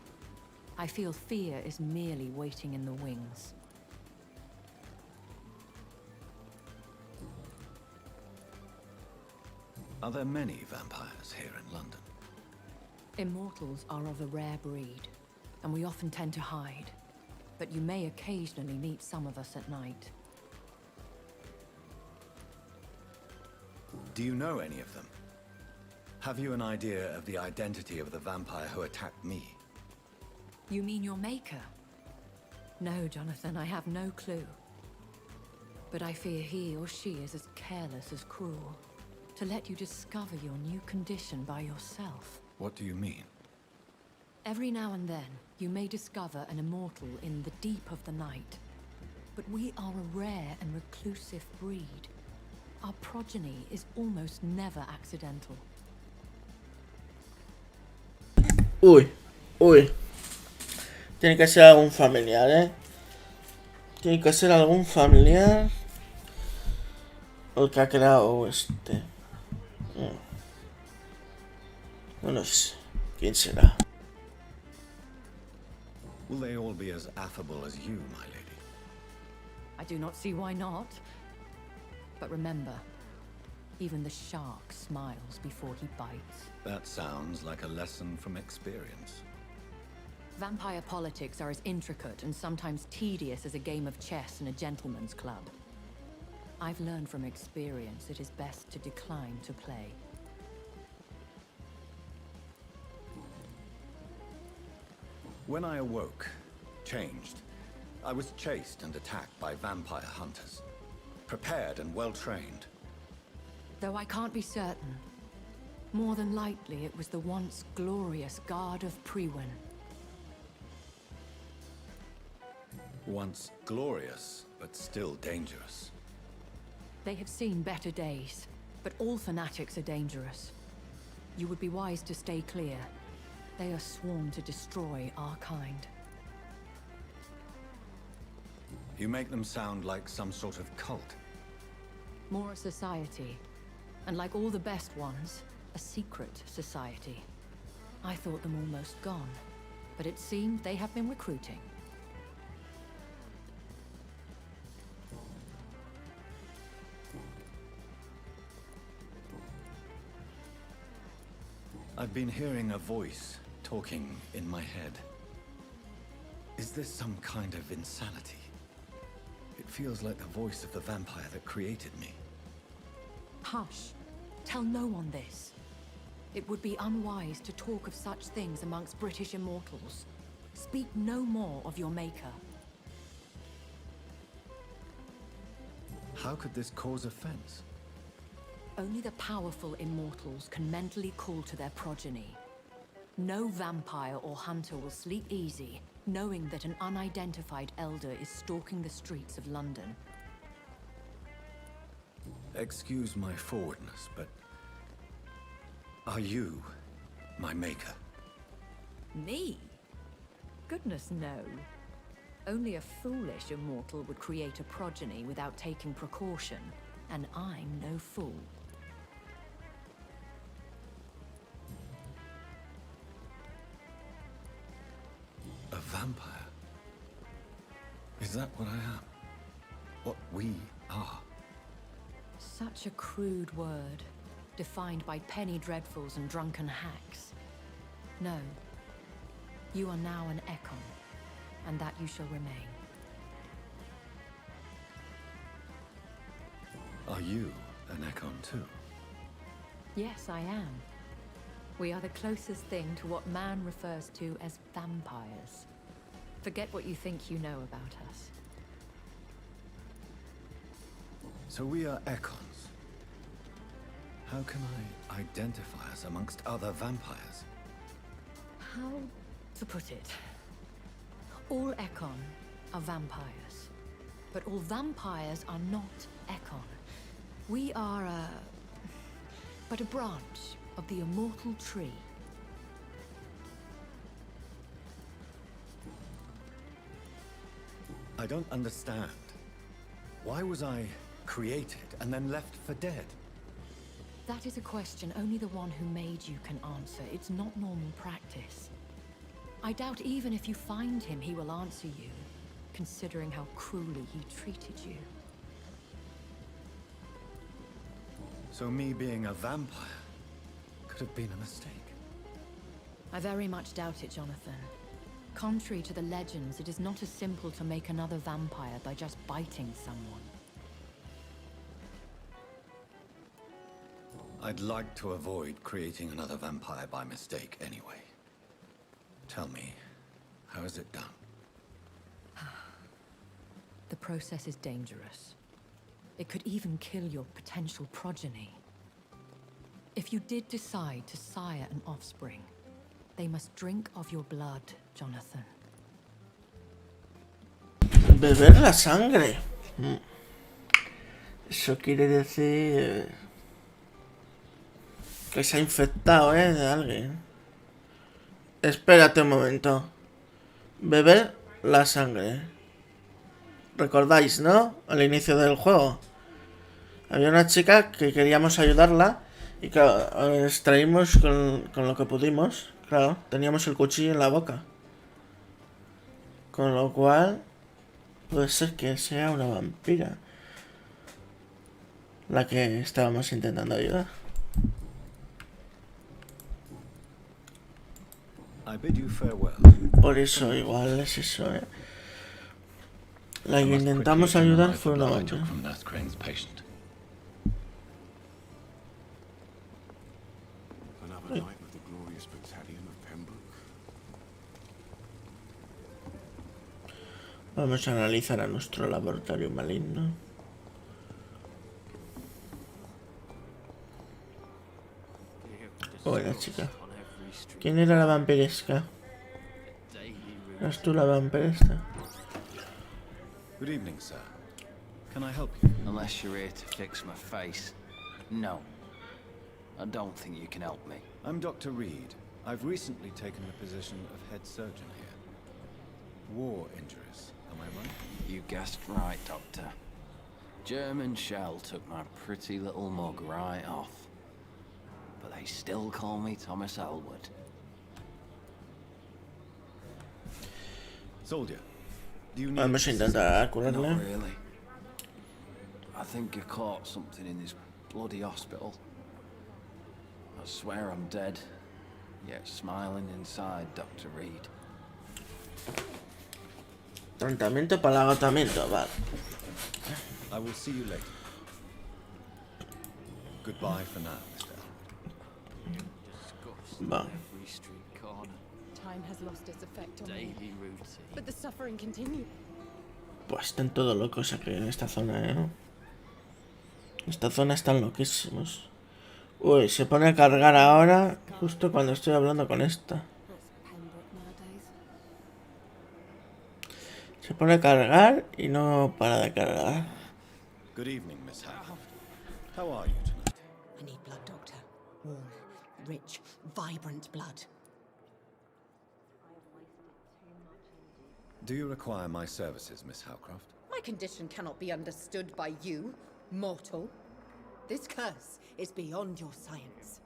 I feel fear is merely waiting in the wings. Are there many vampires here in London? Immortals are of a rare breed, and we often tend to hide. But you may occasionally meet some of us at night. Do you know any of them? Have you an idea of the identity of the vampire who attacked me? You mean your maker? No, Jonathan, I have no clue. But I fear he or she is as careless as cruel. To let you discover your new condition by yourself. What do you mean? Every now and then, you may discover an immortal in the deep of the night. But we are a rare and reclusive breed. Our progeny is almost never accidental. Uy, uy. Tiene que ser algún familiar, ¿eh? Tiene que ser algún familiar. El que ha creado este. No sé. ¿Quién será? Will they all be as affable as you, my lady? I do not see why not. But remember, even the shark smiles before he bites. That sounds like a lesson from experience. Vampire politics are as intricate and sometimes tedious as a game of chess in a gentleman's club. I've learned from experience it is best to decline to play. When I awoke, changed, I was chased and attacked by vampire hunters. Prepared and well-trained. Though I can't be certain, more than likely it was the once glorious Guard of Priwen. Once glorious, but still dangerous. They have seen better days, but all fanatics are dangerous. You would be wise to stay clear. They are sworn to destroy our kind. You make them sound like some sort of cult. More a society. And like all the best ones, a secret society. I thought them almost gone, but it seems they have been recruiting. I've been hearing a voice talking in my head. Is this some kind of insanity? It feels like the voice of the vampire that created me. Hush. Tell no one this. It would be unwise to talk of such things amongst British immortals. Speak no more of your maker. How could this cause offense? Only the powerful immortals can mentally call to their progeny. No vampire or hunter will sleep easy, knowing that an unidentified elder is stalking the streets of London. Excuse my forwardness, but are you my maker? Me? Goodness, no. Only a foolish immortal would create a progeny without taking precaution, and I'm no fool. A vampire? Is that what I am? What we are? Such a crude word, defined by penny dreadfuls and drunken hacks. No. You are now an Ekon, and that you shall remain. Are you an Ekon too? Yes, I am. We are the closest thing to what man refers to as vampires. Forget what you think you know about us. So we are Ekons. How can I identify us amongst other vampires? How to put it? All Ekon are vampires, but all vampires are not Ekon. We are but a branch of the immortal tree. I don't understand. Why was I created and then left for dead? That is a question only the one who made you can answer. It's not normal practice. I doubt even if you find him, he will answer you, considering how cruelly he treated you. So me being a vampire could have been a mistake. I very much doubt it, Jonathan. Contrary to the legends, it is not as simple to make another vampire by just biting someone. I'd like to avoid creating another vampire by mistake anyway. Tell me, how is it done? The process is dangerous. It could even kill your potential progeny. If you did decide to sire an offspring, they must drink of your blood, Jonathan. Beber la sangre. Eso quiere decir que se ha infectado, de alguien. Espérate un momento. Beber la sangre. ¿Recordáis, no? Al inicio del juego. Había una chica que queríamos ayudarla y claro, extraímos con lo que pudimos. Claro, teníamos el cuchillo en la boca. Con lo cual puede ser que sea una vampira la que estábamos intentando ayudar. Por eso igual es eso, La que intentamos ayudar fue una vampira. Vamos a analizar a nuestro laboratorio maligno. Hola, chica. ¿Quién era la vampiresca? ¿Eras tú la vampiresca? Good evening, sir. Can I help you? Unless you're here to fix my face. No. I don't think you can help me. I'm Dr. Reed. I've recently taken the position of head surgeon here. War injuries, am I right? You guessed right, Doctor. German shell took my pretty little mug right off. But they still call me Thomas Elwood. Soldier, do you need... Vamos a intentar curarle. Not really. I think you caught something in this bloody hospital. I swear I'm dead, yet smiling inside, Dr. Reed. Tratamiento para el agotamiento, vale. I will see you later. Goodbye for now, Mr. Vale. Time has lost its effect on me. But the suffering continues. Pues están todos locos aquí en esta zona, En esta zona están loquísimos. Uy, se pone a cargar ahora, justo cuando estoy hablando con esta. Se pone a cargar y no para de cargar. Good evening, Miss Howe. How are you tonight? I need blood, Doctor. Warm, rich, vibrant blood. Do you require my services, Miss Howcroft? My condition cannot be understood by you, mortal. This curse is beyond your science.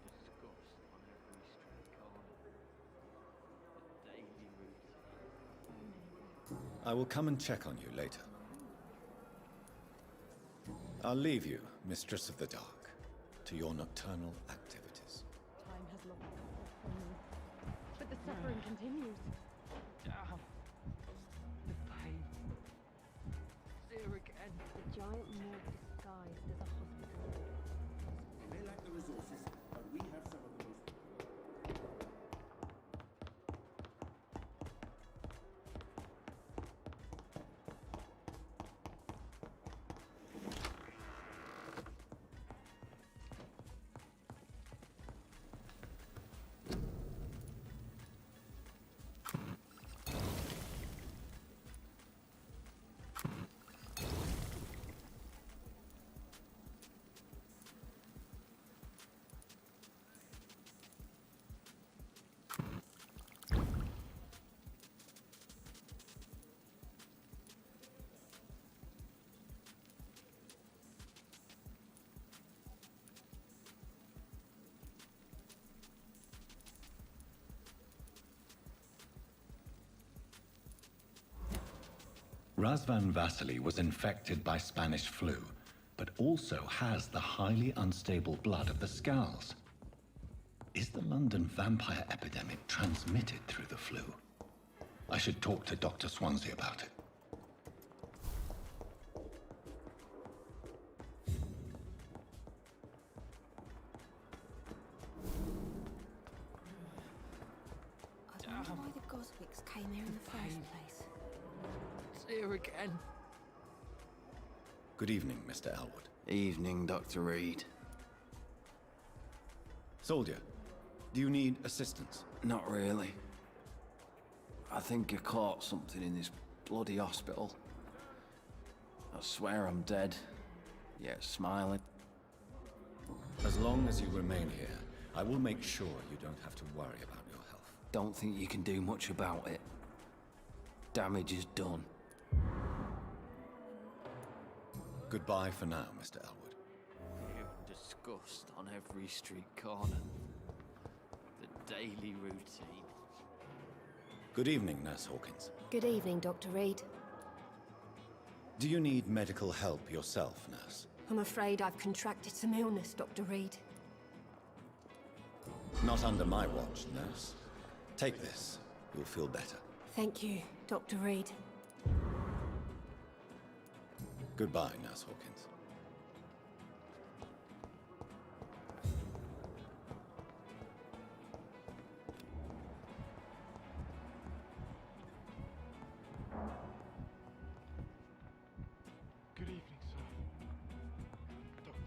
I will come and check on you later. I'll leave you, Mistress of the Dark, to your nocturnal activities. Time has lost its effect on me. But the suffering continues. Damn. The pain. There again. The giant morgue disguised as a hospital. They lack the resources, but we have some of the most... Razvan Vasily was infected by Spanish flu, but also has the highly unstable blood of the Skulls. Is the London vampire epidemic transmitted through the flu? I should talk to Dr. Swansea about it. I wonder why the Goswicks came here in the first place. It's here again. Good evening, Mr. Elwood. Evening, Dr. Reed. Soldier, do you need assistance? Not really. I think I caught something in this bloody hospital. I swear I'm dead, yet smiling. As long as you remain here, I will make sure you don't have to worry about your health. Don't think you can do much about it. Damage is done. Goodbye for now, Mr. Elwood. Disgust on every street corner. The daily routine. Good evening, Nurse Hawkins. Good evening, Dr. Reed. Do you need medical help yourself, Nurse? I'm afraid I've contracted some illness, Dr. Reed. Not under my watch, Nurse. Take this. You'll feel better. Thank you, Dr. Reed. Goodbye, Nurse Hawkins. Good evening, sir. Doctor.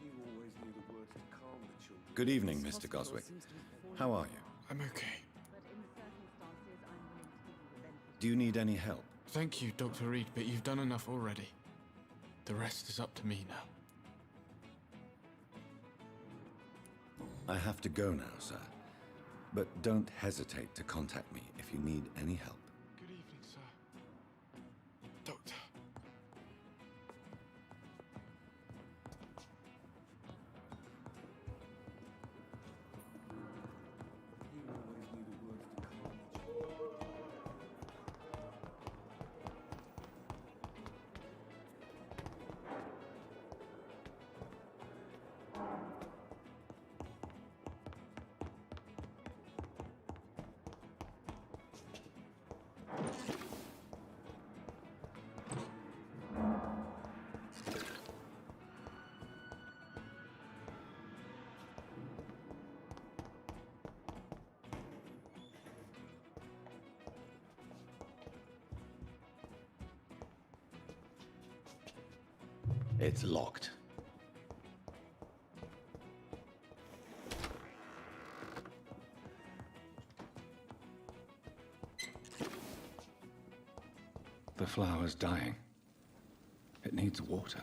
You always knew the words to calm the children. Good evening, Mr. Goswick. How are you? I'm okay. Do you need any help? Thank you, Dr. Reed, but you've done enough already. The rest is up to me now. I have to go now, sir. But don't hesitate to contact me if you need any help. Good evening, sir. Doctor. It's locked. The flower's dying. It needs water.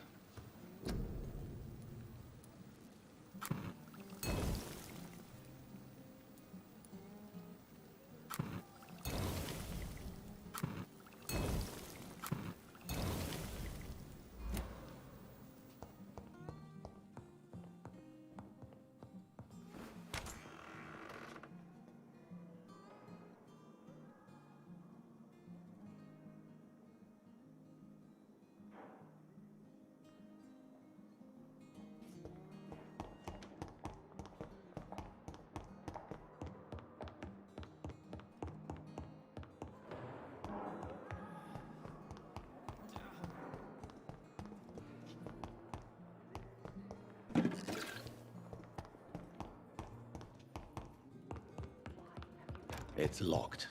It's locked.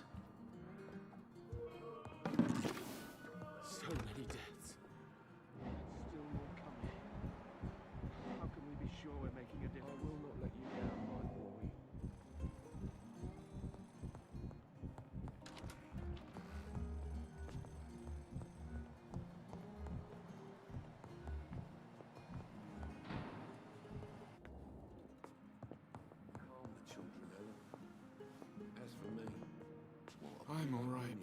So many deaths. Still more coming. How can we be sure we're making a difference? I will not let you down, my boy. Calm the children, Ellen. As for me, I'm all right.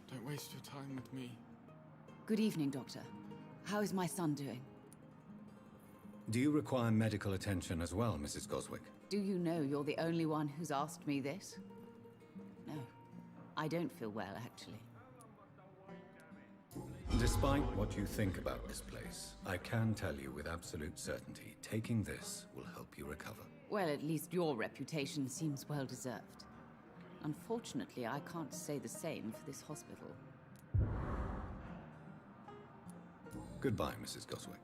Don't waste your time with me. Good evening, Doctor. How is my son doing? Do you require medical attention as well, Mrs. Goswick? Do you know you're the only one who's asked me this? No. I don't feel well, actually. Despite what you think about this place, I can tell you with absolute certainty, taking this will help you recover. Well, at least your reputation seems well deserved. Unfortunately, I can't say the same for this hospital. Goodbye, Mrs. Goswick.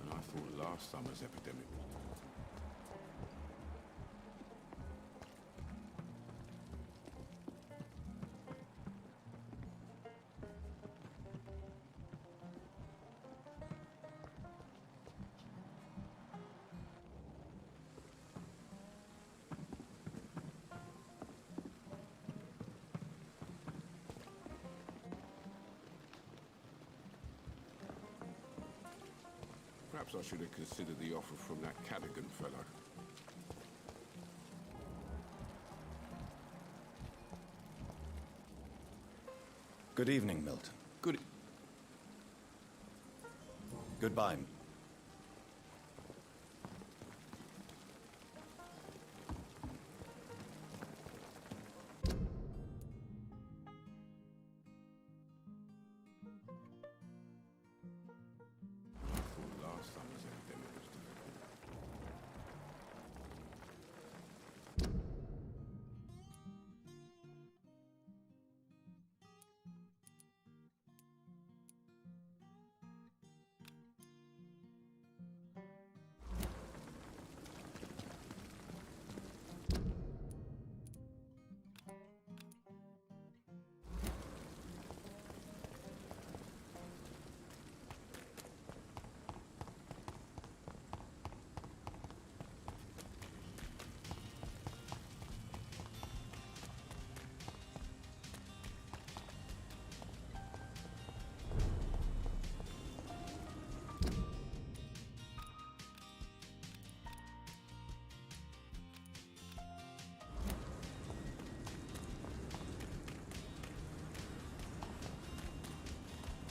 And I thought last summer's epidemic was... Perhaps I should have considered the offer from that Cadigan fellow. Good evening, Milton. Goodbye. Last summer's epidemic was difficult.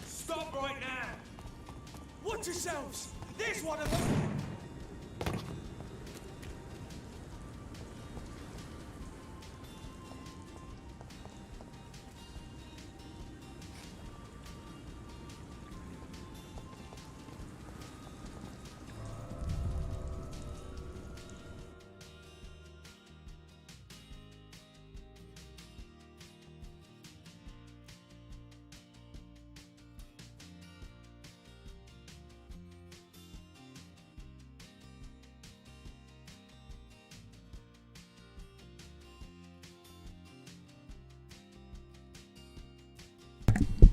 Stop right now! Watch yourselves! There's one of them!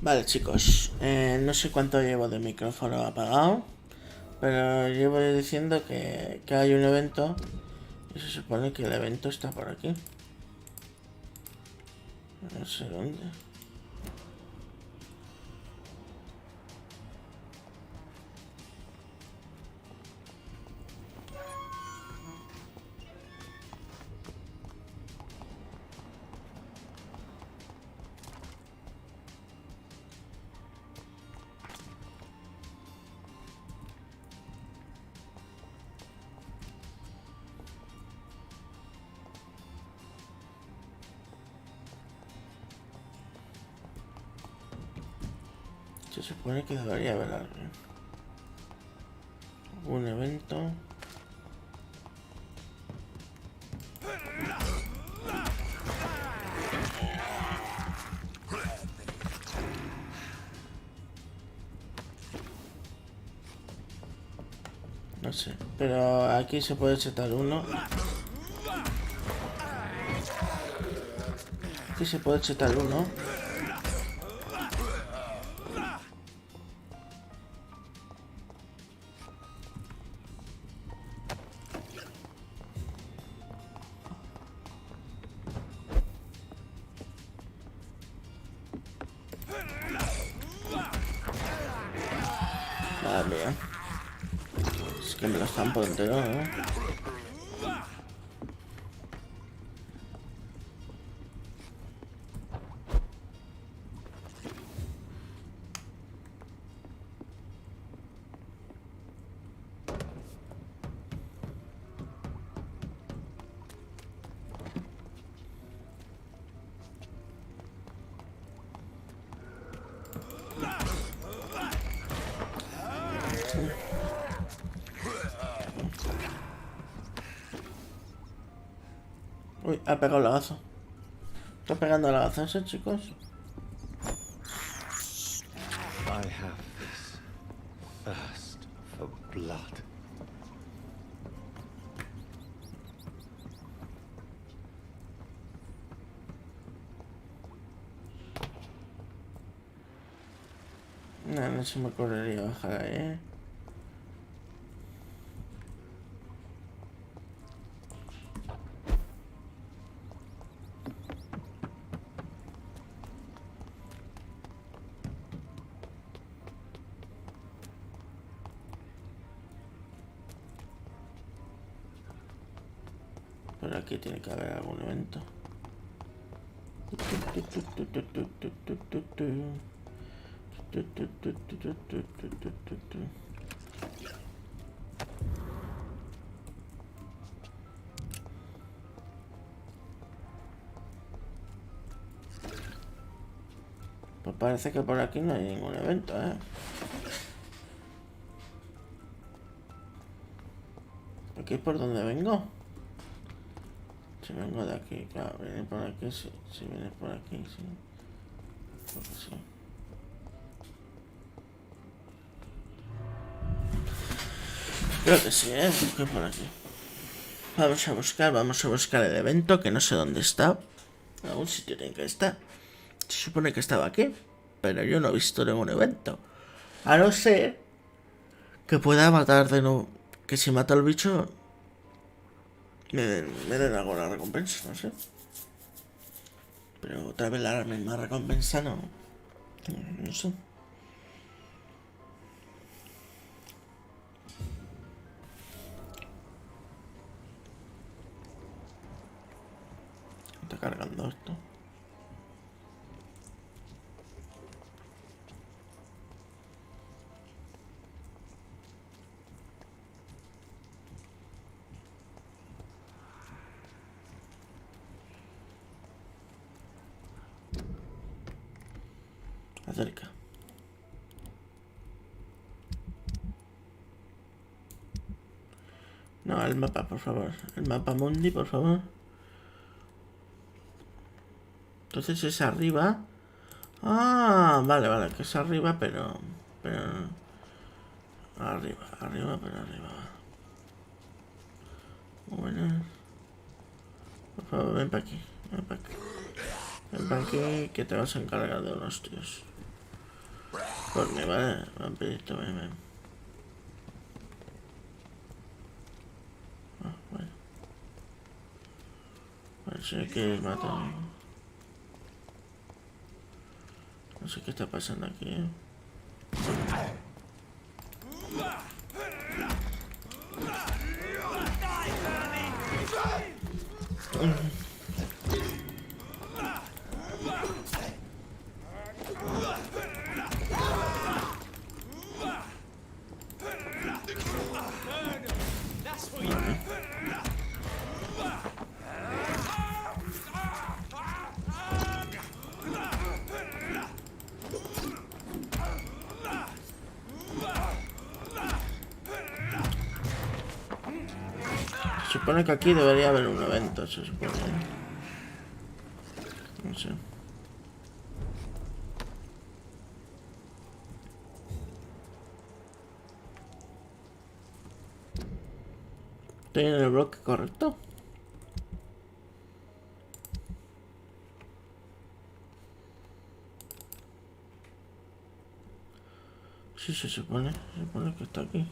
Vale, chicos, no sé cuánto llevo de micrófono apagado, pero llevo diciendo que hay un evento y se supone que el evento está por aquí. No sé dónde. Se supone que debería haber alguien. Un evento. No sé, pero aquí se puede setar uno. Aquí se puede setar uno. Madre mía. Es que me lo están por entero, ¿no? Uy, ha pegado el lagazo. Está pegando el lagazo ese, chicos. I have this thirst for blood. No se me ocurriría bajar ahí, Por aquí tiene que haber algún evento. Pues parece que por aquí no hay ningún evento, ¿eh? ¿Aquí es por donde vengo? Si vengo de aquí, claro, viene por aquí, sí. Si viene por aquí, sí. Porque sí. Creo que sí, que por aquí. Vamos a buscar el evento, que no sé dónde está. En algún sitio tiene que estar. Se supone que estaba aquí, pero yo no he visto ningún evento. A no ser que pueda matar de nuevo. Que si mato al bicho me den alguna recompensa, no sé. Pero otra vez la misma recompensa no sé. Está cargando esto. Acerca. No, el mapa, por favor. El mapa mundi, por favor. Entonces es arriba. Ah, vale, que es arriba, pero arriba, pero arriba. Bueno. Por favor, ven para aquí. Ven para aquí, que te vas a encargar de unos tíos. Por mí, vale, vampirito, ven. Bueno. A ver si me quieres matar. No sé qué está pasando aquí, ¿eh? Se supone que aquí debería haber un evento, se supone. No sé. ¿Estoy en el bloque correcto? Sí, se supone que está aquí.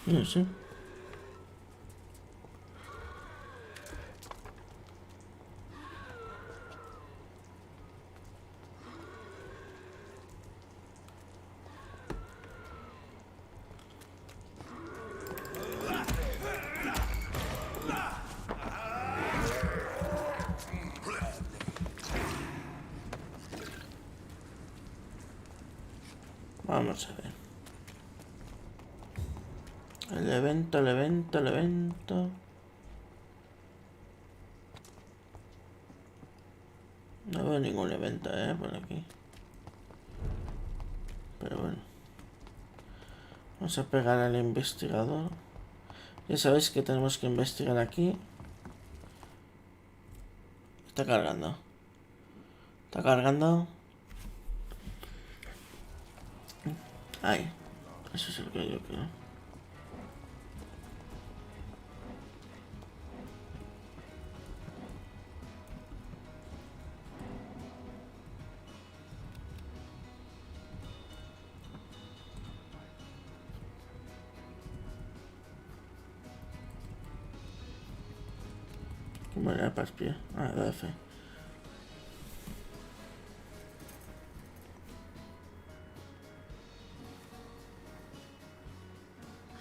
No sé. Vamos a ver. El evento. veo ningún evento, por aquí. Pero bueno. Vamos a pegar al investigador. Ya sabéis que tenemos que investigar aquí. Está cargando. Está cargando. Ahí. Eso es el que yo creo. ¿Cómo era para espiar? Ah, la F.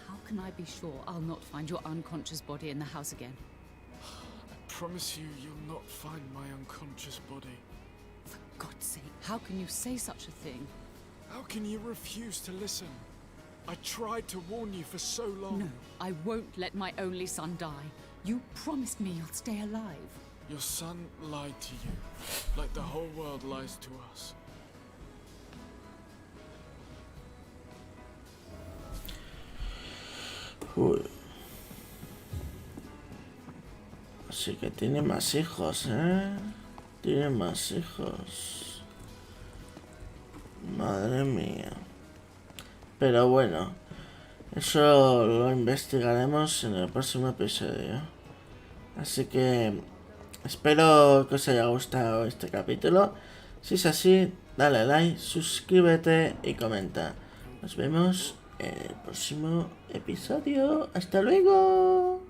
How can I be sure I'll not find your unconscious body in the house again? I promise you, you'll not find my unconscious body. For God's sake, how can you say such a thing? How can you refuse to listen? I tried to warn you for so long. No, I won't let my only son die. You promised me you'll stay alive. Your son lied to you, like the whole world lies to us. Uy. Así que tiene más hijos, Tiene más hijos. Madre mía. Pero bueno, eso lo investigaremos en el próximo episodio. Así que espero que os haya gustado este capítulo. Si es así, dale like, suscríbete y comenta. Nos vemos en el próximo episodio. ¡Hasta luego!